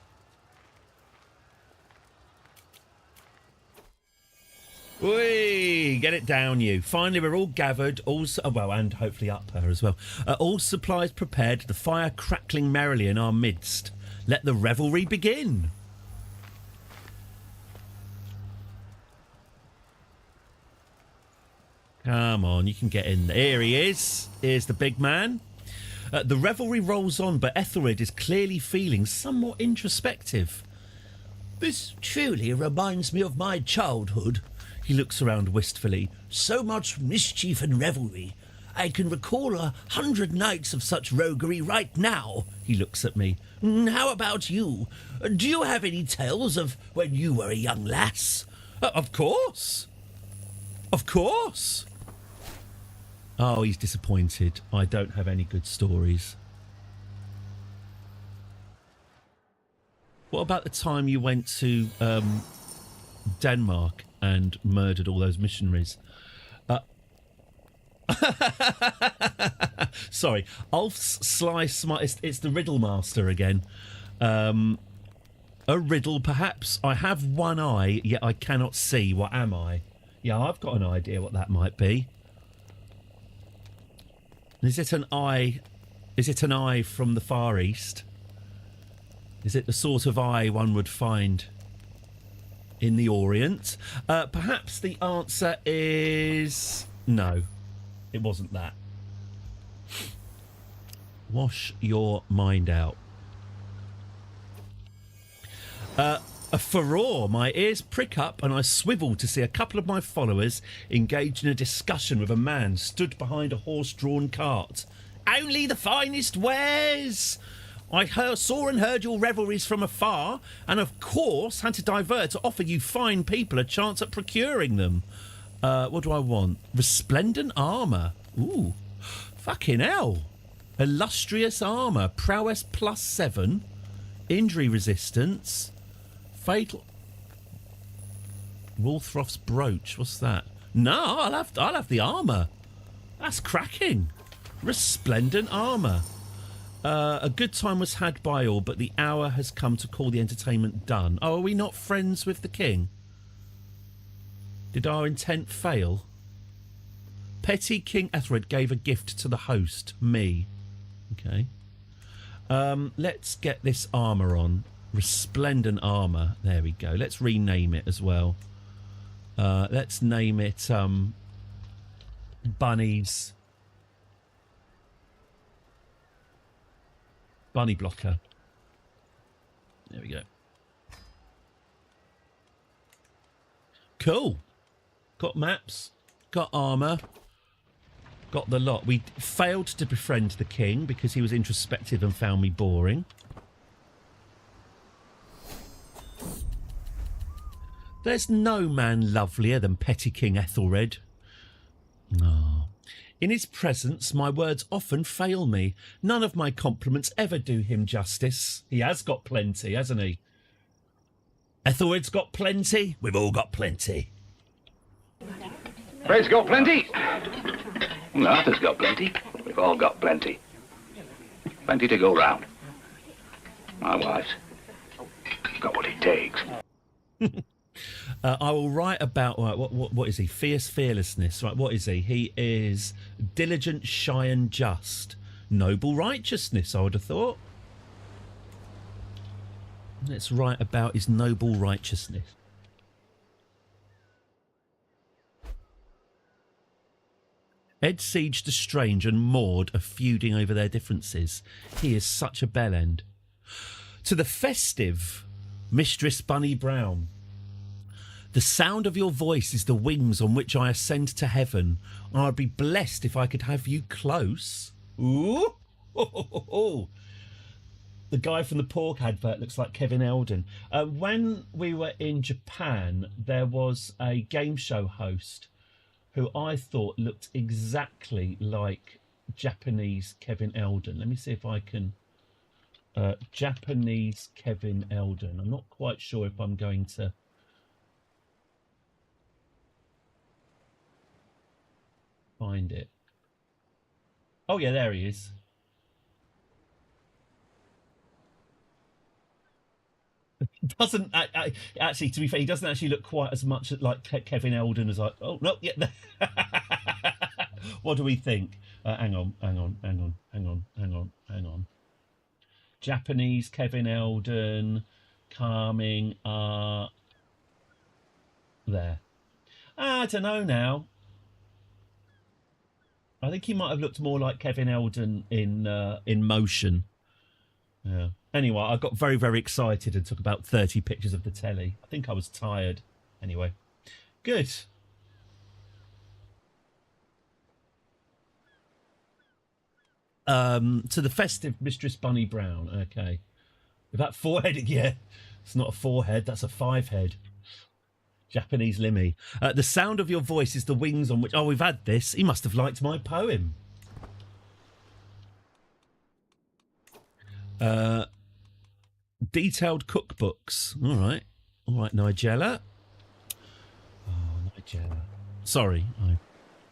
Speaker 5: Whee! Get it down, you. Finally, we're all gathered, well, and hopefully up her as well. All supplies prepared, the fire crackling merrily in our midst. Let the revelry begin. Come on, you can get in there. Here he is. Here's the big man. The revelry rolls on, but Ethelred is clearly feeling somewhat introspective. This truly reminds me of my childhood. He looks around wistfully. So much mischief and revelry. I can recall 100 nights of such roguery right now. He looks at me. How about you? Do you have any tales of when you were a young lass? Of course. Of course. Oh, he's disappointed. I don't have any good stories. What about the time you went to Denmark and murdered all those missionaries? Sorry, Ulf's sly smart. It's the riddle master again. A riddle, perhaps. I have one eye, yet I cannot see. What am I? Yeah, I've got an idea what that might be. Is it an eye? Is it an eye from the Far East? Is it the sort of eye one would find in the Orient? Perhaps the answer is no. It wasn't that. Wash your mind out. A furore, my ears prick up and I swivel to see a couple of my followers engaged in a discussion with a man stood behind a horse-drawn cart. Only the finest wares! I saw and heard your revelries from afar, and of course had to divert to offer you fine people a chance at procuring them. What do I want? Resplendent armour. Ooh, fucking hell. Illustrious armour, prowess +7, injury resistance, fatal... Wolfroth's brooch, what's that? No, I'll have the armour. That's cracking. Resplendent armour. A good time was had by all, but the hour has come to call the entertainment done. Oh, are we not friends with the king? Did our intent fail? Petty King Ethelred gave a gift to the host, me. Okay. Let's get this armour on. Resplendent armour. There we go. Let's rename it as well. Let's name it Bunny's... Bunny blocker. There we go. Cool. Got maps. Got armour. Got the lot. We failed to befriend the king because he was introspective and found me boring. There's no man lovelier than petty King Ethelred. Oh. In his presence, my words often fail me. None of my compliments ever do him justice. He has got plenty, hasn't he? Ethelred's got plenty. We've all got plenty.
Speaker 1: Fred's got plenty. Arthur's got plenty. We've all got plenty. Plenty to go round. My wife's got what it takes.
Speaker 5: I will write about what is he? Fierce fearlessness, right? What is he? He is diligent, shy, and just. Noble righteousness, I would have thought. Let's write about his noble righteousness. Ed Siege the Strange and Maud are feuding over their differences. He is such a bellend. To the festive Mistress Bunny Brown. The sound of your voice is the wings on which I ascend to heaven. I'd be blessed if I could have you close. Ooh. The guy from the pork advert looks like Kevin Eldon. When we were in Japan, there was a game show host who I thought looked exactly like Japanese Kevin Eldon. Let me see if I can... Japanese Kevin Eldon. I'm not quite sure if I'm going to... find it. Oh yeah, there he is. Doesn't actually, to be fair, he doesn't actually look quite as much like Kevin Eldon as I. Oh no, yeah. What do we think? Hang on. Japanese Kevin Eldon, calming. There. I don't know now. I think he might have looked more like Kevin Eldon in motion. Yeah. Anyway, I got very, very excited and took about 30 pictures of the telly. I think I was tired. Anyway, good. To the festive Mistress Bunny Brown. Okay. With that forehead, yeah. It's not a forehead, that's a 5-head. Japanese Limmy. The sound of your voice is the wings on which... Oh, we've had this. He must have liked my poem. Detailed cookbooks. All right, Nigella. Oh, Nigella. Sorry, I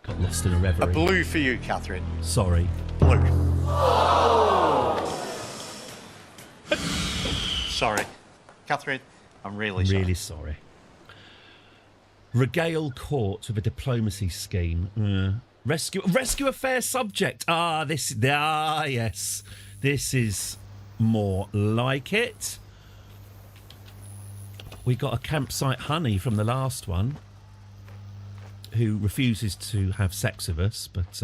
Speaker 5: got lost in a reverie.
Speaker 10: A blue for you, Catherine.
Speaker 5: Sorry.
Speaker 10: Blue. Sorry. Catherine, I'm really sorry.
Speaker 5: Really sorry. Regale court with a diplomacy scheme. Rescue a fair subject. Yes. This is more like it. We got a campsite honey from the last one who refuses to have sex with us, but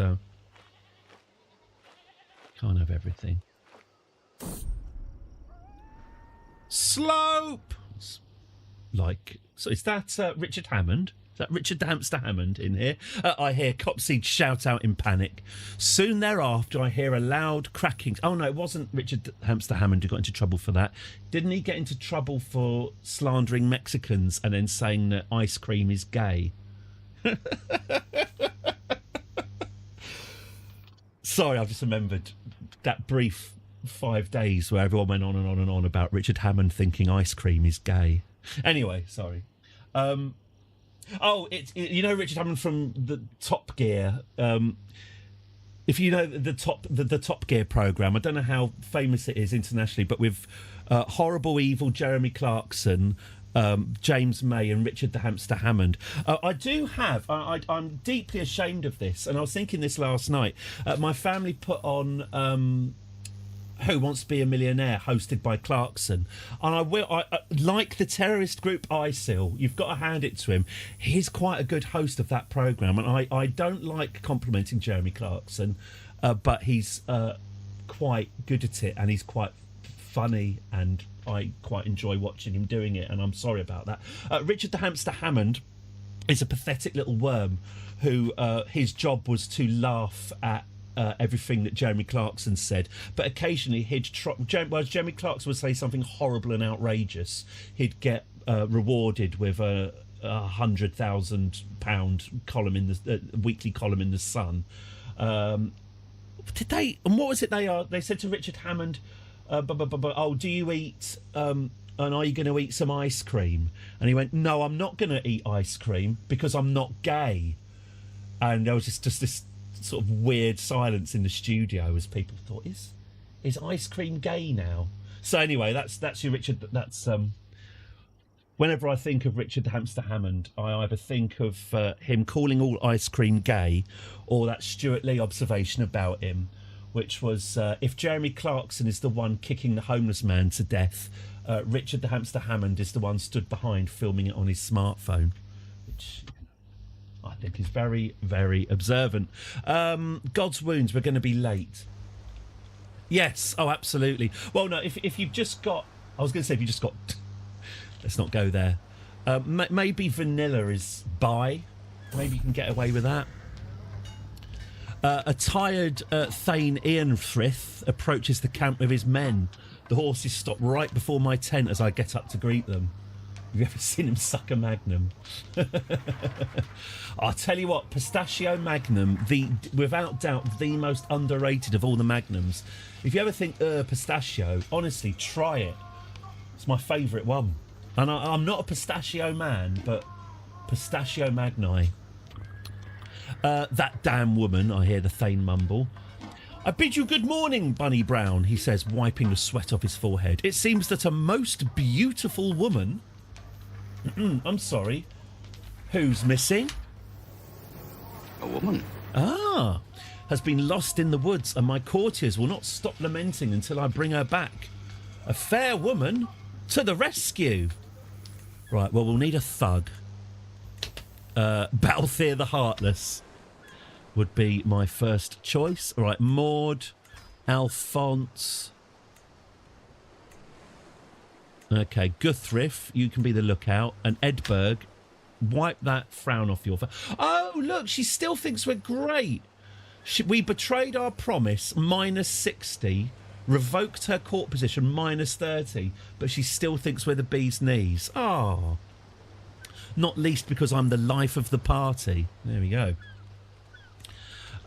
Speaker 5: can't have everything. Slope! Like, so is that Richard Hammond? Is that Richard the Hamster Hammond in here? I hear Copseed shout out in panic. Soon thereafter, I hear a loud cracking. Oh, no, it wasn't Richard the Hamster Hammond who got into trouble for that. Didn't he get into trouble for slandering Mexicans and then saying that ice cream is gay? Sorry, I've just remembered that brief 5 days where everyone went on and on and on about Richard Hammond thinking ice cream is gay. Anyway, sorry. You know Richard Hammond from the Top Gear. If you know the Top Gear program, I don't know how famous it is internationally, but with horrible, evil Jeremy Clarkson, James May, and Richard the Hamster Hammond. I do have. I'm deeply ashamed of this, and I was thinking this last night. My family put on. Who Wants to Be a Millionaire, hosted by Clarkson, and I like the terrorist group ISIL. You've got to hand it to him. He's quite a good host of that program, and I don't like complimenting Jeremy Clarkson, but he's quite good at it, and he's quite funny, and I quite enjoy watching him doing it. And I'm sorry about that. Richard the Hamster Hammond is a pathetic little worm who his job was to laugh at everything that Jeremy Clarkson said, but occasionally he'd Jeremy Clarkson would say something horrible and outrageous, he'd get rewarded with a £100,000 column in the weekly column in the Sun. And what was it they said to Richard Hammond? Oh, do you eat? And are you going to eat some ice cream? And he went, no, I'm not going to eat ice cream because I'm not gay. And there was just this sort of weird silence in the studio as people thought, is ice cream gay now? So anyway, that's your Richard. That's whenever I think of Richard the Hamster Hammond, I either think of him calling all ice cream gay, or that Stuart Lee observation about him, which was if Jeremy Clarkson is the one kicking the homeless man to death, Richard the Hamster Hammond is the one stood behind filming it on his smartphone, which I think is very, very observant. God's Wounds, we're going to be late. Yes, oh, absolutely. Well, no, if you've just got... I was going to say if you just got... Let's not go there. Maybe vanilla is bi. Maybe you can get away with that. A tired Thane Eanfrith approaches the camp with his men. The horses stop right before my tent as I get up to greet them. Have you ever seen him suck a Magnum? I'll tell you what, Pistachio Magnum, without doubt the most underrated of all the Magnums. If you ever think, pistachio, honestly, try it. It's my favourite one. And I'm not a pistachio man, but Pistachio Magni. That damn woman, I hear the Thane mumble. I bid you good morning, Bunny Brown, he says, wiping the sweat off his forehead. It seems that a most beautiful woman... I'm sorry. Who's missing?
Speaker 1: A woman.
Speaker 5: Ah, has been lost in the woods, and my courtiers will not stop lamenting until I bring her back. A fair woman to the rescue. Right, well, we'll need a thug. Balthier the Heartless would be my first choice. All right, Maud, Alphonse. Okay, Guthrif, you can be the lookout. And Edberg, wipe that frown off your face. Oh, look, she still thinks we're great. We betrayed our promise, minus 60. Revoked her court position, minus 30. But she still thinks we're the bee's knees. Oh. Not least because I'm the life of the party. There we go.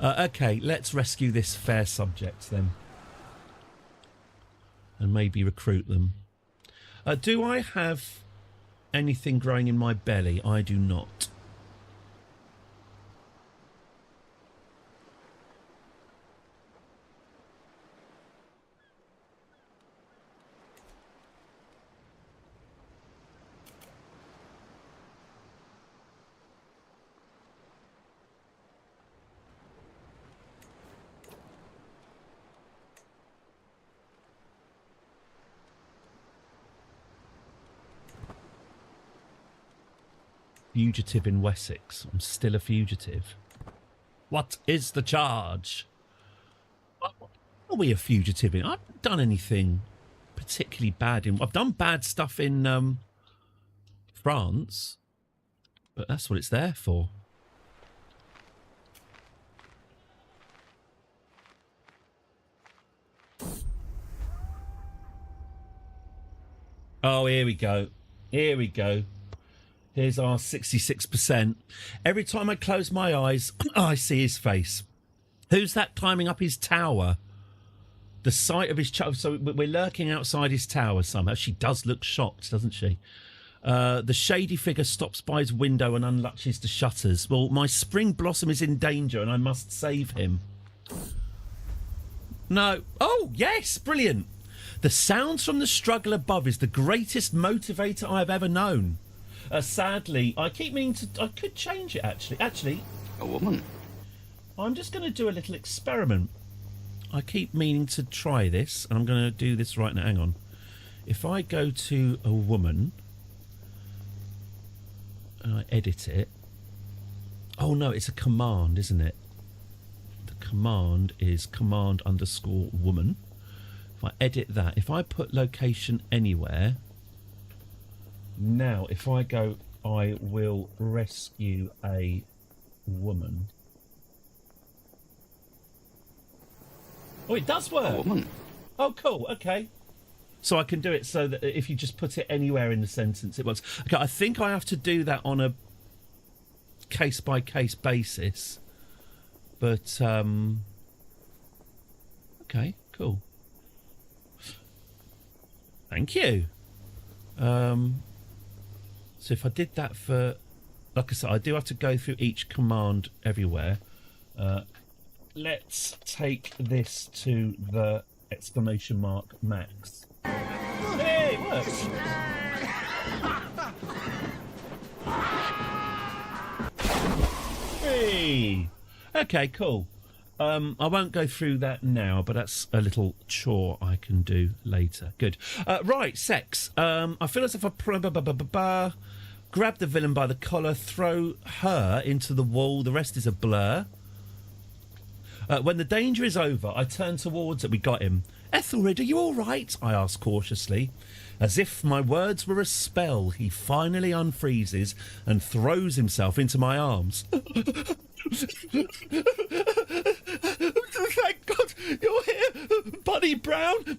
Speaker 5: Okay, let's rescue this fair subject then. And maybe recruit them. Do I have anything growing in my belly? I do not. Fugitive in Wessex. I'm still a fugitive. What is the charge? Are we a fugitive in? I haven't done anything particularly bad in... I've done bad stuff in France, but that's what it's there for. Oh, here we go. Here we go. Here's our 66%. Every time I close my eyes, I see his face. Who's that climbing up his tower? The sight of his... So we're lurking outside his tower somehow. She does look shocked, doesn't she? The shady figure stops by his window and unlatches the shutters. Well, my spring blossom is in danger and I must save him. No. Oh, yes, brilliant. The sounds from the struggle above is the greatest motivator I've ever known. Sadly, I keep meaning to... I could change it, actually. Actually...
Speaker 1: A woman.
Speaker 5: I'm just going to do a little experiment. I keep meaning to try this, and I'm going to do this right now. Hang on. If I go to a woman, and I edit it... Oh, no, it's a command, isn't it? The command is command_woman. If I edit that, if I put location anywhere... Now, if I go, I will rescue a woman. Oh, it does work.
Speaker 1: A woman.
Speaker 5: Oh, cool. Okay. So I can do it so that if you just put it anywhere in the sentence, it works. Okay, I think I have to do that on a case-by-case basis. But, okay, cool. Thank you. So if I did that for... Like I said, I do have to go through each command everywhere. let's take this to the exclamation mark max. Hey, it works. Hey. Okay, cool. I won't go through that now, but that's a little chore I can do later. Good. Right, sex. I feel as if I grab the villain by the collar, throw her into the wall. The rest is a blur. When the danger is over, I turn towards it. We got him. Ethelred, are you all right? I ask cautiously. As if my words were a spell, he finally unfreezes and throws himself into my arms. Thank God you're here, Buddy Brown.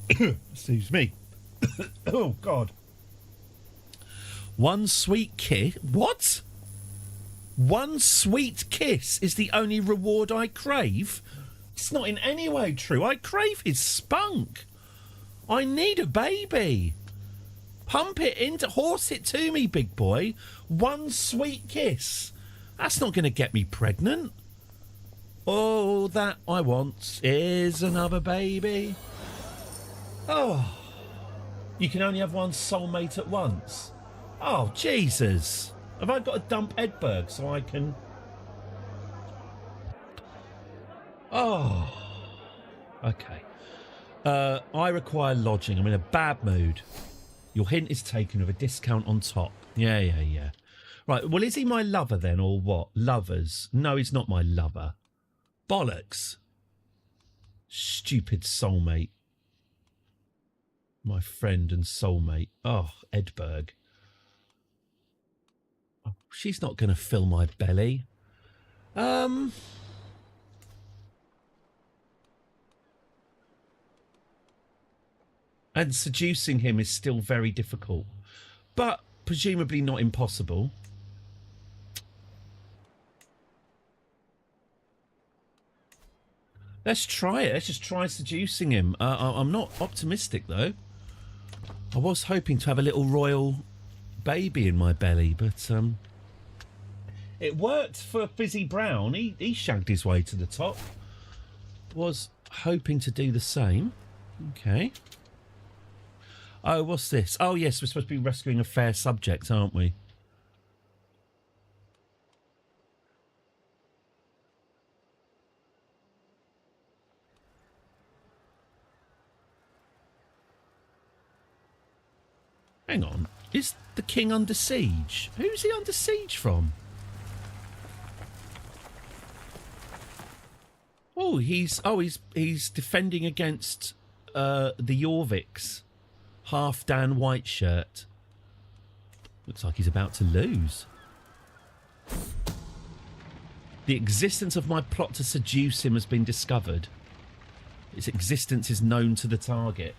Speaker 5: Excuse me. Oh, God. One sweet kiss? What? One sweet kiss is the only reward I crave? It's not in any way true. I crave his spunk. I need a baby. Pump it into, horse it to me, big boy. One sweet kiss. That's not going to get me pregnant. All that I want is another baby. Oh, you can only have one soulmate at once. Oh, Jesus. Have I got to dump Edberg so I can... Oh, okay. I require lodging. I'm in a bad mood. Your hint is taken with a discount on top. Yeah. Right, well, is he my lover then, or what? Lovers? No, he's not my lover. Bollocks. Stupid soulmate. My friend and soulmate. Oh, Edberg. Oh, she's not going to fill my belly. And seducing him is still very difficult. But presumably not impossible. Let's try it. Let's just try seducing him. I'm not optimistic, though. I was hoping to have a little royal baby in my belly, but it worked for Fizzy Brown. He shagged his way to the top. Was hoping to do the same. Okay. Oh, what's this? Oh, yes, we're supposed to be rescuing a fair subject, aren't we? Hang on. Is the king under siege? Who's he under siege from? Oh, he's defending against the Jorviks. Half Dan Whiteshirt. Looks like he's about to lose. The existence of my plot to seduce him has been discovered. Its existence is known to the target.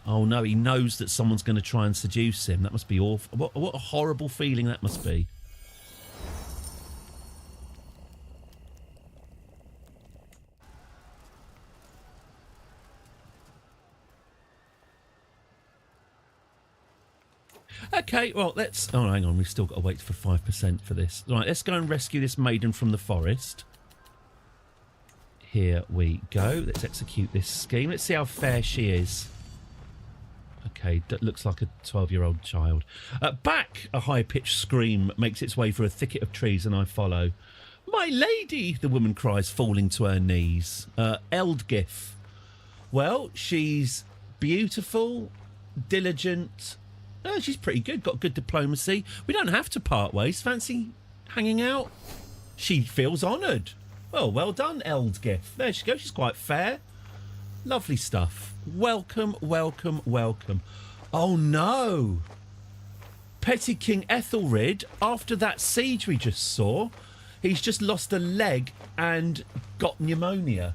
Speaker 5: Oh no, he knows that someone's going to try and seduce him. That must be awful. What a horrible feeling that must be. Okay, well, let's... Oh, hang on, we've still got to wait for 5% for this. Right, let's go and rescue this maiden from the forest. Here we go. Let's execute this scheme. Let's see how fair she is. Okay, that looks like a 12-year-old child. Back! A high-pitched scream makes its way through a thicket of trees, and I follow. My lady! The woman cries, falling to her knees. Eldgif. Well, she's beautiful, diligent... she's pretty good, got good diplomacy. We don't have to part ways. Fancy hanging out? She feels honoured. Well done, Eldgif. There she goes, she's quite fair. Lovely stuff. Welcome. Oh no! Petty King Ethelred, after that siege we just saw, he's just lost a leg and got pneumonia.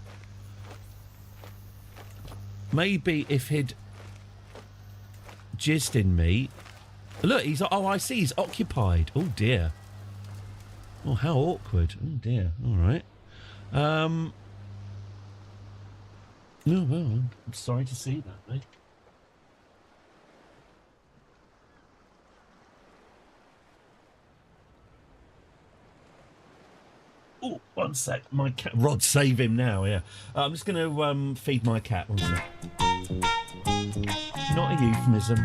Speaker 5: Maybe if he'd jizzed in me. Look, he's... Oh, I see, he's occupied. Oh, dear. Oh, how awkward. Oh, dear. All right. Oh, well, I'm sorry to see that, mate. Oh, one sec. My cat. Rod, save him now. Yeah. I'm just going to feed my cat. One sec. Not a euphemism.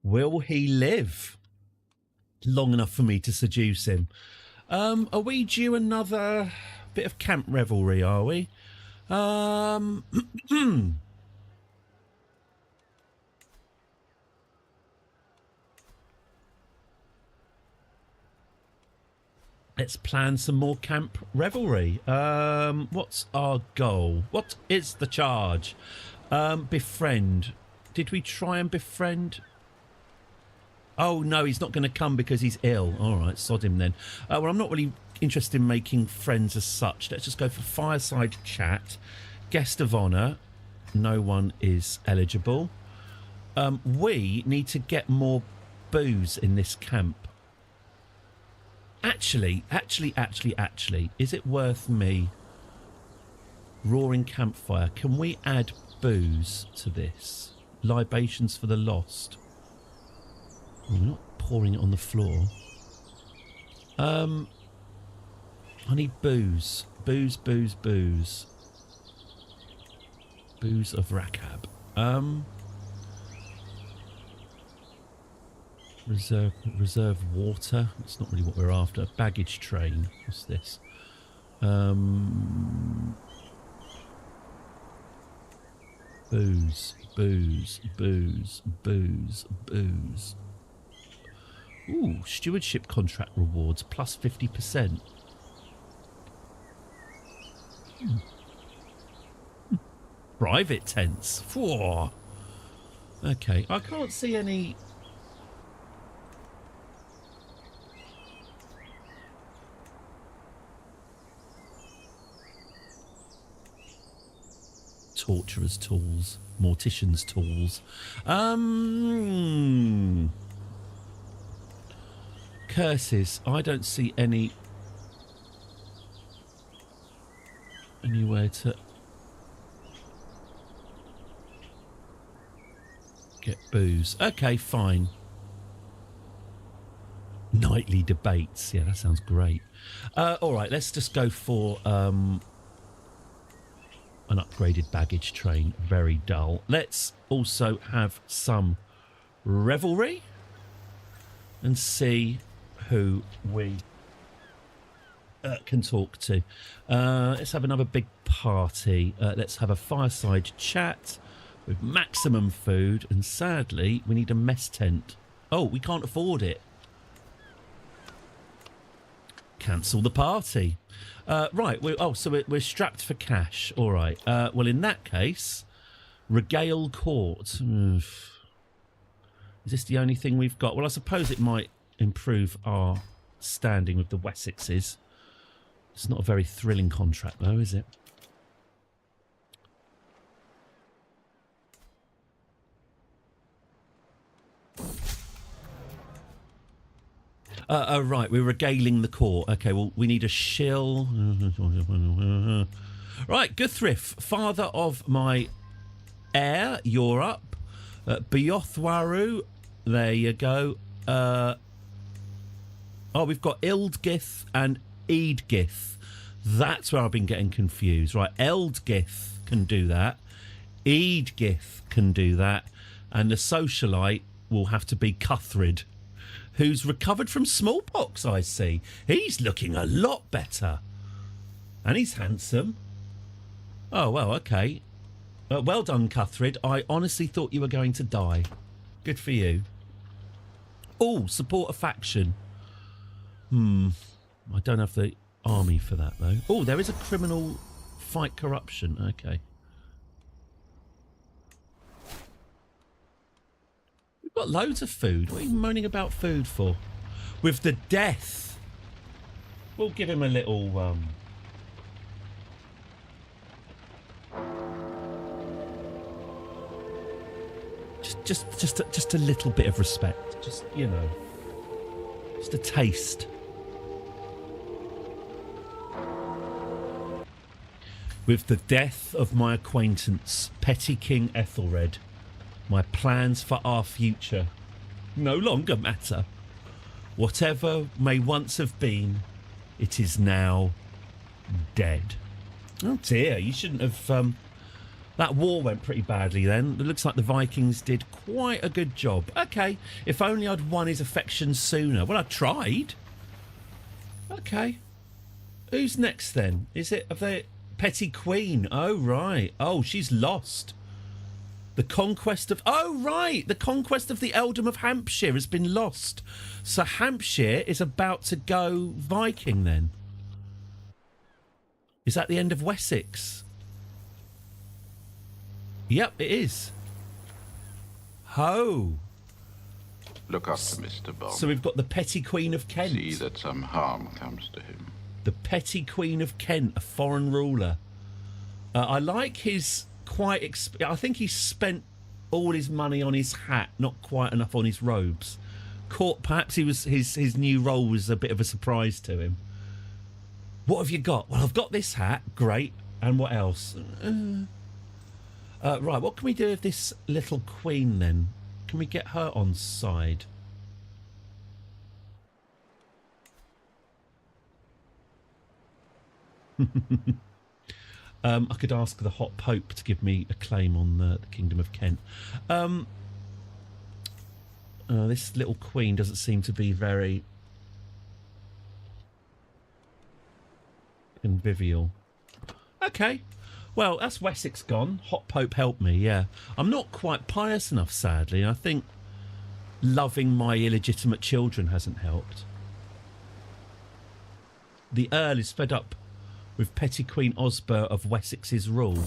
Speaker 5: Will he live long enough for me to seduce him? Are we due another bit of camp revelry, are we? Let's plan some more camp revelry. What's our goal? What is the charge? Befriend. Did we try and befriend? Oh, no, he's not going to come because he's ill. All right, sod him then. Well, I'm not really interested in making friends as such. Let's just go for fireside chat. Guest of honour. No one is eligible. We need to get more booze in this camp. Actually, is it worth me roaring campfire? Can we add booze to this? Libations for the lost. We're not pouring it on the floor. I need booze. Booze of Rakab. Reserve water. That's not really what we're after. Baggage train. What's this? Booze. Ooh, stewardship contract rewards plus 50%. Private tents. Whoa. Okay, I can't see any. Torturer's tools, mortician's tools. Curses. I don't see anywhere to get booze. Okay, fine. Nightly debates. Yeah, that sounds great. All right, let's just go for an upgraded baggage train. Very dull. Let's also have some revelry and see who we can talk to. Let's have another big party. Let's have a fireside chat with maximum food, and sadly we need a mess tent. Oh, we can't afford it. Cancel the party. Right, we're strapped for cash. All right. Well, in that case, regale court. Is this the only thing we've got? Well, I suppose it might improve our standing with the Wessexes. It's not a very thrilling contract, though, is it? Right, we're regaling the court. Okay, well, we need a shill. Right, Guthrif, father of my heir, you're up. Beothwaru, there you go. We've got Ildgith and Eadgith. That's where I've been getting confused. Right, Eldgith can do that. Eadgith can do that. And the socialite will have to be Cuthred, who's recovered from smallpox, I see. He's looking a lot better. And he's handsome. Oh, well, okay. Well done, Cuthred. I honestly thought you were going to die. Good for you. Oh, support a faction. I don't have the army for that, though. Oh, there is a criminal fight corruption. Okay. We've got loads of food. What are you moaning about food for? With the death. We'll give him a little... Just a little bit of respect. Just, you know. Just a taste. With the death of my acquaintance, Petty King Ethelred, my plans for our future no longer matter. Whatever may once have been, it is now dead. Oh dear, you shouldn't have... That war went pretty badly then. It looks like the Vikings did quite a good job. Okay, if only I'd won his affection sooner. Well, I tried. Okay. Who's next then? Is it... Have they... Petty Queen. Oh, right. Oh, she's lost. The conquest of... Oh, right. The conquest of the earldom of Hampshire has been lost. So Hampshire is about to go Viking then. Is that the end of Wessex? Yep, it is. Ho.
Speaker 1: Look after Mr. Bond.
Speaker 5: So we've got the Petty Queen of Kent.
Speaker 1: See that some harm comes to him.
Speaker 5: The Petty Queen of Kent, a foreign ruler. I like his quite... I think he spent all his money on his hat, not quite enough on his robes. Perhaps his new role was a bit of a surprise to him. What have you got? Well, I've got this hat. Great. And what else? Right, what can we do with this little queen then? Can we get her on side? I could ask the Hot Pope to give me a claim on the Kingdom of Kent. This little queen doesn't seem to be very convivial. Okay. Well, that's Wessex gone. Hot Pope help me, yeah. I'm not quite pious enough, sadly. I think loving my illegitimate children hasn't helped. The Earl is fed up with Petty Queen Osber of Wessex's rule.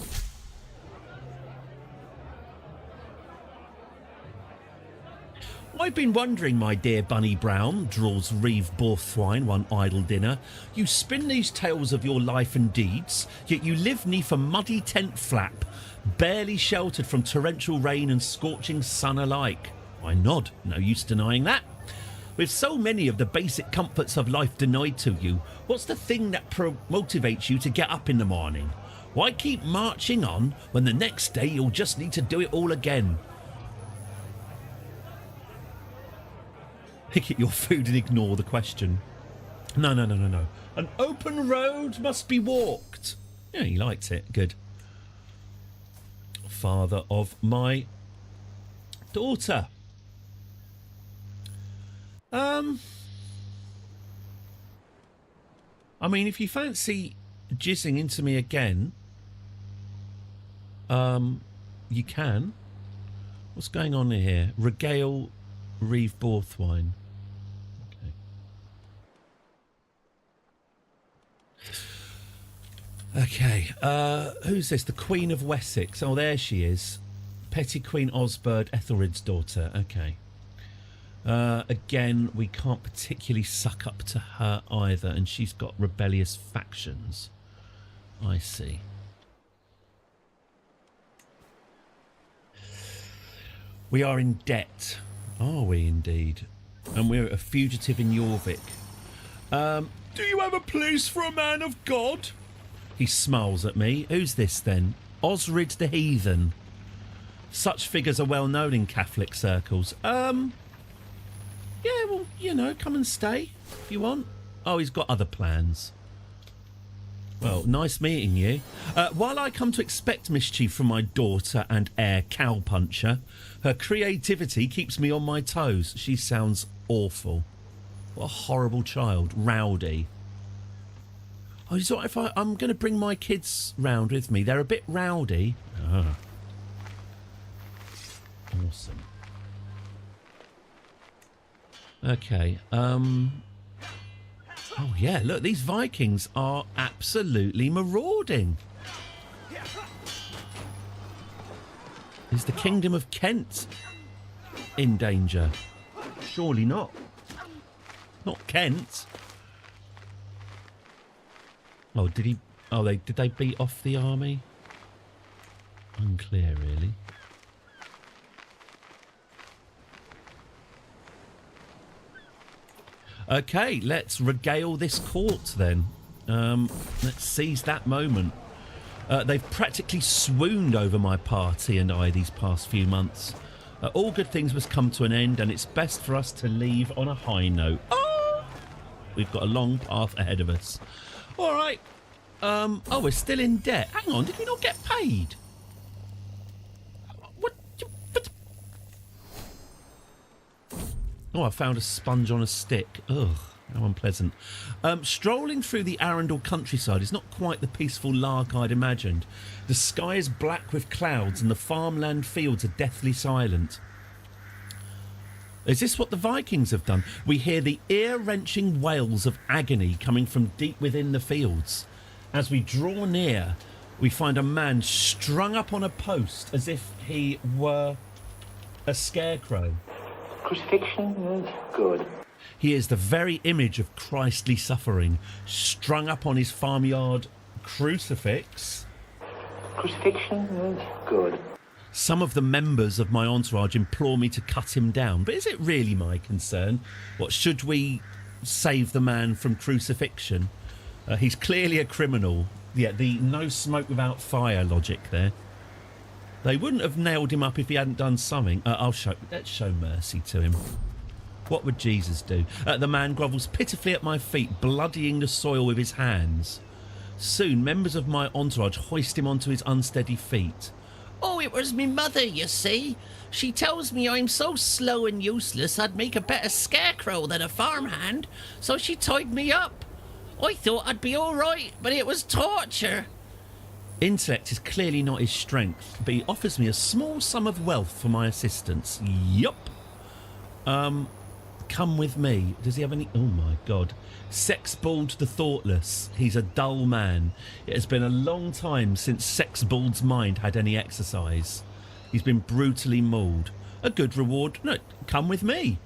Speaker 5: I've been wondering, my dear Bunny Brown, drawls Reeve Borthwine one idle dinner, you spin these tales of your life and deeds, yet you live neath a muddy tent flap, barely sheltered from torrential rain and scorching sun alike. I nod, no use denying that. With so many of the basic comforts of life denied to you, what's the thing that motivates you to get up in the morning? Why keep marching on when the next day you'll just need to do it all again? Pick at your food and ignore the question. No. An open road must be walked. Yeah, he liked it. Good. Father of my daughter. I mean, if you fancy jizzing into me again, you can. What's going on here? Regale Reeve Borthwine. Okay, who's this? The Queen of Wessex. Oh, there she is. Petty Queen Osbert, Ethelred's daughter. Okay. Again, we can't particularly suck up to her either, and she's got rebellious factions. I see. We are in debt. Are we indeed? And we're a fugitive in Jorvik. Do you have a place for a man of God? He smiles at me. Who's this then? Osrid the Heathen. Such figures are well known in Catholic circles. Yeah, well, you know, come and stay if you want. Oh, he's got other plans. Well, nice meeting you. While I come to expect mischief from my daughter and heir cowpuncher, her creativity keeps me on my toes. She sounds awful. What a horrible child. Rowdy. Oh, is it all right if I'm going to bring my kids round with me? They're a bit rowdy. Ah. Awesome. Okay. Oh, yeah, look, these Vikings are absolutely marauding. Is the Kingdom of Kent in danger? Surely not. Not Kent. Oh, did he... Oh, did they beat off the army? Unclear, really. Okay, let's regale this court then. Let's seize that moment. They've practically swooned over my party and I these past few months. All good things must come to an end, and it's best for us to leave on a high note. Oh! We've got a long path ahead of us. All right. Oh, we're still in debt. Hang on, did we not get paid? What? Oh, I found a sponge on a stick. Ugh, how unpleasant. Strolling through the Arundel countryside is not quite the peaceful lark I'd imagined. The sky is black with clouds and the farmland fields are deathly silent. Is this what the Vikings have done? We hear the ear-wrenching wails of agony coming from deep within the fields. As we draw near, we find a man strung up on a post as if he were a scarecrow.
Speaker 1: Crucifixion is good.
Speaker 5: He is the very image of Christly suffering, strung up on his farmyard crucifix.
Speaker 1: Crucifixion is good.
Speaker 5: Some of the members of my entourage implore me to cut him down, but is it really my concern? What, should we save the man from crucifixion? He's clearly a criminal. Yeah, the no smoke without fire logic there. They wouldn't have nailed him up if he hadn't done something. Let's show mercy to him. What would Jesus do? The man grovels pitifully at my feet, bloodying the soil with his hands. Soon, members of my entourage hoist him onto his unsteady feet.
Speaker 11: Oh, it was me mother, you see. She tells me I'm so slow and useless I'd make a better scarecrow than a farmhand, so she tied me up. I thought I'd be all right, but it was torture.
Speaker 5: Intellect is clearly not his strength, but he offers me a small sum of wealth for my assistance. Yup. Come with me. Does he have any... Oh, my God. Sexbald the Thoughtless. He's a dull man. It has been a long time since Sexbald's mind had any exercise. He's been brutally mauled. A good reward. No, come with me.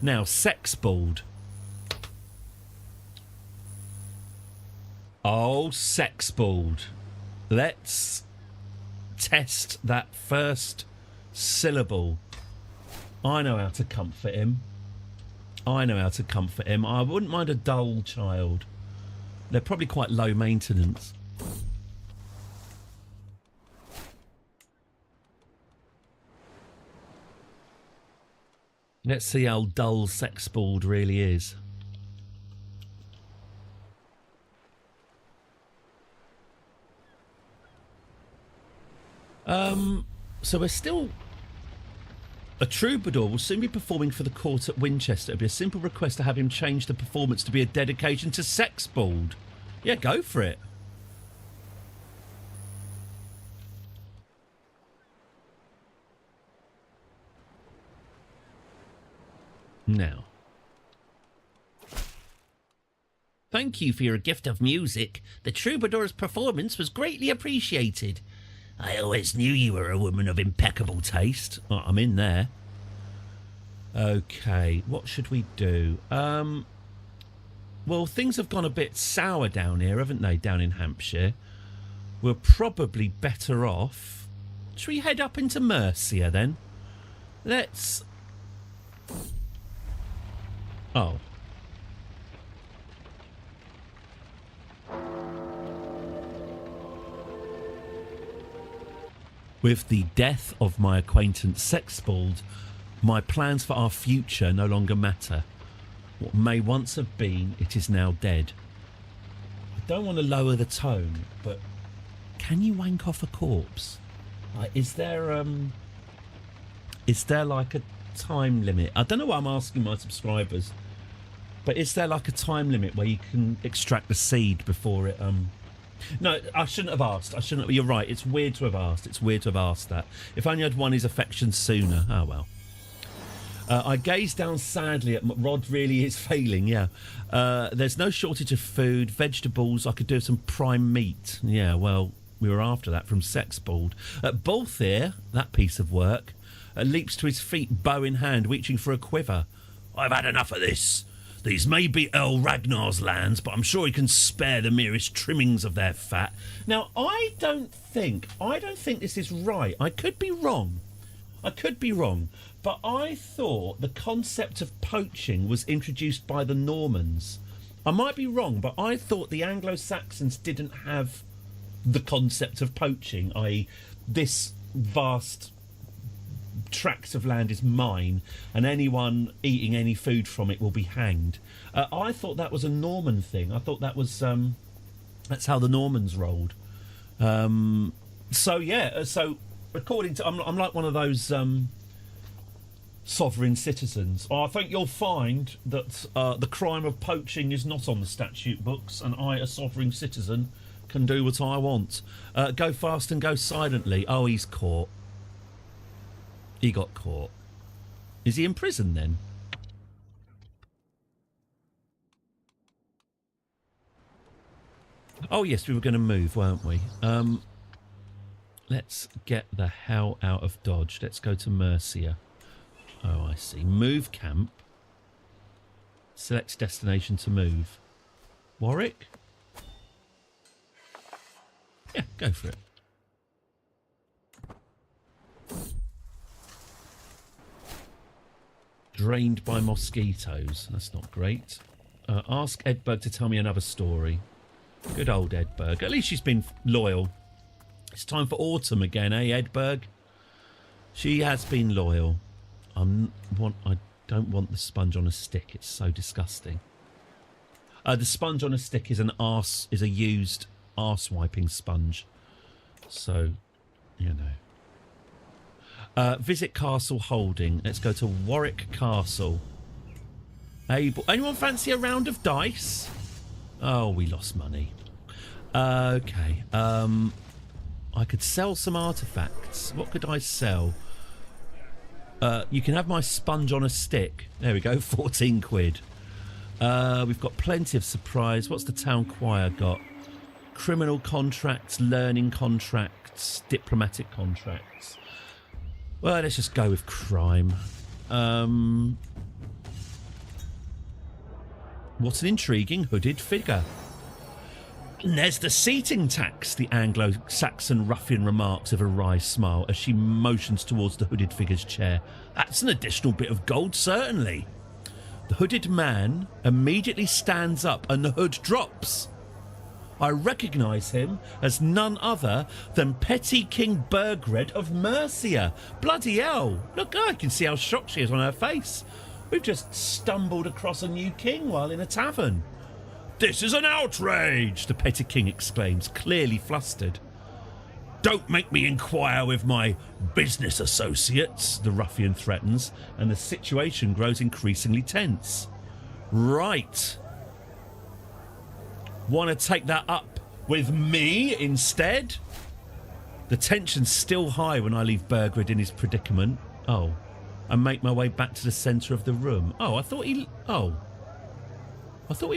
Speaker 5: Now, Sexbald. Oh, Sexbald. Let's test that first syllable. I know how to comfort him. I wouldn't mind a dull child. They're probably quite low maintenance. Let's see how dull Sexbald really is. So we're still... A troubadour will soon be performing for the court at Winchester. It'll be a simple request to have him change the performance to be a dedication to Sexbald. Yeah, go for it. Now.
Speaker 11: Thank you for your gift of music. The troubadour's performance was greatly appreciated. I always knew you were a woman of impeccable taste.
Speaker 5: Oh, I'm in there. Okay, what should we do? Well, things have gone a bit sour down here, haven't they, down in Hampshire? We're probably better off. Should we head up into Mercia, then? Let's Oh. With the death of my acquaintance Sexbald, my plans for our future no longer matter. What may once have been, it is now dead. I don't want to lower the tone, but can you wank off a corpse? Is there like a time limit? I don't know why I'm asking my subscribers, but is there like a time limit where you can extract the seed before it No, I shouldn't have asked. You're right. It's weird to have asked. That. If only I'd won his affection sooner. Oh well. I gazed down sadly at Rod. Really is failing. Yeah. There's no shortage of food, vegetables. I could do some prime meat. Yeah. Well, we were after that from Sexbald. Balthier, that piece of work, leaps to his feet, bow in hand, reaching for a quiver. I've had enough of this. These may be Earl Ragnar's lands, but I'm sure he can spare the merest trimmings of their fat. Now, I don't think this is right. I could be wrong, but I thought the concept of poaching was introduced by the Normans. I might be wrong, but I thought the Anglo-Saxons didn't have the concept of poaching, i.e. this vast tract of land is mine and anyone eating any food from it will be hanged. I thought that was a Norman thing. I thought that was that's how the Normans rolled. So according to I'm like one of those sovereign citizens. I think you'll find that the crime of poaching is not on the statute books, and I, a sovereign citizen, can do what I want. Go fast and go silently. Oh, he's caught. He got caught. Is he in prison then? Oh yes, we were going to move, weren't we? Let's get the hell out of Dodge. Let's go to Mercia. Oh, I see. Move camp. Select destination to move. Warwick? Yeah, go for it. Drained by mosquitoes. That's not great. Ask Edberg to tell me another story. Good old Edberg. At least she's been loyal. It's time for autumn again, eh, Edberg? She has been loyal. I don't want the sponge on a stick. It's so disgusting. The sponge on a stick is a used arse wiping sponge. So, you know. Visit Castle Holding. Let's go to Warwick Castle. Anyone fancy a round of dice? Oh, we lost money. Okay. I could sell some artifacts. What could I sell? You can have my sponge on a stick. There we go, 14 quid. We've got plenty of supplies. What's the town choir got? Criminal contracts, learning contracts, diplomatic contracts. Well, let's just go with crime. What an intriguing hooded figure. And there's the seating tax, the Anglo-Saxon ruffian remarks with a wry smile as she motions towards the hooded figure's chair. That's an additional bit of gold, certainly. The hooded man immediately stands up and the hood drops. I recognise him as none other than Petty King Burgred of Mercia. Bloody hell. Look, I can see how shocked she is on her face. We've just stumbled across a new king while in a tavern. This is an outrage, the Petty King exclaims, clearly flustered. Don't make me inquire with my business associates, the ruffian threatens, and the situation grows increasingly tense. Right. Want to take that up with me instead? The tension's still high when I leave Burgred in his predicament. Oh, and make my way back to the centre of the room. Oh, I thought he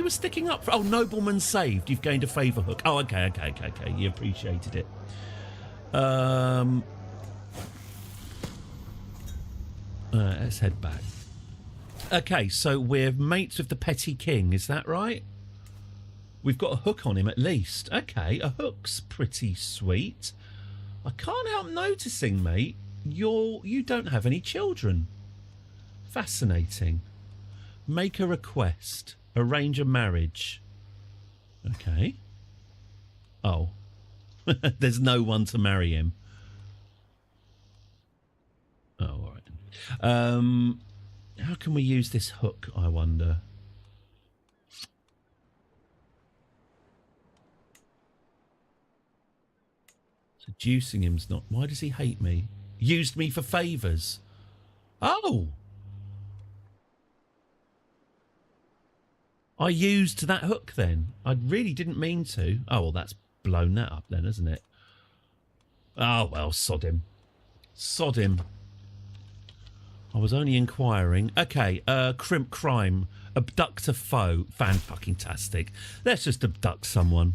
Speaker 5: was sticking up for... Oh, nobleman saved. You've gained a favour hook. Oh, okay. You appreciated it. Let's head back. Okay, so we're mates with the Petty King. Is that right? We've got a hook on him at least. Okay, a hook's pretty sweet. I can't help noticing, mate, you don't have any children. Fascinating. Make a request. Arrange a marriage. Okay. Oh. There's no one to marry him. Oh, all right. How can we use this hook, I wonder? Seducing him's not... Why does he hate me? Used me for favours. Oh! I used that hook then. I really didn't mean to. Oh, well, that's blown that up then, isn't it? Oh, well, sod him. Sod him. I was only inquiring. Okay, crimp crime. Abduct a foe. Fan-fucking-tastic. Let's just abduct someone.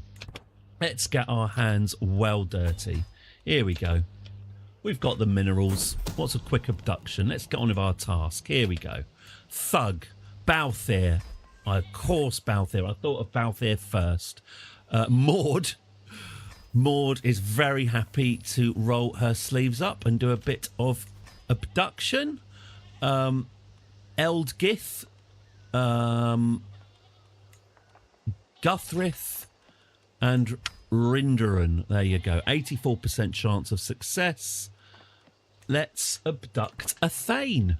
Speaker 5: Let's get our hands well dirty. Here we go. We've got the minerals. What's a quick abduction? Let's get on with our task. Here we go. Thug. Balthier. Of course, Balthier. I thought of Balthier first. Maud. Maud is very happy to roll her sleeves up and do a bit of abduction. Eldgith. Guthrith. And Rinderan. There you go. 84% chance of success. Let's abduct a Thane.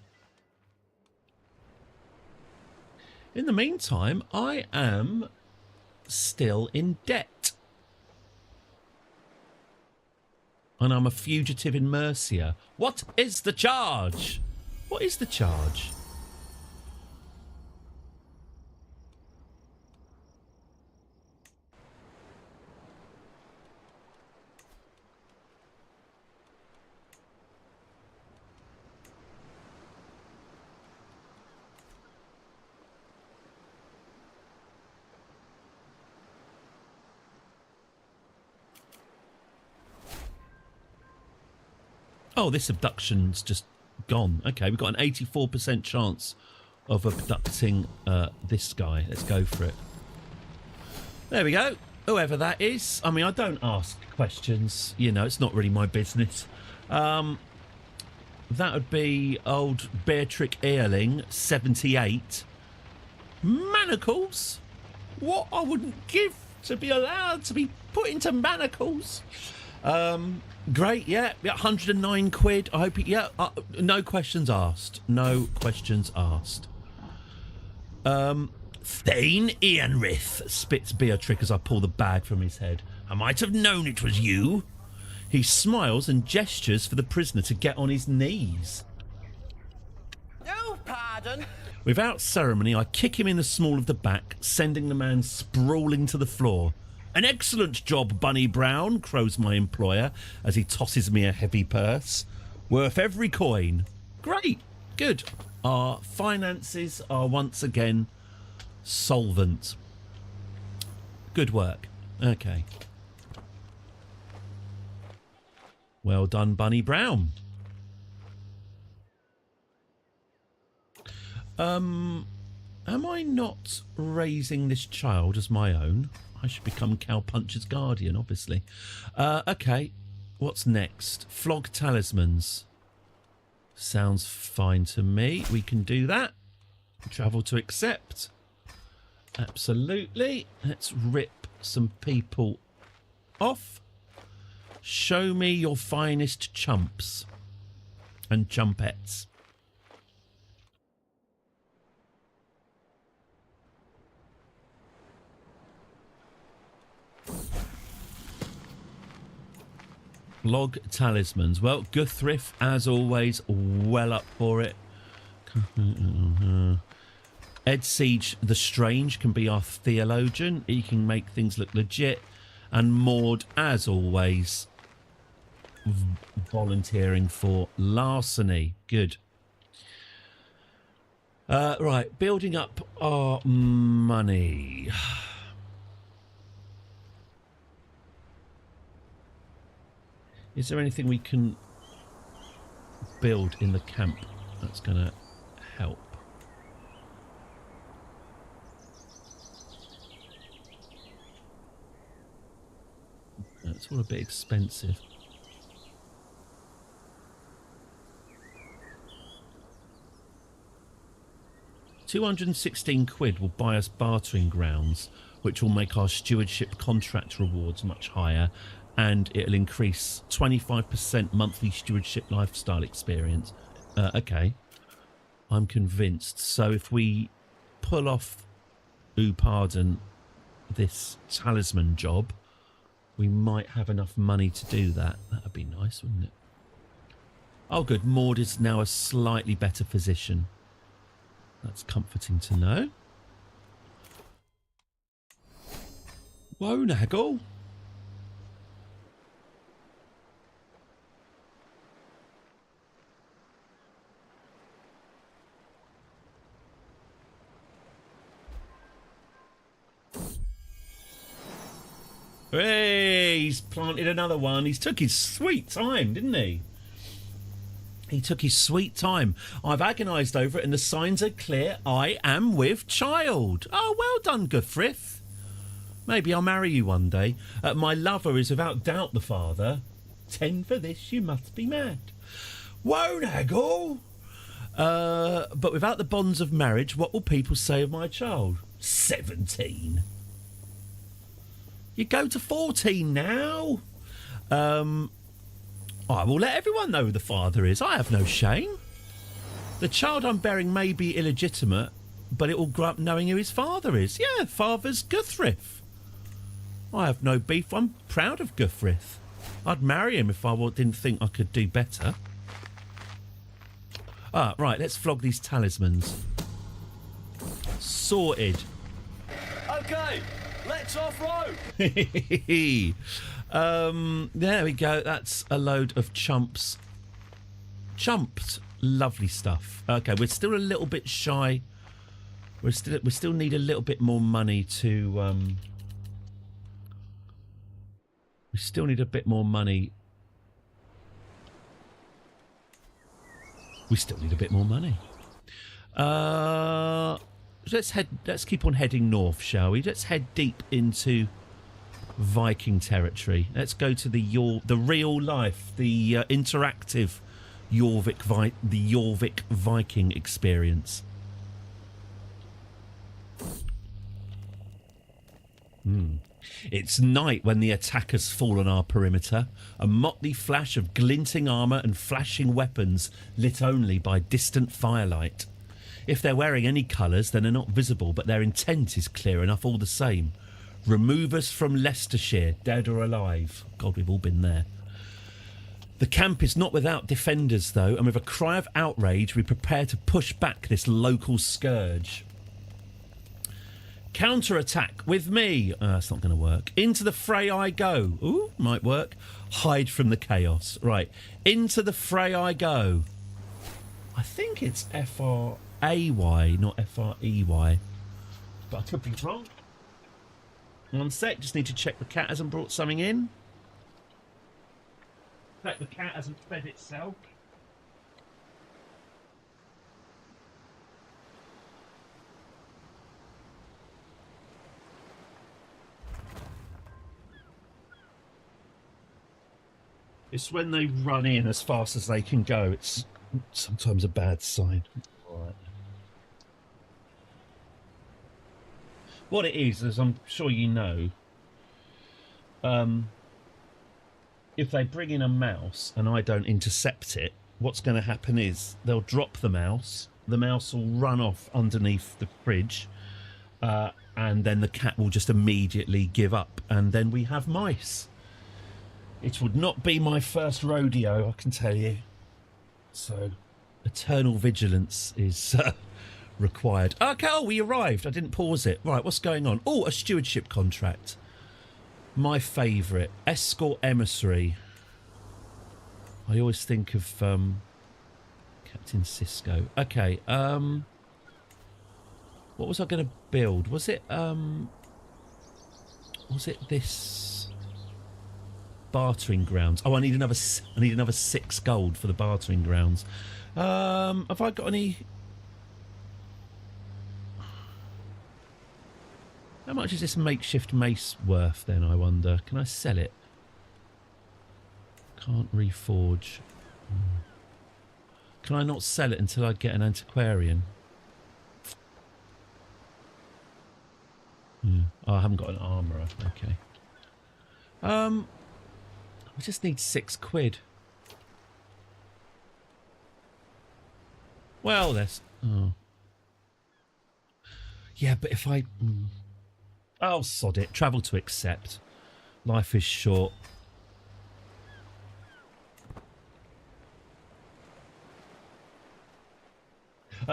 Speaker 5: In the meantime, I am still in debt. And I'm a fugitive in Mercia. What is the charge? What is the charge? Oh, this abduction's just gone. Okay, we've got an 84% chance of abducting this guy. Let's go for it. There we go. Whoever that is. I mean, I don't ask questions. You know, it's not really my business. That would be old Beatrix Earling, 78. Manacles? What I wouldn't give to be allowed to be put into manacles. Great, yeah, 109 quid. I hope, no questions asked. No questions asked. Thane Ianrith, spits Beatrix as I pull the bag from his head. I might have known it was you. He smiles and gestures for the prisoner to get on his knees.
Speaker 9: No, pardon.
Speaker 5: Without ceremony, I kick him in the small of the back, sending the man sprawling to the floor. An excellent job, Bunny Brown, crows my employer as he tosses me a heavy purse. Worth every coin. Great. Good. Our finances are once again solvent. Good work. Okay. Well done, Bunny Brown. Am I not raising this child as my own? I should become Cowpuncher's guardian, obviously. Okay, what's next? Flog talismans. Sounds fine to me. We can do that. Travel to accept. Absolutely. Let's rip some people off. Show me your finest chumps and chumpettes. Log talismans. Well, Guthrith, as always, well up for it. Ed Siege the Strange can be our theologian. He can make things look legit. And Maud, as always, volunteering for larceny. Good. Right, building up our money. Is there anything we can build in the camp that's going to help? It's all a bit expensive. 216 quid will buy us bartering grounds, which will make our stewardship contract rewards much higher, and it'll increase 25% monthly stewardship lifestyle experience. Okay. I'm convinced. So if we pull off, pardon, this talisman job, we might have enough money to do that. That'd be nice, wouldn't it? Oh, good. Maud is now a slightly better physician. That's comforting to know. Whoa, Naggle. Hey, he's planted another one. He's took his sweet time, didn't he? He took his sweet time. I've agonised over it and the signs are clear. I am with child. Oh, well done, Guthriff. Maybe I'll marry you one day. My lover is without doubt the father. 10 for this, you must be mad. Whoa, Naggle. But without the bonds of marriage, what will people say of my child? 17. You go to 14 now. I will let everyone know who the father is. I have no shame. The child I'm bearing may be illegitimate, but it will grow up knowing who his father is. Yeah, father's Guthriff. I have no beef. I'm proud of Guthriff. I'd marry him if I didn't think I could do better. Right, let's flog these talismans. Sorted.
Speaker 12: Okay, let's off-road.
Speaker 5: There we go. That's a load of chumps. Chumped. Lovely stuff. Okay, we're still a little bit shy. We still need a little bit more money to. We still need a bit more money. We still need a bit more money. Let's keep on heading north, shall we? Let's head deep into Viking territory. Let's go to the real life, the interactive Jorvik Viking experience. It's night when the attackers fall on our perimeter, a motley flash of glinting armour and flashing weapons lit only by distant firelight. If they're wearing any colours, then they're not visible, but their intent is clear enough all the same. Remove us from Leicestershire, dead or alive. God, we've all been there. The camp is not without defenders, though, and with a cry of outrage, we prepare to push back this local scourge. Counter-attack with me. That's not going to work. Into the fray I go. Ooh, might work. Hide from the chaos. Right. Into the fray I go. I think it's F-R-A-Y, not F-R-E-Y. But I could be wrong. One sec. Just need to check the cat hasn't brought something in. Check the cat hasn't fed itself. It's when they run in as fast as they can go. It's sometimes a bad sign. Right. What it is, as I'm sure you know, if they bring in a mouse and I don't intercept it, what's going to happen is they'll drop the mouse will run off underneath the fridge, and then the cat will just immediately give up, and then we have mice. It would not be my first rodeo, I can tell you. So, eternal vigilance is required. Okay, oh, we arrived. I didn't pause it. Right, what's going on? Oh, a stewardship contract. My favourite. Escort emissary. I always think of Captain Cisco. Okay, what was I going to build? Was it this bartering grounds? Oh, I need another 6 gold for the bartering grounds. Have I got any? How much is this makeshift mace worth then, I wonder? Can I sell it? Can't reforge. Can I not sell it until I get an antiquarian? Yeah. Oh, I haven't got an armourer. Okay. We just need £6. Well, that's... Oh. Yeah, but if I... Oh, sod it. Travel to accept. Life is short.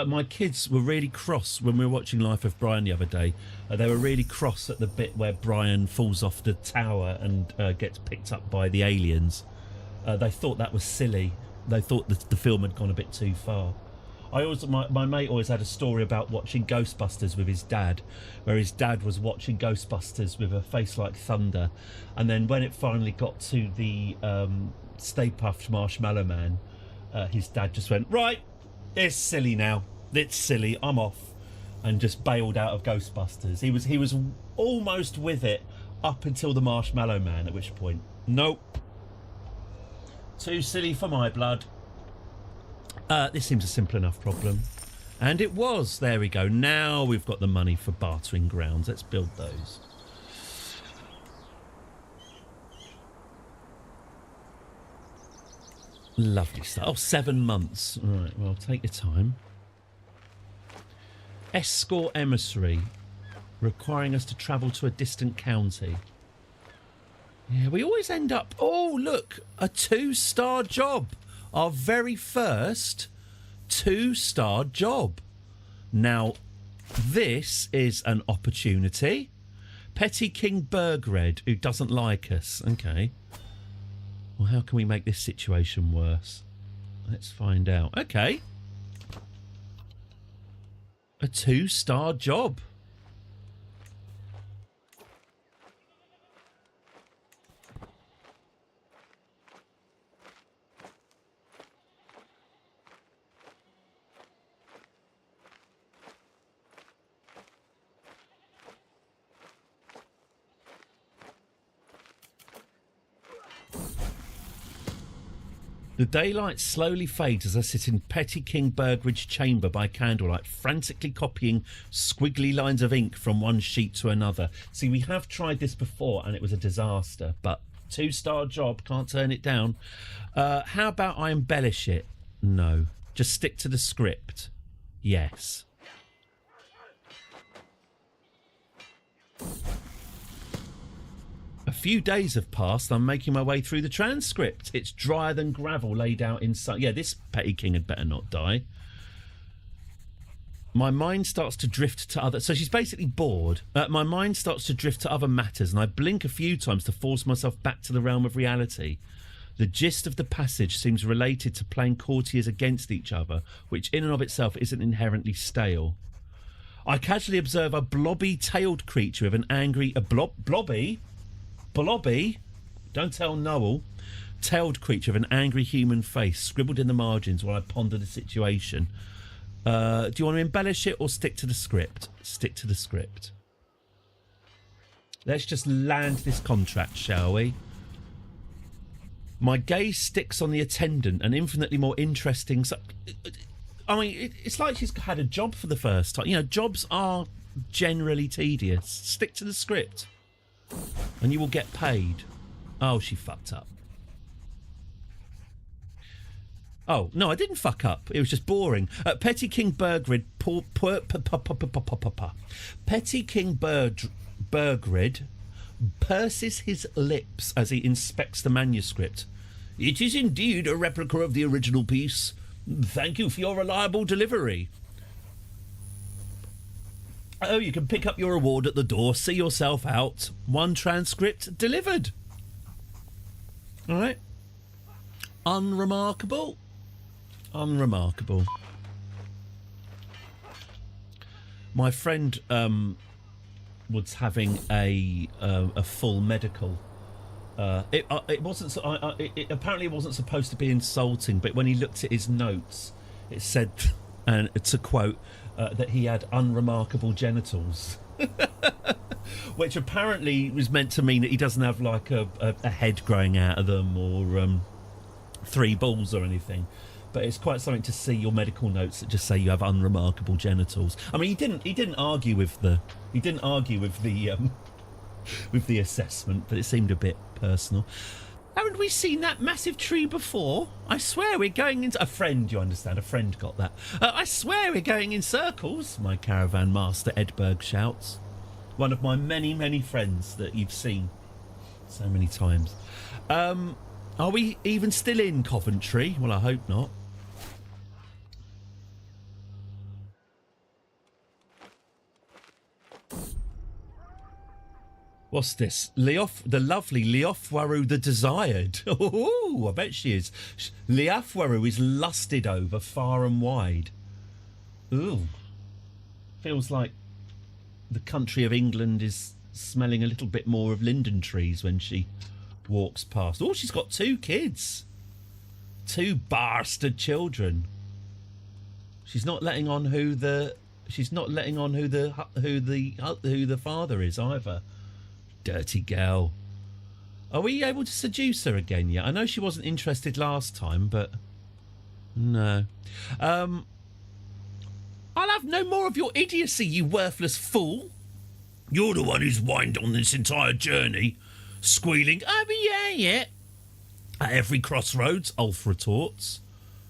Speaker 5: My kids were really cross when we were watching Life of Brian the other day. They were really cross at the bit where Brian falls off the tower and gets picked up by the aliens. They thought that was silly. They thought the film had gone a bit too far. My mate always had a story about watching Ghostbusters with his dad, where his dad was watching Ghostbusters with a face like thunder, and then when it finally got to the Stay Puft Marshmallow Man, his dad just went, right, it's silly now, it's silly, I'm off, and just bailed out of Ghostbusters. He was almost with it up until the Marshmallow Man, at which point, nope, too silly for my blood. This seems a simple enough problem. And it was. There we go. Now we've got the money for bartering grounds. Let's build those. Lovely stuff. Oh, 7 months. All right, well, take your time. Escort emissary. Requiring us to travel to a distant county. Yeah, we always end up... Oh, look. A 2-star job. Our very first 2-star job. Now, this is an opportunity. Petty King Burgred, who doesn't like us. Okay. Well, how can we make this situation worse? Let's find out. Okay. A 2-star job. The daylight slowly fades as I sit in Petty King Burgridge's chamber by candlelight, frantically copying squiggly lines of ink from one sheet to another. See, we have tried this before and it was a disaster, but 2-star job, can't turn it down. How about I embellish it? No. Just stick to the script. Yes. A few days have passed. I'm making my way through the transcript. It's drier than gravel laid out in sun. Yeah, this Petty King had better not die. My mind starts to drift to other... So she's basically bored. My mind starts to drift to other matters, and I blink a few times to force myself back to the realm of reality. The gist of the passage seems related to playing courtiers against each other, which in and of itself isn't inherently stale. I casually observe a blobby-tailed creature with an angry... Blobby, don't tell Noel, tailed creature of an angry human face scribbled in the margins while I ponder the situation. Do you want to embellish it or stick to the script? Stick to the script. Let's just land this contract, shall we? My gaze sticks on the attendant, an infinitely more interesting... I mean, it's like she's had a job for the first time. You know, jobs are generally tedious. Stick to the script. And you will get paid. Oh, she fucked up. Oh, no, I didn't fuck up. It was just boring. Petty King Burgrid... Petty King Burgrid purses his lips as he inspects the manuscript. It is indeed a replica of the original piece. Thank you for your reliable delivery. Oh, you can pick up your reward at the door, see yourself out. 1 transcript delivered. All right. Unremarkable. Unremarkable. My friend was having a full medical. It wasn't. It apparently wasn't supposed to be insulting, but when he looked at his notes, it said, and to quote, that he had unremarkable genitals, which apparently was meant to mean that he doesn't have like a head growing out of them or 3 balls or anything. But it's quite something to see your medical notes that just say you have unremarkable genitals. I mean, he didn't argue with the with the assessment, but it seemed a bit personal. Haven't we seen that massive tree before? I swear we're going into... A friend, you understand, a friend got that. I swear we're going in circles, my caravan master Edberg shouts. One of my many, many friends that you've seen so many times. Are we even still in Coventry? Well, I hope not. What's this? Leof, the lovely Leofwaru the Desired. Oh, I bet she is. Leofwaru is lusted over far and wide. Ooh. Feels like the country of England is smelling a little bit more of linden trees when she walks past. Oh, she's got 2 kids. 2 bastard children. She's not letting on who the father is either. Dirty girl. Are we able to seduce her again yet? I know she wasn't interested last time, but no. I'll have no more of your idiocy, you worthless fool. You're the one who's whined on this entire journey, squealing, "Oh, yeah. At every crossroads, Ulf retorts.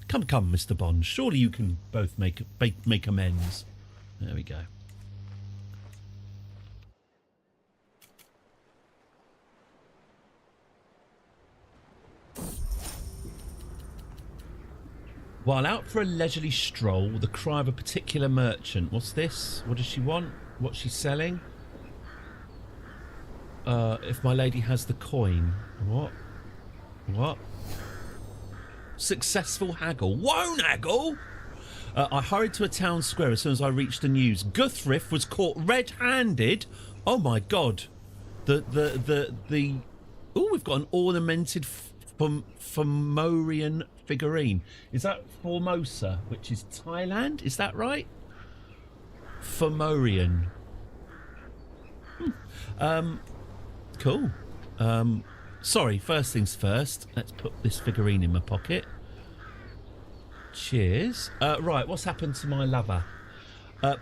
Speaker 5: Come, Mr. Bond. Surely you can both make amends. There we go. While out for a leisurely stroll, the cry of a particular merchant. What's this? What does she want? What's she selling? If my lady has the coin. What? Successful haggle. Won't haggle! I hurried to a town square as soon as I reached the news. Guthrif was caught red-handed. Oh my God. Oh, we've got an ornamented Fomorian figurine. Is that Formosa, which is Thailand? Is that right? Fomorian. Cool. Sorry, first things first. Let's put this figurine in my pocket. Cheers. Right, what's happened to my lover?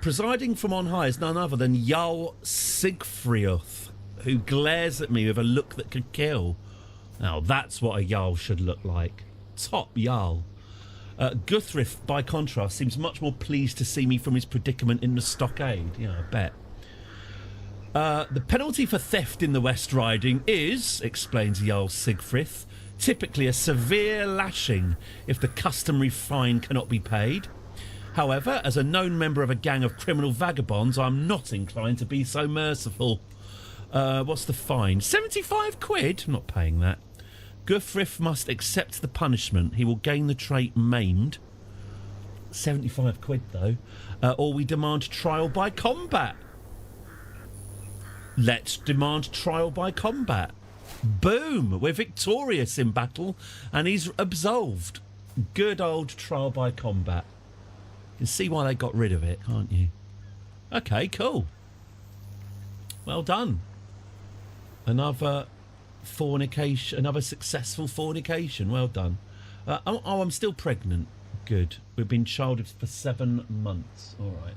Speaker 5: Presiding from on high is none other than Jarl Sigfrioth, who glares at me with a look that could kill. Now, that's what a Jarl should look like. Top Jarl. Guthrif, by contrast, seems much more pleased to see me from his predicament in the stockade. Yeah, I bet. The penalty for theft in the West Riding is, explains Jarl Sigfrith, typically a severe lashing if the customary fine cannot be paid. However, as a known member of a gang of criminal vagabonds, I'm not inclined to be so merciful. What's the fine? 75 quid? I'm not paying that. Guthrif must accept the punishment. He will gain the trait maimed. 75 quid, though. Or we demand trial by combat. Let's demand trial by combat. Boom! We're victorious in battle, and he's absolved. Good old trial by combat. You can see why they got rid of it, can't you? Okay, cool. Well done. Another fornication, another successful fornication. Well done. I'm still pregnant. Good. We've been childed for 7 months. All right.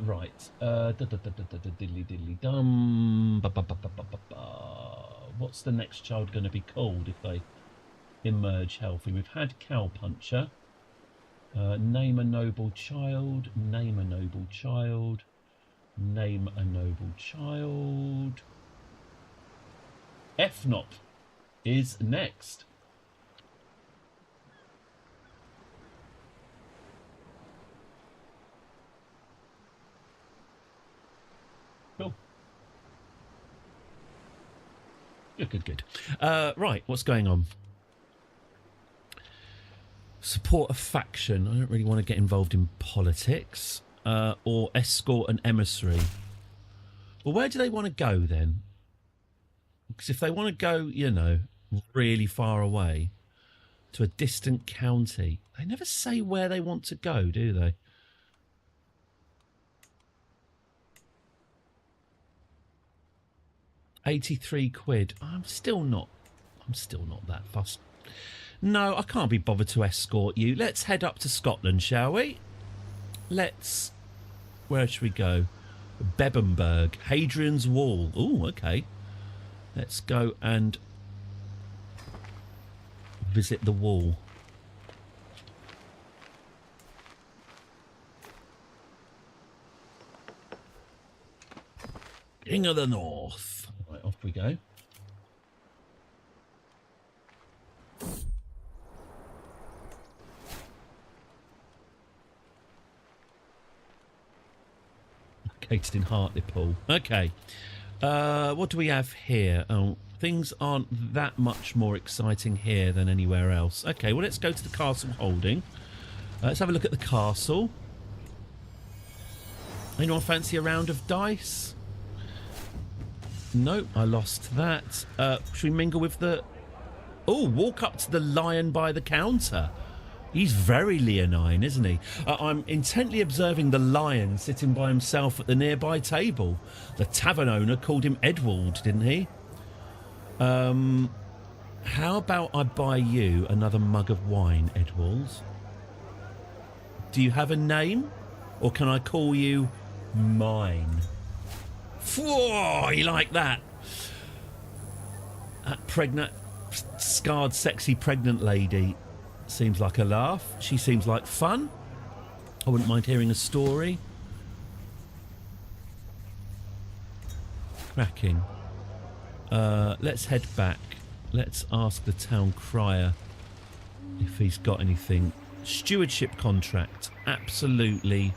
Speaker 5: Right. Diddly dum. What's the next child going to be called if they emerge healthy? We've had Cowpuncher. Name a noble child. Name a noble child. Name a noble child. Fnop is next. Cool. Good. Right, what's going on? Support a faction. I don't really want to get involved in politics. Or escort an emissary. Well, where do they want to go then? Because if they want to go, you know, really far away to a distant county, they never say where they want to go, do they? £83. I'm still not that fussed. No, I can't be bothered to escort you. Let's head up to Scotland, shall we? Where should we go? Bebbanburg, Hadrian's Wall. Oh, okay. Let's go and visit the wall. King of the North. Right, off we go. Located in Hartlepool. Okay. What do we have here? Oh, things aren't that much more exciting here than anywhere else. Okay, well, let's go to the castle holding. Let's have a look at the castle. Anyone fancy a round of dice? No, I lost that. Should we mingle with the... Oh, walk up to the lion by the counter. He's very leonine, isn't he? I'm intently observing the lion sitting by himself at the nearby table. The tavern owner called him Edward, didn't he? How about I buy you another mug of wine, Edward? Do you have a name? Or can I call you mine? Whoa, you like that? That pregnant, scarred, sexy pregnant lady seems like a laugh. She seems like fun. I wouldn't mind hearing a story. Cracking. Let's head back. Let's ask the town crier if he's got anything. Stewardship contract. Absolutely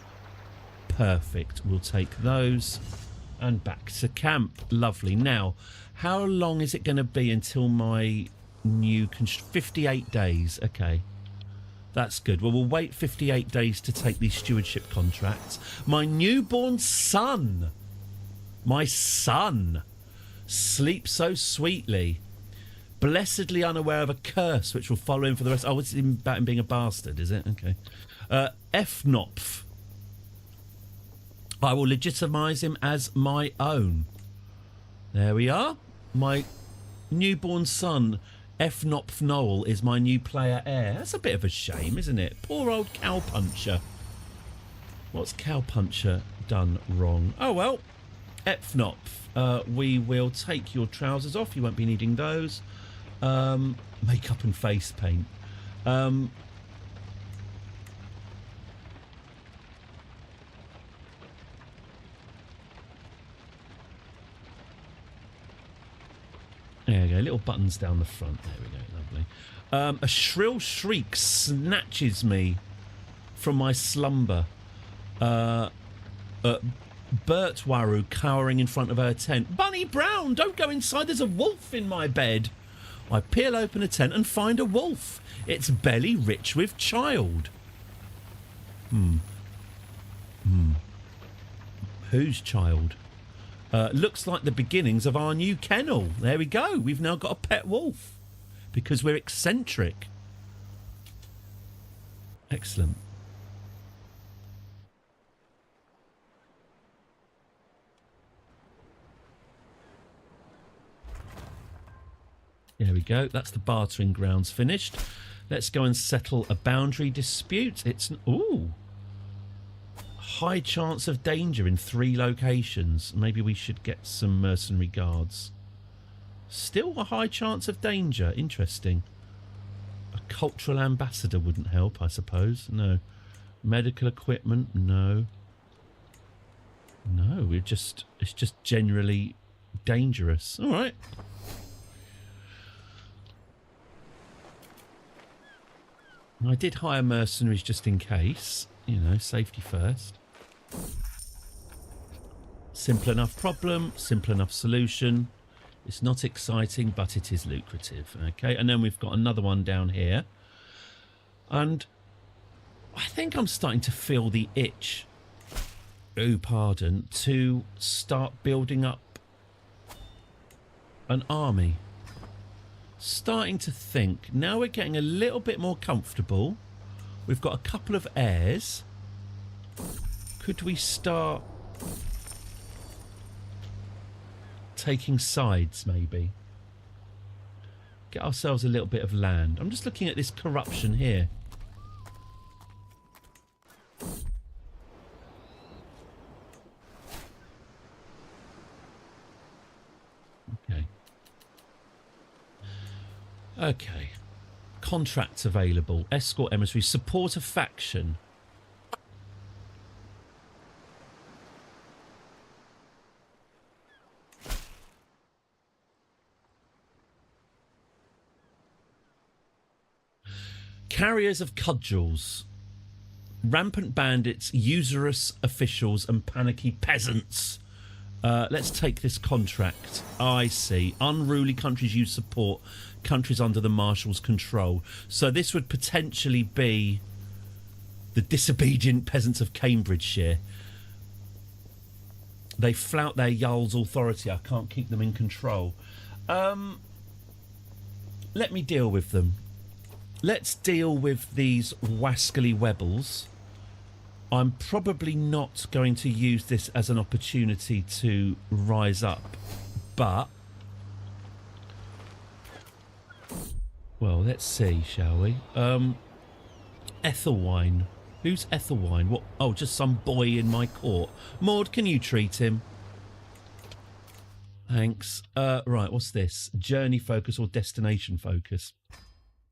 Speaker 5: perfect. We'll take those. And back to camp. Lovely. Now, how long is it going to be until my new... 58 days. Okay. That's good. Well, we'll wait 58 days to take these stewardship contracts. My newborn son. My son. Sleeps so sweetly. Blessedly unaware of a curse which will follow him for the rest... Oh, it's about him being a bastard, is it? Okay. Fnopf. I will legitimise him as my own. There we are. My newborn son, Fnopf Noel, is my new player heir. That's a bit of a shame, isn't it? Poor old Cowpuncher. What's Cowpuncher done wrong? Oh, well. Fnopf, we will take your trousers off. You won't be needing those. Makeup and face paint. There we go, little buttons down the front. There we go, lovely. A shrill shriek snatches me from my slumber. Bert Waru cowering in front of her tent. Bunny Brown, don't go inside, there's a wolf in my bed. I peel open a tent and find a wolf. Its belly rich with child. Whose child? Looks like the beginnings of our new kennel. There we go. We've now got a pet wolf because we're eccentric. Excellent. There we go. That's the bartering grounds finished. Let's go and settle a boundary dispute. It's... Ooh. High chance of danger in 3 locations. Maybe we should get some mercenary guards. Still a high chance of danger. Interesting. A cultural ambassador wouldn't help, I suppose. No. Medical equipment. No. No, it's just generally dangerous. All right. I did hire mercenaries just in case. You know, safety first. Simple enough problem, simple enough solution. It's not exciting, but it is lucrative. Okay, and then we've got another one down here. And I think I'm starting to feel the itch, to start building up an army. Starting to think, now we're getting a little bit more comfortable. We've got a couple of heirs. Could we start taking sides, maybe. Get ourselves a little bit of land. I'm just looking at this corruption here. Okay. Okay. Contracts available. Escort emissary. Support a faction. Carriers of cudgels. Rampant bandits, usurious officials and panicky peasants. Let's take this contract. I see. Unruly countries use support. Countries under the Marshal's control. So this would potentially be the disobedient peasants of Cambridgeshire. They flout their Jarl's authority. I can't keep them in control. Let me deal with them. Let's deal with these wascally webbles. I'm probably not going to use this as an opportunity to rise up, but... well, let's see, shall we? Ethelwine. Who's Ethelwine? What? Oh, just some boy in my court. Maud, can you treat him? Thanks. Right, what's this? Journey focus or destination focus?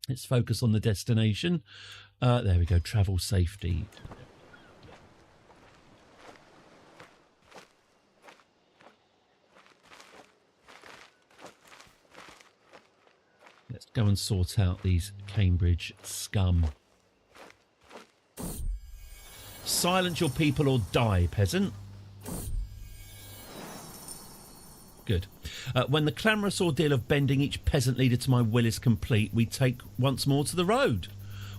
Speaker 5: Let's focus on the destination. There we go. Travel safety. Let's go and sort out these Cambridge scum. Silence your people or die, peasant. Good. When the clamorous ordeal of bending each peasant leader to my will is complete, we take once more to the road.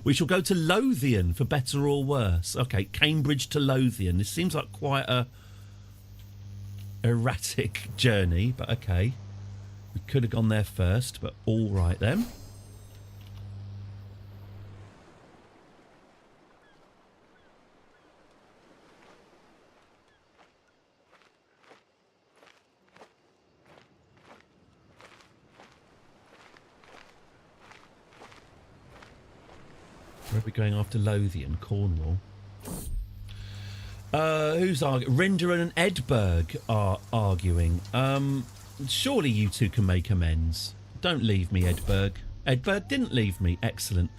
Speaker 5: We shall go to Lothian, for better or worse. Okay, Cambridge to Lothian. This seems like quite a erratic journey, but okay. We could have gone there first, but all right then. Where are we going after Lothian? Cornwall. Who's arguing? Rinderan and Edberg are arguing. Surely you two can make amends. Don't leave me, Edberg. Edberg didn't leave me. Excellent.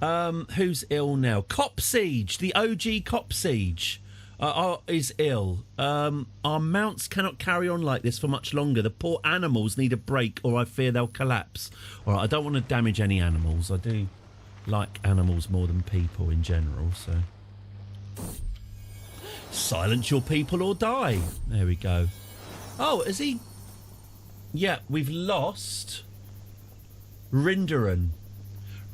Speaker 5: Who's ill now? Cop Siege. The OG Cop Siege is ill. Our mounts cannot carry on like this for much longer. The poor animals need a break or I fear they'll collapse. All right, I don't want to damage any animals. I do like animals more than people in general, so... Silence your people or die. There we go. Oh, is he... yeah, we've lost Rinderan.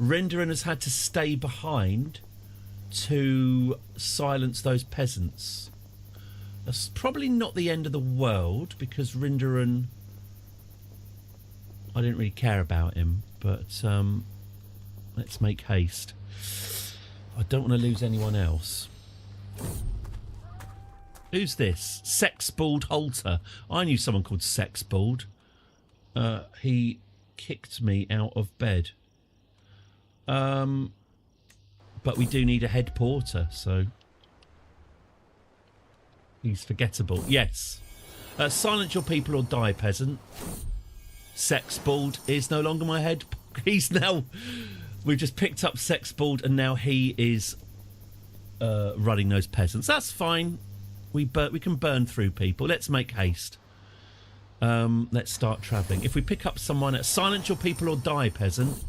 Speaker 5: Rinderan has had to stay behind to silence those peasants. That's probably not the end of the world, because Rinderan... I didn't really care about him, but... let's make haste. I don't want to lose anyone else. Who's this? Sexbald Halter. I knew someone called Sexbald. He kicked me out of bed. But we do need a head porter, so... he's forgettable. Yes. Silence your people or die, peasant. Sexbald is no longer my head... he's now... we've just picked up Sexbald and now he is running those peasants. That's fine. We can burn through people. Let's make haste. Let's start travelling. If we pick up someone at silence your people or die, peasant.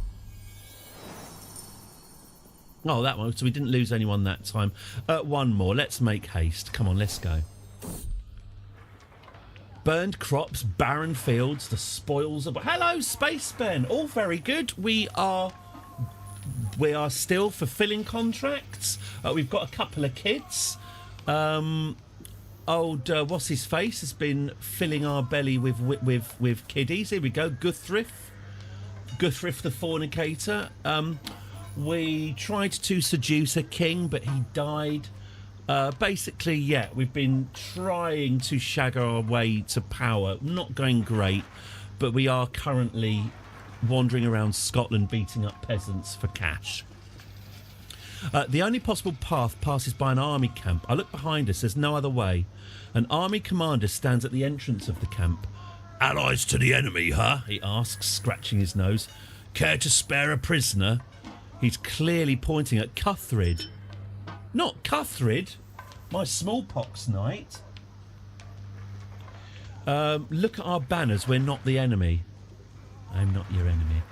Speaker 5: Oh, that one. So we didn't lose anyone that time. One more. Let's make haste. Come on, let's go. Burned crops, barren fields, the spoils of... hello, Space Ben. All very good. We are still fulfilling contracts. We've got a couple of kids. Old what's his face has been filling our belly with kiddies. Here we go. Guthriff the fornicator. We tried to seduce a king, but he died. Basically, yeah, we've been trying to shag our way to power. Not going great, but we are currently wandering around Scotland beating up peasants for cash. The only possible path passes by an army camp. I look behind us. There's no other way. An army commander stands at the entrance of the camp. "Allies to the enemy, huh?" he asks, scratching his nose. "Care to spare a prisoner?" He's clearly pointing at Cuthred. Not Cuthred, my smallpox knight. Look at our banners. We're not the enemy. I'm not your enemy.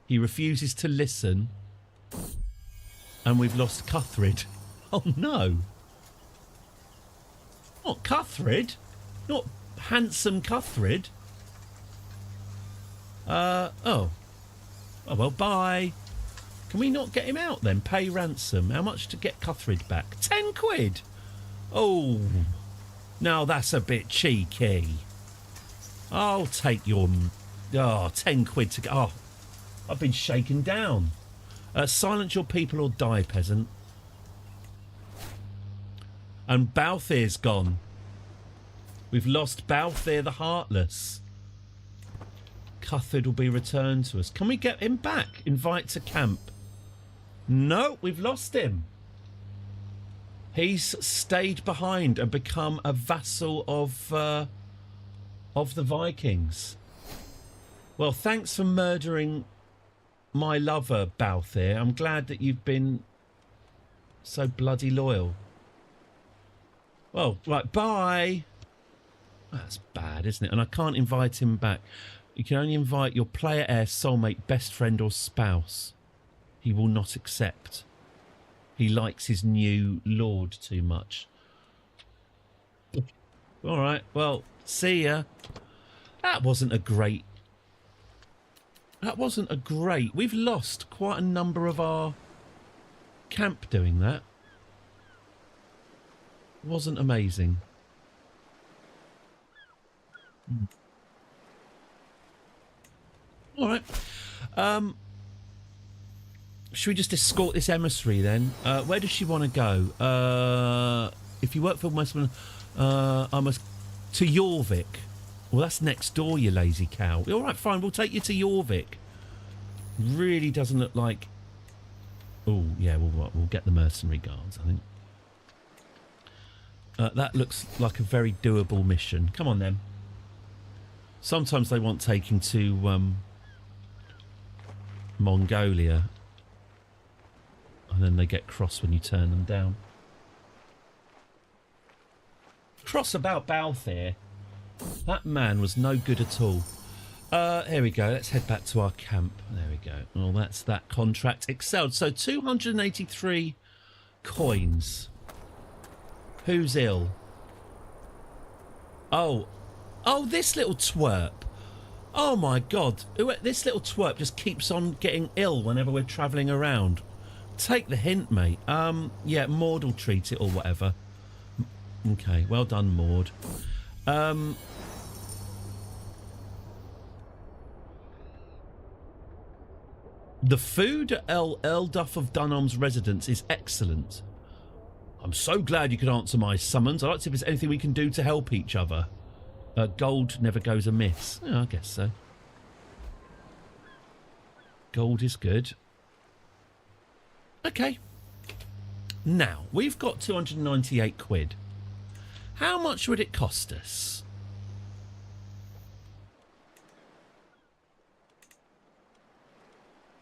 Speaker 5: He refuses to listen. And we've lost Cuthred. Oh no. Not Cuthred. Not handsome Cuthred. Oh. Oh well, bye. Can we not get him out then? Pay ransom. How much to get Cuthred back? 10 quid. Oh. Now that's a bit cheeky. I'll take your... 10 quid to go. Oh. I've been shaken down. Silence your people or die, peasant. And Balthier's gone. We've lost Balthier the Heartless. Cuthred will be returned to us. Can we get him back? Invite to camp. No, we've lost him. He's stayed behind and become a vassal of the Vikings. Well, thanks for murdering my lover, Balthier. I'm glad that you've been so bloody loyal. Well, right, bye. That's bad, isn't it? And I can't invite him back. You can only invite your player heir, soulmate, best friend or spouse. He will not accept. He likes his new lord too much. All right, well, see ya. That wasn't a great... We've lost quite a number of our camp doing that. Wasn't amazing. All right. Should we just escort this emissary then? Where does she want to go? If you work for Westman, I must to Jorvik. Well, that's next door, you lazy cow. All right, fine. We'll take you to Jorvik. Really doesn't look like... Oh, yeah, we'll get the mercenary guards, I think. That looks like a very doable mission. Come on, then. Sometimes they want taking to Mongolia. And then they get cross when you turn them down. Cross about Balthier. That man was no good at all. Here we go. Let's head back to our camp. There we go. Well, that's that contract excelled. So 283 coins. Who's ill? Oh, this little twerp. Oh my God. This little twerp just keeps on getting ill whenever we're travelling around. Take the hint, mate. Yeah, Maud will treat it or whatever. Okay, well done, Maud. The food at Earl Duff of Dunham's residence is excellent. I'm so glad you could answer my summons. I'd like to see if there's anything we can do to help each other. Gold never goes amiss. Yeah, I guess so. Gold is good. Okay. Now, we've got 298 quid. How much would it cost us?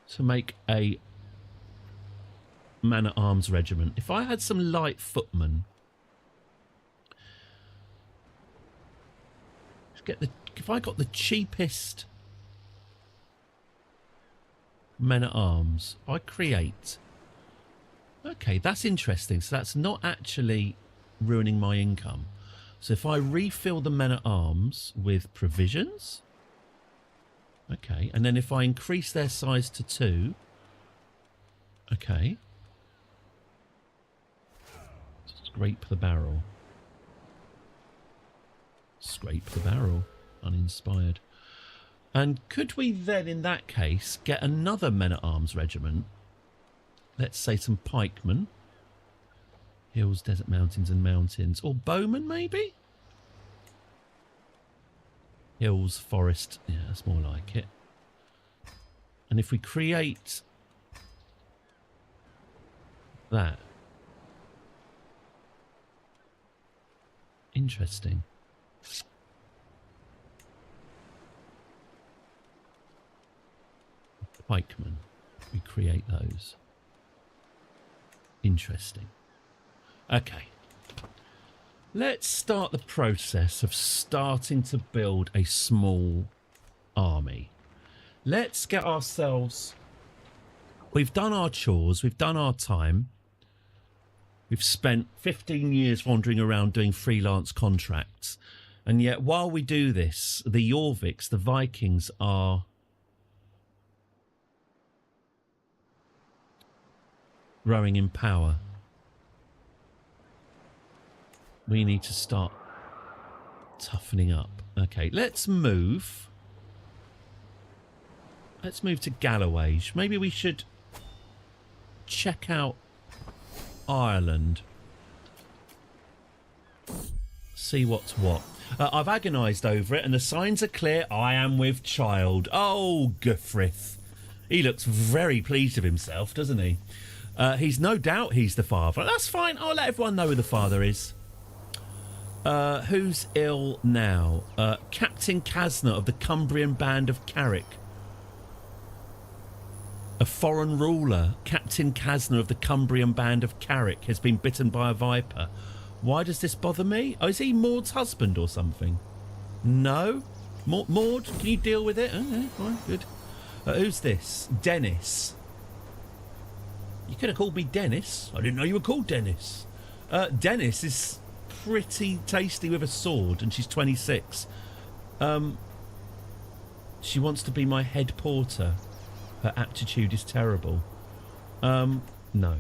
Speaker 5: To make a man-at-arms regiment. If I had some light footmen... If I got the cheapest men-at-arms, I create... Okay, that's interesting. So that's not actually ruining my income. So if I refill the men-at-arms with provisions... Okay, and then if I increase their size to 2... Okay. Scrape the barrel. Scrape the barrel. Uninspired. And could we then, in that case, get another men-at-arms regiment? Let's say some pikemen. Hills, desert, mountains and mountains. Or Bowman, maybe? Hills, forest. Yeah, that's more like it. And if we create that. Interesting. Pikemen. We create those. Interesting. Okay. Let's start the process of starting to build a small army. Let's get ourselves... We've done our chores. We've done our time. We've spent 15 years wandering around doing freelance contracts. And yet, while we do this, the Jorviks, the Vikings, are growing in power. We need to start toughening up. Okay, let's move. Let's move to Gallowage. Maybe we should check out Ireland. See what's what. I've agonised over it and the signs are clear. I am with child. Oh, Guthryth. He looks very pleased with himself, doesn't he? He's no doubt he's the father. That's fine. I'll let everyone know who the father is. Who's ill now? Captain Casner of the Cumbrian band of Carrick. A foreign ruler, Captain Casner of the Cumbrian band of Carrick, has been bitten by a viper. Why does this bother me? Oh, is he Maud's husband or something? No? Maud, can you deal with it? Okay, fine, good. Who's this? Dennis. You could have called me Dennis. I didn't know you were called Dennis. Dennis is pretty tasty with a sword, and she's 26. She wants to be my head porter. Her aptitude is terrible. No.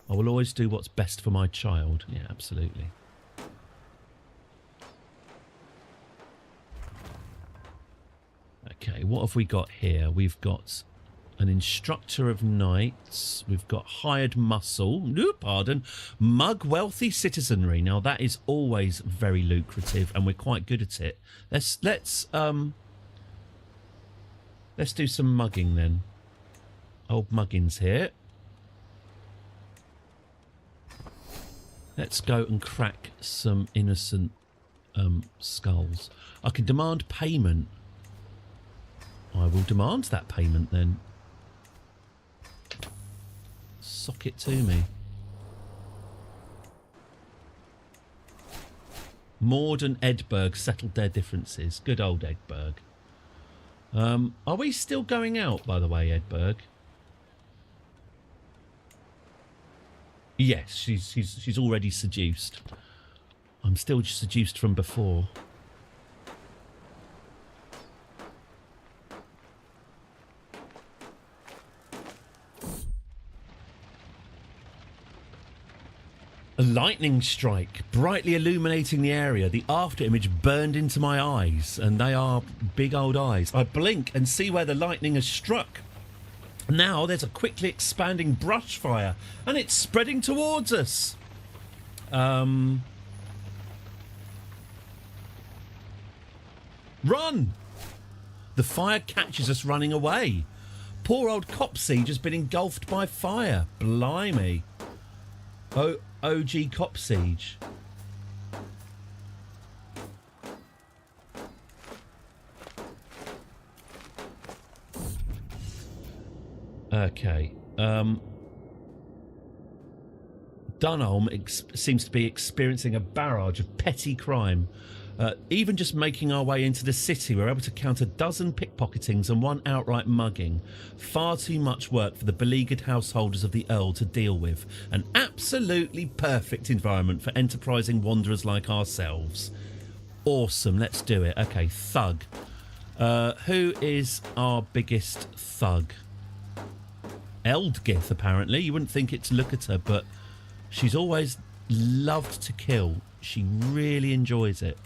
Speaker 5: I will always do what's best for my child. Yeah, absolutely. Okay, what have we got here? We've got an instructor of knights. We've got hired muscle. No, pardon. Mug wealthy citizenry. Now that is always very lucrative, and we're quite good at it. Let's do some mugging then. Old Muggins here. Let's go and crack some innocent skulls. I can demand payment. I will demand that payment then. Sock it to me. Maud and Edberg settled their differences. Good old Edberg. Are we still going out, by the way, Edberg? Yes, she's already seduced. I'm still seduced from before. A lightning strike, brightly illuminating the area. The after image burned into my eyes, and they are big old eyes. I blink and see where the lightning has struck. Now there's a quickly expanding brush fire, and it's spreading towards us. Run! The fire catches us running away. Poor old Copsiege has been engulfed by fire. Blimey. Oh, OG Copsiege. Okay. Dunholm seems to be experiencing a barrage of petty crime. Even just making our way into the city, we're able to count a dozen pickpocketings and one outright mugging. Far too much work for the beleaguered householders of the Earl to deal with. An absolutely perfect environment for enterprising wanderers like ourselves. Awesome, let's do it. Okay, thug. Who is our biggest thug? Eldgith, apparently. You wouldn't think it to look at her, but she's always loved to kill. She really enjoys it.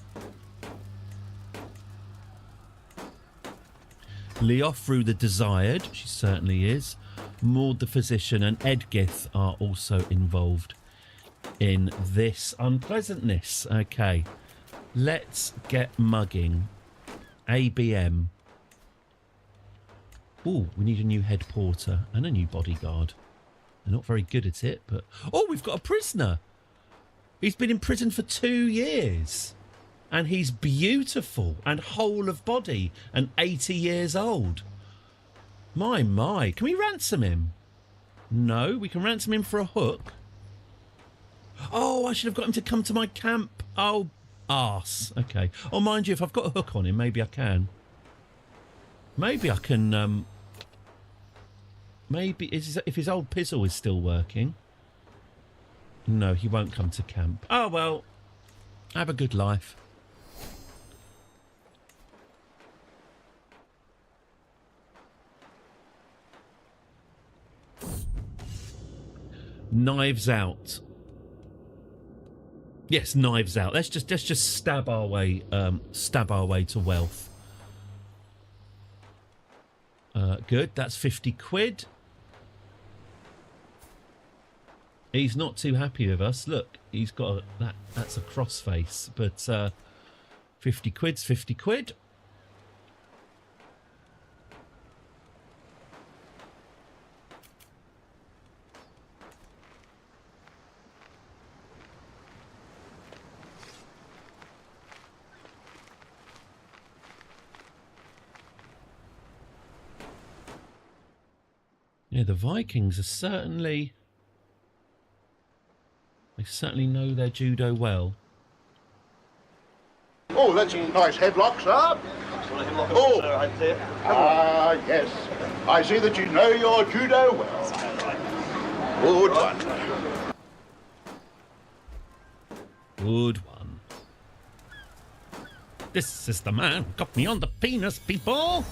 Speaker 5: Leofru the Desired, she certainly is. Maud the physician, and Edgith are also involved in this unpleasantness. Okay, let's get mugging. ABM. Oh, we need a new head porter and a new bodyguard. They're not very good at it, but... Oh, we've got a prisoner. He's been in prison for 2 years. And he's beautiful and whole of body and 80 years old. My. Can we ransom him? No, we can ransom him for a hook. Oh, I should have got him to come to my camp. Oh, arse. Okay. Oh, mind you, if I've got a hook on him, maybe I can. Maybe I can... Maybe if his old pizzle is still working. No, he won't come to camp. Oh, well. Have a good life. Knives out. Yes, knives out. Let's just stab our way to wealth. Good. That's 50 quid. He's not too happy with us. Look, he's got that's a crossface, but 50 quid's 50 quid. Yeah, the Vikings are certainly... They certainly know their judo well.
Speaker 4: Oh, that's a nice headlock, sir. Oh, yes. I see that you know your judo well. Good one.
Speaker 5: Good one. This is the man who got me on the penis, people.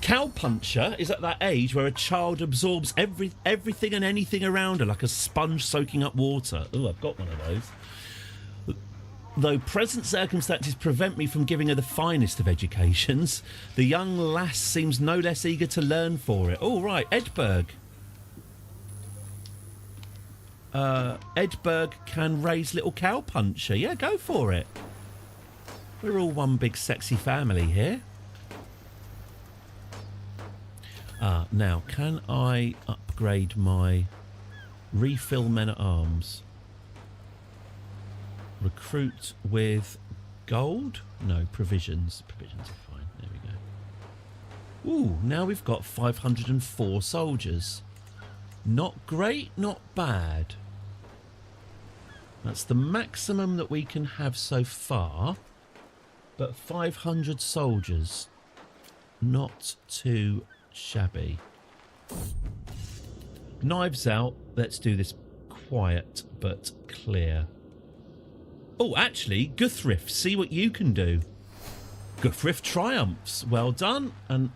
Speaker 5: Cowpuncher is at that age where a child absorbs everything and anything around her like a sponge soaking up water. Oh, I've got one of those. Though present circumstances prevent me from giving her the finest of educations, the young lass seems no less eager to learn for it. Oh, right, Edberg. Edberg can raise little Cowpuncher. Yeah, go for it. We're all one big sexy family here. Now, can I upgrade my refill men-at-arms? Recruit with gold? No, provisions. Provisions are fine. There we go. Ooh, now we've got 504 soldiers. Not great, not bad. That's the maximum that we can have so far. But 500 soldiers. Not too shabby. Knives out. Let's do this quiet but clear. Oh, actually, Guthriff, see what you can do. Guthriff triumphs. Well done. And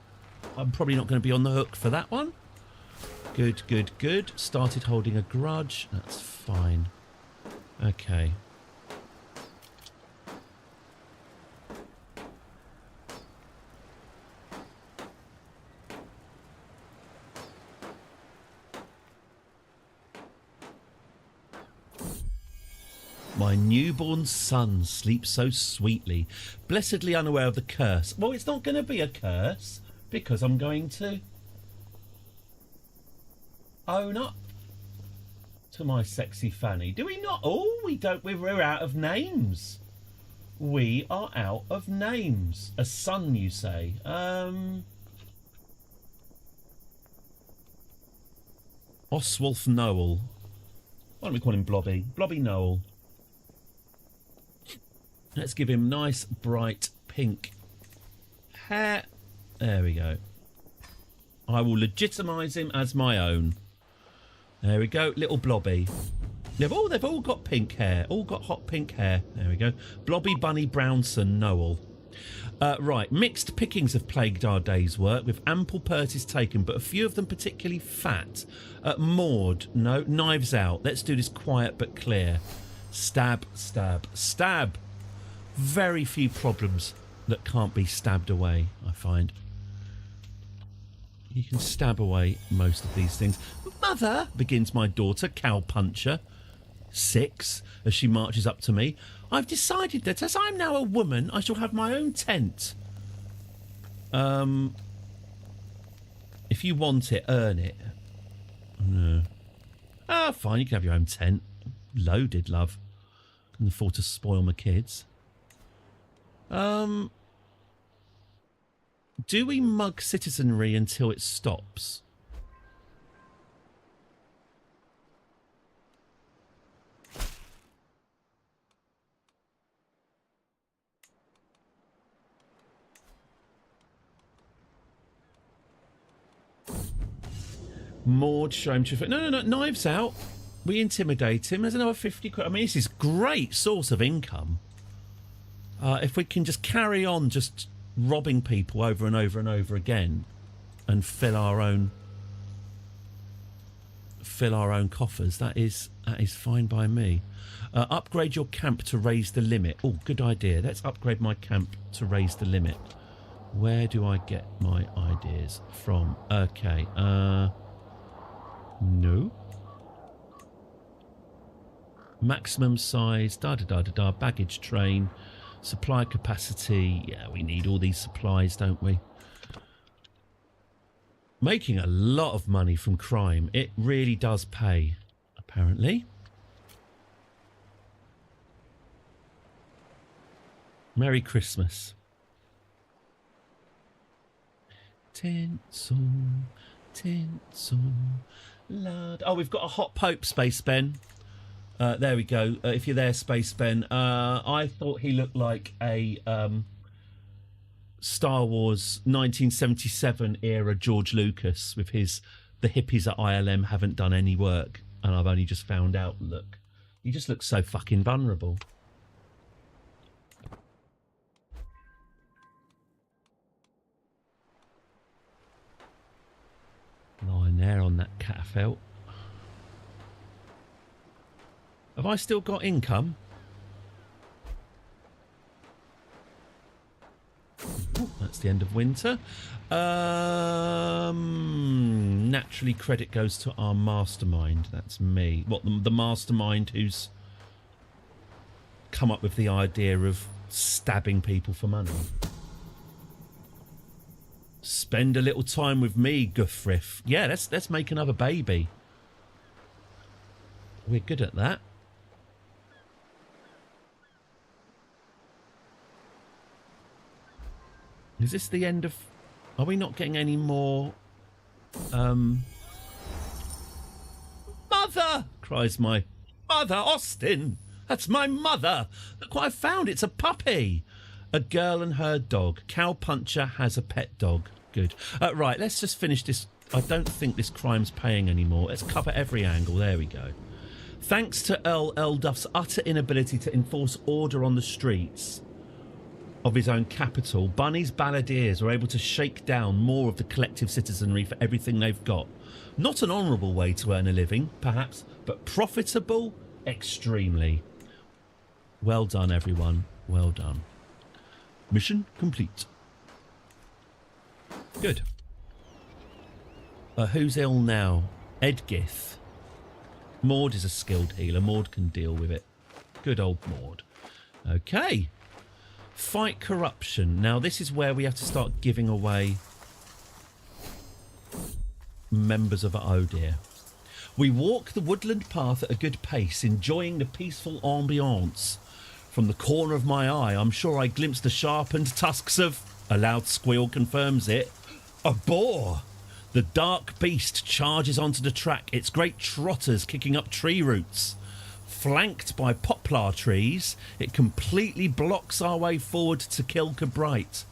Speaker 5: I'm probably not going to be on the hook for that one. Good, good, good. Started holding a grudge. That's fine. Okay. My newborn son sleeps so sweetly, blessedly unaware of the curse. Well, it's not going to be a curse, because I'm going to own up to my sexy fanny. Do we not? Oh, we don't. We're out of names. We are out of names. A son, you say? Oswulf Noel. Why don't we call him Blobby? Blobby Noel. Let's give him nice, bright, pink hair. There we go. I will legitimise him as my own. There we go. Little Blobby. They've all got pink hair. All got hot pink hair. There we go. Blobby Bunny Brownson Noel. Right. Mixed pickings have plagued our day's work, with ample purses taken, but a few of them particularly fat. Maud. No. Knives out. Let's do this quiet but clear. Stab, stab, stab. Very few problems that can't be stabbed away, I find. You can stab away most of these things. Mother, begins my daughter, Cowpuncher, 6, as she marches up to me. I've decided that as I'm now a woman, I shall have my own tent. If you want it, earn it. No. Ah, fine, you can have your own tent. Loaded, love. Can afford to spoil my kids. Do we mug citizenry until it stops? Maud, show him to... No, Knives Out. We intimidate him. There's another 50 quid. I mean, this is great source of income. If we can just carry on just robbing people over and over and over again and fill our own coffers, that is fine by me. Upgrade your camp to raise the limit. Oh, good idea. Let's upgrade my camp to raise the limit. Where do I get my ideas from? Okay. No. Maximum size, baggage train, supply capacity. Yeah, we need all these supplies, don't we? Making a lot of money from crime. It really does pay, apparently. Merry Christmas. Tinsel, tinsel, lad. Oh, we've got a hot pope, Space Ben. There we go. If you're there, Space Ben. I thought he looked like a Star Wars 1977 era George Lucas with the hippies at ILM haven't done any work, and I've only just found out. Look, he just looks so fucking vulnerable. Lying there on that catafelt. Have I still got income? Ooh, that's the end of winter. Naturally, credit goes to our mastermind. That's me. What, the mastermind who's come up with the idea of stabbing people for money. Spend a little time with me, Guthriff. Yeah, let's make another baby. We're good at that. Is this the end of... Are we not getting any more... Mother! Cries my... Mother, Austin! That's my mother! Look what I found, it's a puppy! A girl and her dog. Cowpuncher has a pet dog. Good. Right, let's just finish this. I don't think this crime's paying anymore. Let's cover every angle. There we go. Thanks to Earl Elduff's utter inability to enforce order on the streets of his own capital, Bunny's balladeers are able to shake down more of the collective citizenry for everything they've got. Not an honourable way to earn a living, perhaps, but profitable extremely. Well done, everyone. Well done. Mission complete. Good. Who's ill now? Edgith. Maud is a skilled healer. Maud can deal with it. Good old Maud. Okay. Fight corruption. Now, this is where we have to start giving away members of Oh dear. We walk the woodland path at a good pace, enjoying the peaceful ambiance. From the corner of my eye, I'm sure I glimpsed the sharpened tusks of... A loud squeal confirms it. A boar! The dark beast charges onto the track, its great trotters kicking up tree roots. Flanked by poplar trees, it completely blocks our way forward to Kilka Bright.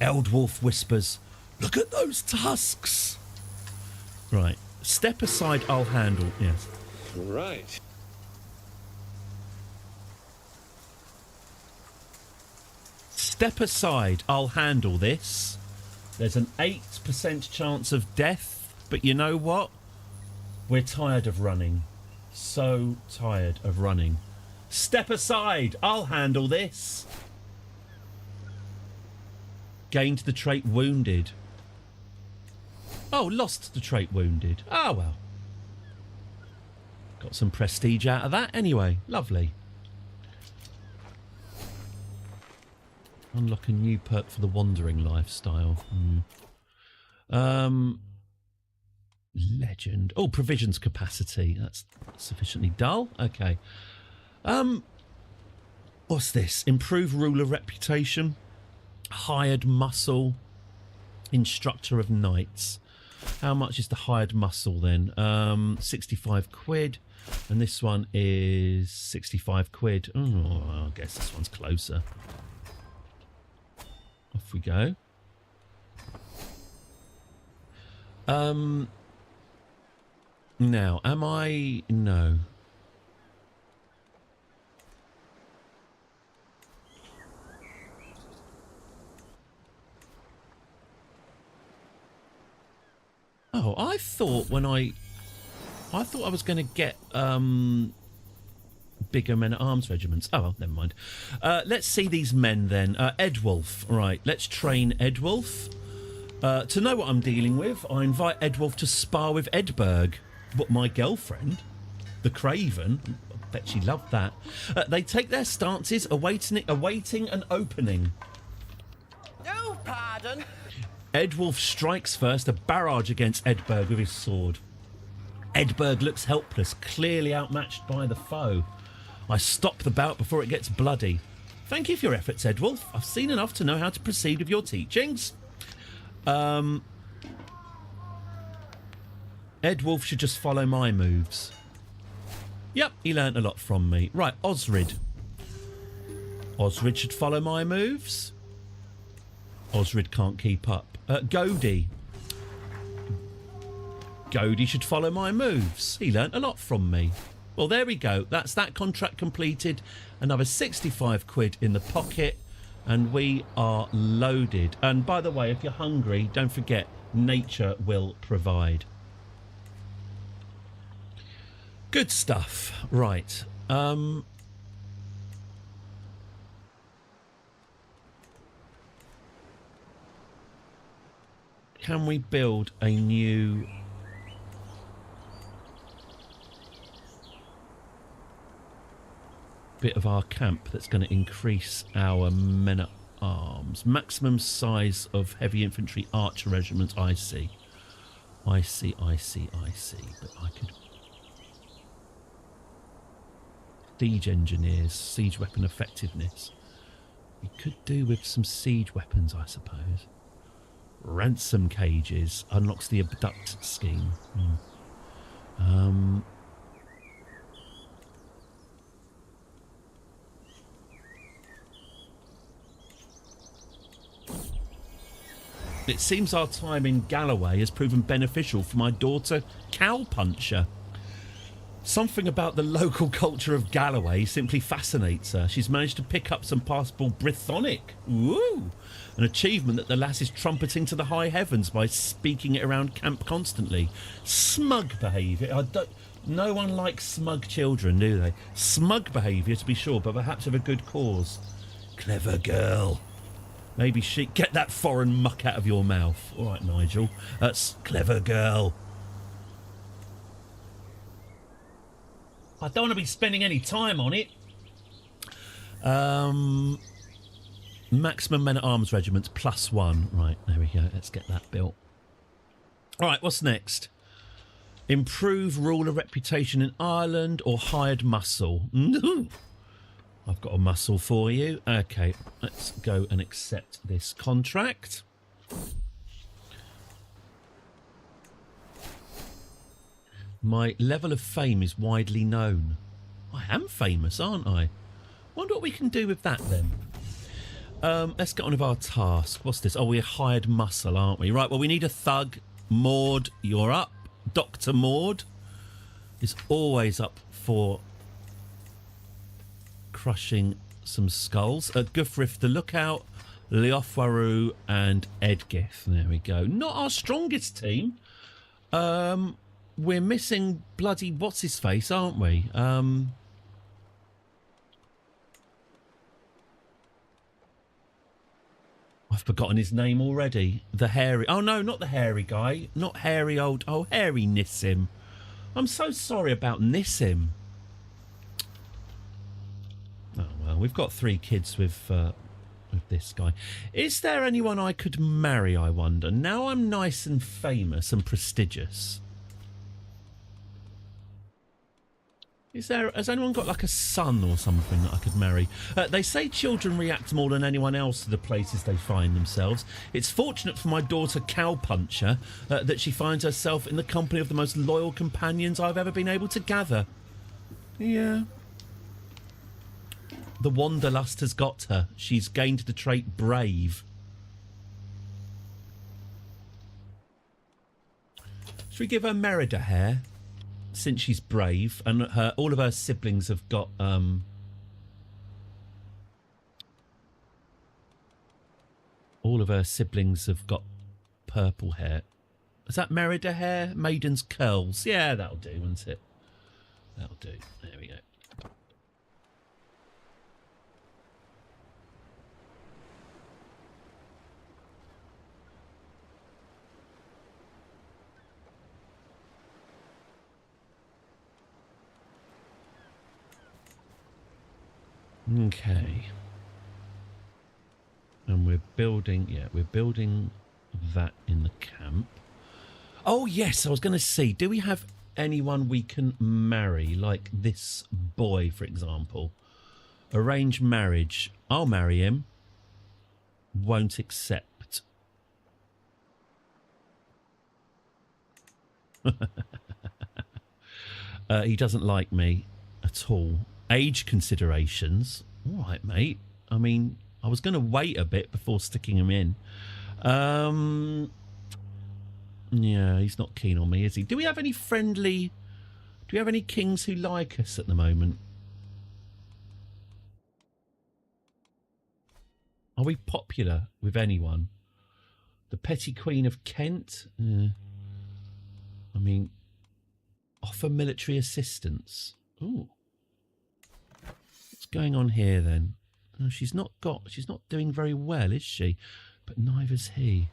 Speaker 5: Eldwulf whispers, "Look at those tusks!" Right. Step aside, I'll handle... Yes.
Speaker 13: Right.
Speaker 5: Step aside, I'll handle this. There's an 8% chance of death, but you know what? We're tired of running. So tired of running. Step aside, I'll handle this. Gained the trait wounded. Oh, lost the trait wounded. Ah, well. Got some prestige out of that anyway. Lovely. Unlock a new perk for the wandering lifestyle. Legend. Oh, provisions capacity. That's sufficiently dull. Okay. What's this? Improve ruler reputation. Hired muscle. Instructor of knights. How much is the hired muscle then? 65 quid. And this one is 65 quid. Oh, I guess this one's closer. Off we go. Now, am I... No. Oh, I thought I was going to get bigger men-at-arms regiments. Oh, well, never mind. Let's see these men then. Edwulf. Right, let's train Edwulf. To know what I'm dealing with, I invite Edwulf to spar with Edberg. But my girlfriend, the Craven, I bet she loved that. They take their stances, awaiting an opening.
Speaker 9: No, pardon.
Speaker 5: Edwulf strikes first, a barrage against Edberg with his sword. Edberg looks helpless, clearly outmatched by the foe. I stop the bout before it gets bloody. Thank you for your efforts, Edwulf. I've seen enough to know how to proceed with your teachings. Edwulf should just follow my moves. Yep, he learnt a lot from me. Right, Osrid. Osrid should follow my moves. Osrid can't keep up. Godi. Godi should follow my moves. He learnt a lot from me. Well, there we go. That's that contract completed. Another 65 quid in the pocket. And we are loaded. And by the way, if you're hungry, don't forget, nature will provide. Good stuff. Right. Can we build a new... bit of our camp that's going to increase our men-at-arms? Maximum size of heavy infantry archer regiments. I see. But I could... Siege engineers, siege weapon effectiveness. We could do with some siege weapons, I suppose. Ransom cages unlocks the abduct scheme. It seems our time in Galloway has proven beneficial for my daughter, Cowpuncher. Something about the local culture of Galloway simply fascinates her. She's managed to pick up some passable Brythonic. Ooh! An achievement that the lass is trumpeting to the high heavens by speaking it around camp constantly. Smug behaviour. No one likes smug children, do they? Smug behaviour, to be sure, but perhaps of a good cause. Clever girl. Maybe she... Get that foreign muck out of your mouth. All right, Nigel. That's clever girl. I don't want to be spending any time on it. Maximum men-at-arms regiments +1. Right, there we go. Let's get that built. All right, what's next? Improve ruler reputation in Ireland or hired muscle? I've got a muscle for you. Okay, let's go and accept this contract. My level of fame is widely known. I am famous, aren't I? Wonder what we can do with that then. Let's get on with our task. What's this? Oh, we're hired muscle, aren't we? Right, well, we need a thug. Maud, you're up. Dr. Maud is always up for crushing some skulls. Guthrif the Lookout, Leofwaru and Edgith. There we go. Not our strongest team. We're missing bloody what's-his-face, aren't we? I I've forgotten his name already. The hairy... Oh, no, not the hairy guy. Not hairy old... Oh, hairy Nissim. I'm so sorry about Nissim. Oh, well, we've got 3 kids with this guy. Is there anyone I could marry, I wonder? Now I'm nice and famous and prestigious. Has anyone got like a son or something that I could marry? They say children react more than anyone else to the places they find themselves. It's fortunate for my daughter Cowpuncher that she finds herself in the company of the most loyal companions I've ever been able to gather. Yeah. The wanderlust has got her. She's gained the trait brave. Should we give her Merida hair? Since she's brave, and all of her siblings have got purple hair. Is that Merida hair? Maiden's curls. Yeah, that'll do, won't it? That'll do. There we go. Okay. And we're building that in the camp. Oh, yes, I was going to see, do we have anyone we can marry? Like this boy, for example. Arrange marriage. I'll marry him. Won't accept. He doesn't like me at all. Age considerations. All right, mate. I mean, I was going to wait a bit before sticking him in. Yeah, he's not keen on me, is he? Do we have any kings who like us at the moment? Are we popular with anyone? The Petty Queen of Kent? I mean, offer military assistance. Ooh. What's going on here then? Oh, she's not doing very well, is she? But neither's he.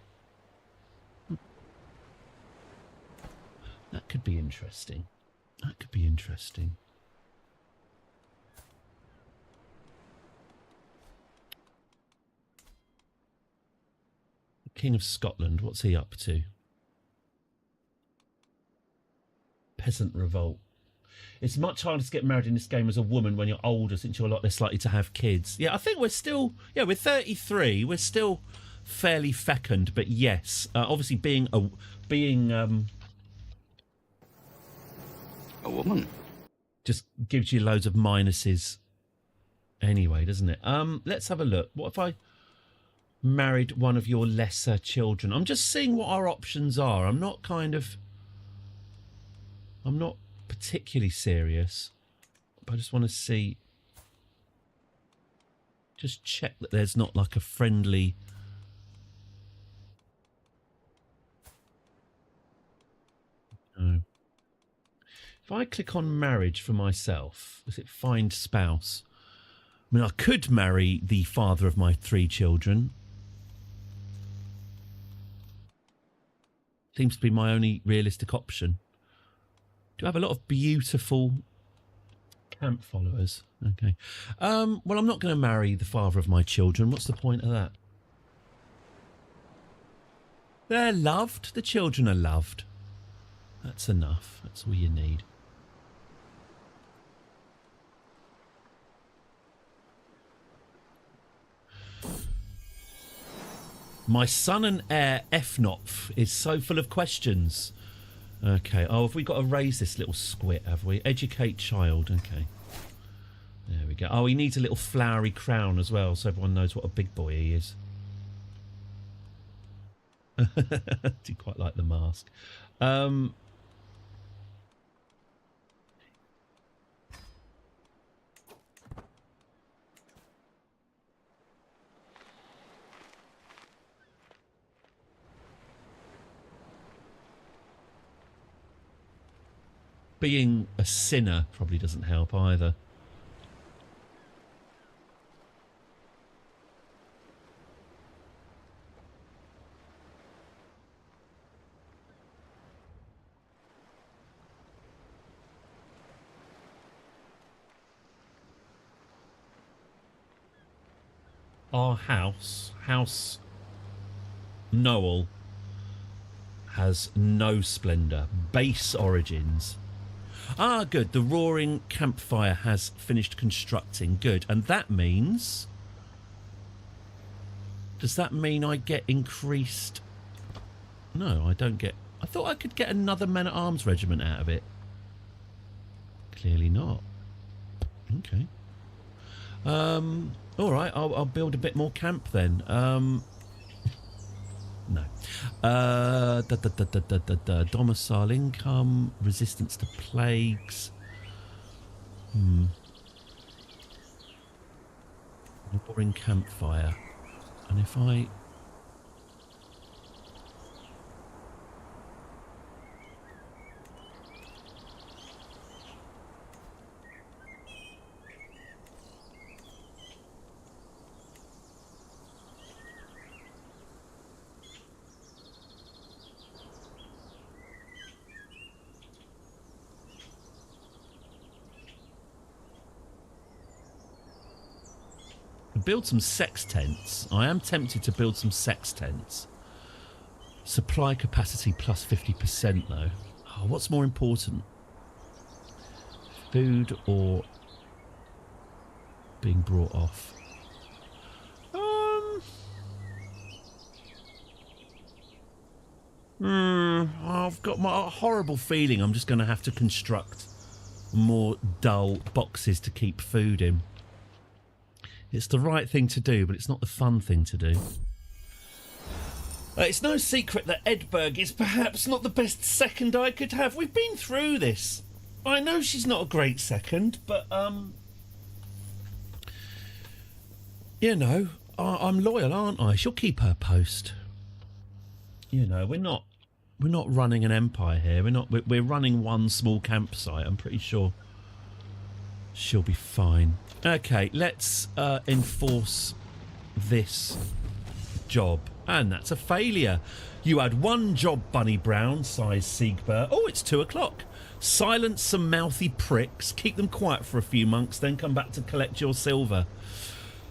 Speaker 5: That could be interesting. That could be interesting. The King of Scotland, what's he up to? Peasant revolt. It's much harder to get married in this game as a woman when you're older, since you're a lot less likely to have kids. Yeah, I think we're 33. We're still fairly fecund, but yes, obviously being a
Speaker 1: woman
Speaker 5: just gives you loads of minuses anyway, doesn't it? Let's have a look. What if I married one of your lesser children? I'm just seeing what our options are. I'm not particularly serious, but I just want to see, just check that there's not like a friendly... No. If I click on marriage for myself, does it find spouse? I mean, I could marry the father of my 3 children. Seems to be my only realistic option. Do I have a lot of beautiful camp followers? Okay. Well, I'm not going to marry the father of my children. What's the point of that? They're loved. The children are loved. That's enough. That's all you need. My son and heir, Efnopf, is so full of questions. Okay. Oh, have we got to raise this little squit, have we? Educate child. Okay. There we go. Oh, he needs a little flowery crown as well, so everyone knows what a big boy he is. Do quite like the mask. Being a sinner probably doesn't help either. our House Noel, has no splendour. Base origins. Ah, good. The roaring campfire has finished constructing. Good. And that means... Does that mean I get increased... No, I don't get... I thought I could get another men-at-arms regiment out of it. Clearly not. Okay. All right, I'll build a bit more camp then. No. Domicile income, resistance to plagues. Boring campfire. And if I... build some sex tents. I am tempted to build some sex tents. Supply capacity plus 50% though. Oh, what's more important? Food or being brought off? I've got my horrible feeling I'm just going to have to construct more dull boxes to keep food in. It's the right thing to do, but it's not the fun thing to do. It's no secret that Edberg is perhaps not the best second I could have. We've been through this. I know she's not a great second, but, you know, I'm loyal, aren't I? She'll keep her post. You know, we're not running an empire here. We're running one small campsite. I'm pretty sure she'll be fine. Okay, let's enforce this job. And that's a failure. You had one job, Bunny Brown, sighs Siegbert. Oh, it's 2 o'clock. Silence some mouthy pricks. Keep them quiet for a few months, then come back to collect your silver.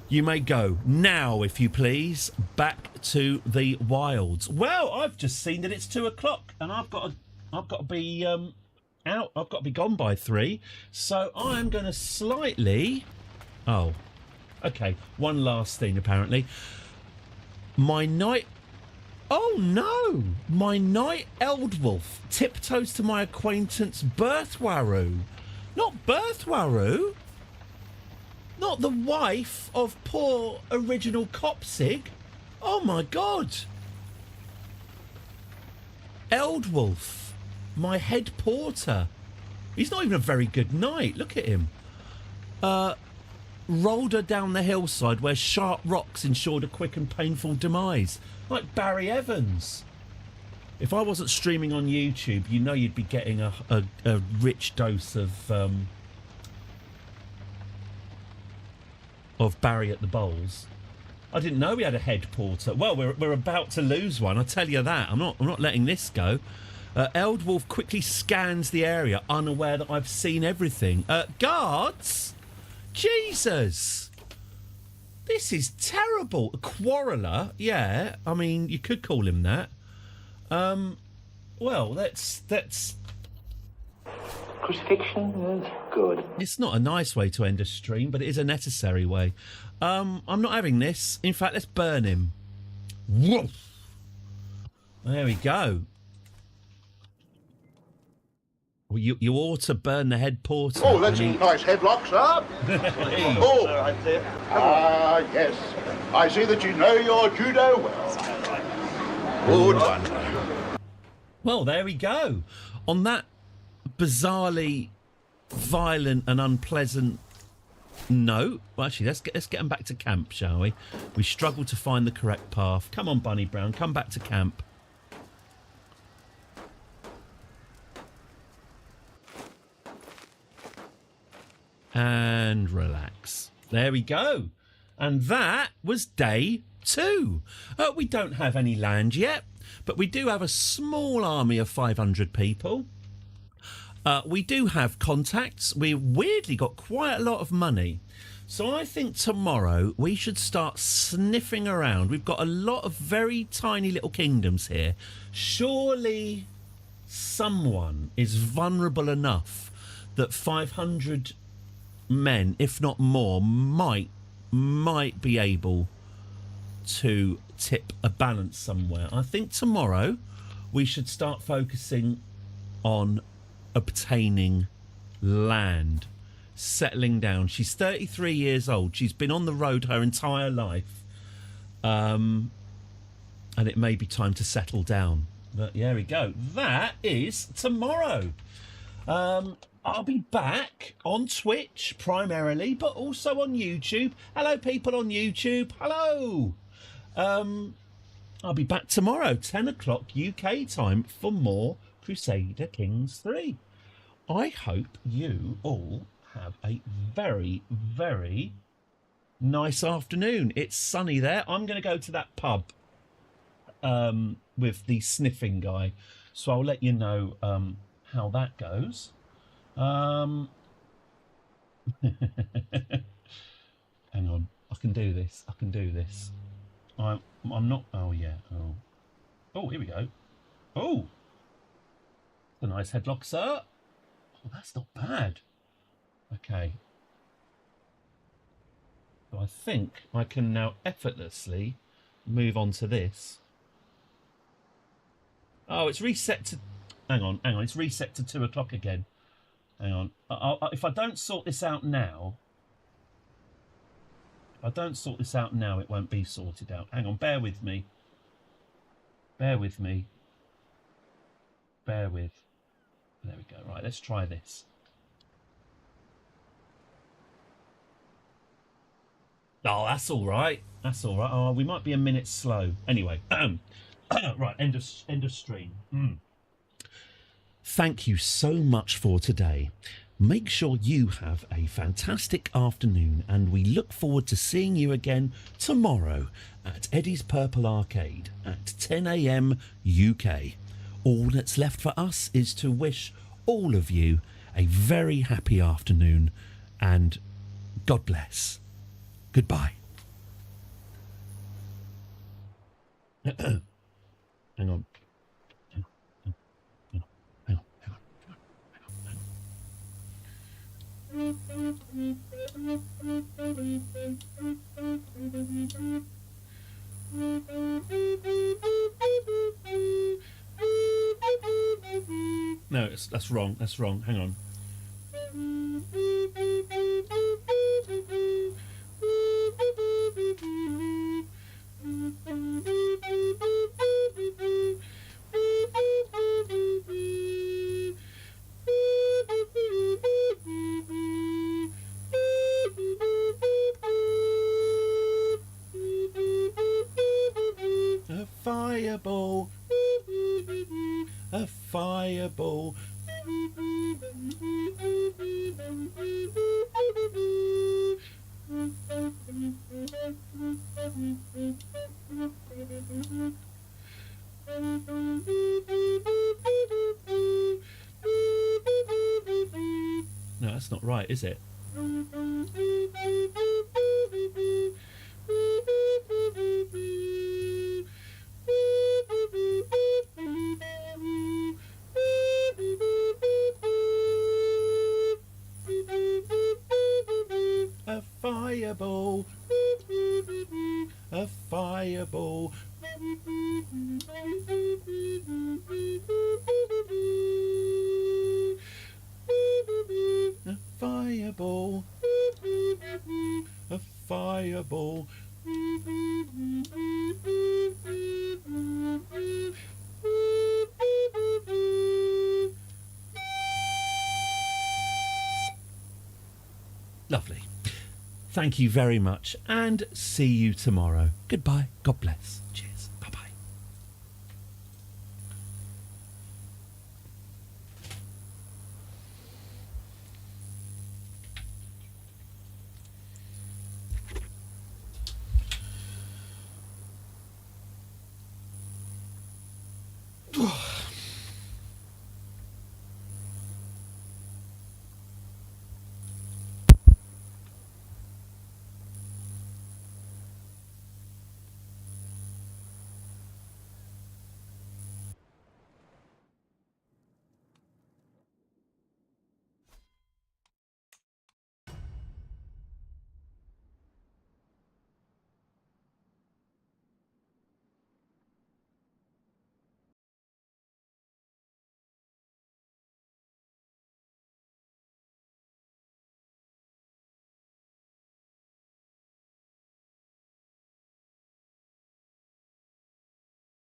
Speaker 5: You may go. Now, if you please, back to the wilds. Well, I've just seen that it's 2 o'clock, and I've got to be out. I've got to be gone by 3. So I'm going to slightly... Oh, okay. One last thing, apparently. My knight... Oh, no! My knight Eldwulf tiptoes to my acquaintance Berthwaru. Not Berthwaru. Not the wife of poor original Copsig. Oh, my God. Eldwulf, my head porter. He's not even a very good knight. Look at him. Rolled her down the hillside where sharp rocks ensured a quick and painful demise. Like Barry Evans. If I wasn't streaming on YouTube, you know you'd be getting a rich dose of Barry at the bowls. I didn't know we had a head porter. Well, we're about to lose one. I tell you that. I'm not letting this go. Eldwulf quickly scans the area, unaware that I've seen everything. Guards? Jesus! This is terrible. A quarreller? Yeah, I mean, you could call him that. Well, that's...
Speaker 13: Crucifixion is good.
Speaker 5: It's not a nice way to end a stream, but it is a necessary way. I'm not having this. In fact, let's burn him. Woof! There we go. Well, you ought to burn the head porter.
Speaker 4: Oh, that's a nice headlock, sir. Oh, yes. I see that you know your judo well. Good one.
Speaker 5: Well, there we go. On that bizarrely violent and unpleasant note, well, actually, let's get them back to camp, shall we? We struggled to find the correct path. Come on, Bunny Brown, come back to camp. And relax. There we go. And that was day 2. We don't have any land yet, but we do have a small army of 500 people. We do have contacts. We weirdly got quite a lot of money.
Speaker 11: So I think tomorrow we should start sniffing around. We've got a lot of very tiny little kingdoms here. Surely someone is vulnerable enough that 500 men, if not more, might be able to tip a balance somewhere. I think tomorrow we should start focusing on obtaining land, settling down. She's 33 years old. She's been on the road her entire life. And it may be time to settle down. But there we go. That is tomorrow. I'll be back on Twitch primarily, but also on YouTube. Hello, people on YouTube. Hello. I'll be back tomorrow, 10 o'clock UK time, for more Crusader Kings 3. I hope you all have a very, very nice afternoon. It's sunny there. I'm going to go to that pub with the sniffing guy, so I'll let you know how that goes. Hang on, I can do this. I'm not. Oh yeah. Oh, here we go. Oh, a nice headlock, sir. Oh, that's not bad. Okay. So I think I can now effortlessly move on to this. Oh, it's reset to. Hang on. It's reset to 2 o'clock again. Hang on. If I don't sort this out now. It won't be sorted out. Hang on, bear with me. There we go. Right, let's try this. Oh, that's all right. Oh, we might be a minute slow. Anyway, right, end of stream. Thank you so much for today. Make sure you have a fantastic afternoon, and we look forward to seeing you again tomorrow at Eddie's Purple Arcade at 10 a.m. UK. All that's left for us is to wish all of you a very happy afternoon, and God bless. Goodbye. Hang on. No, that's wrong. Hang on. A fireball. A fireball. No, that's not right, is it? A fireball. A fireball. A fireball. A fireball. Lovely. Thank you very much, and see you tomorrow. Goodbye. God bless. Cheers.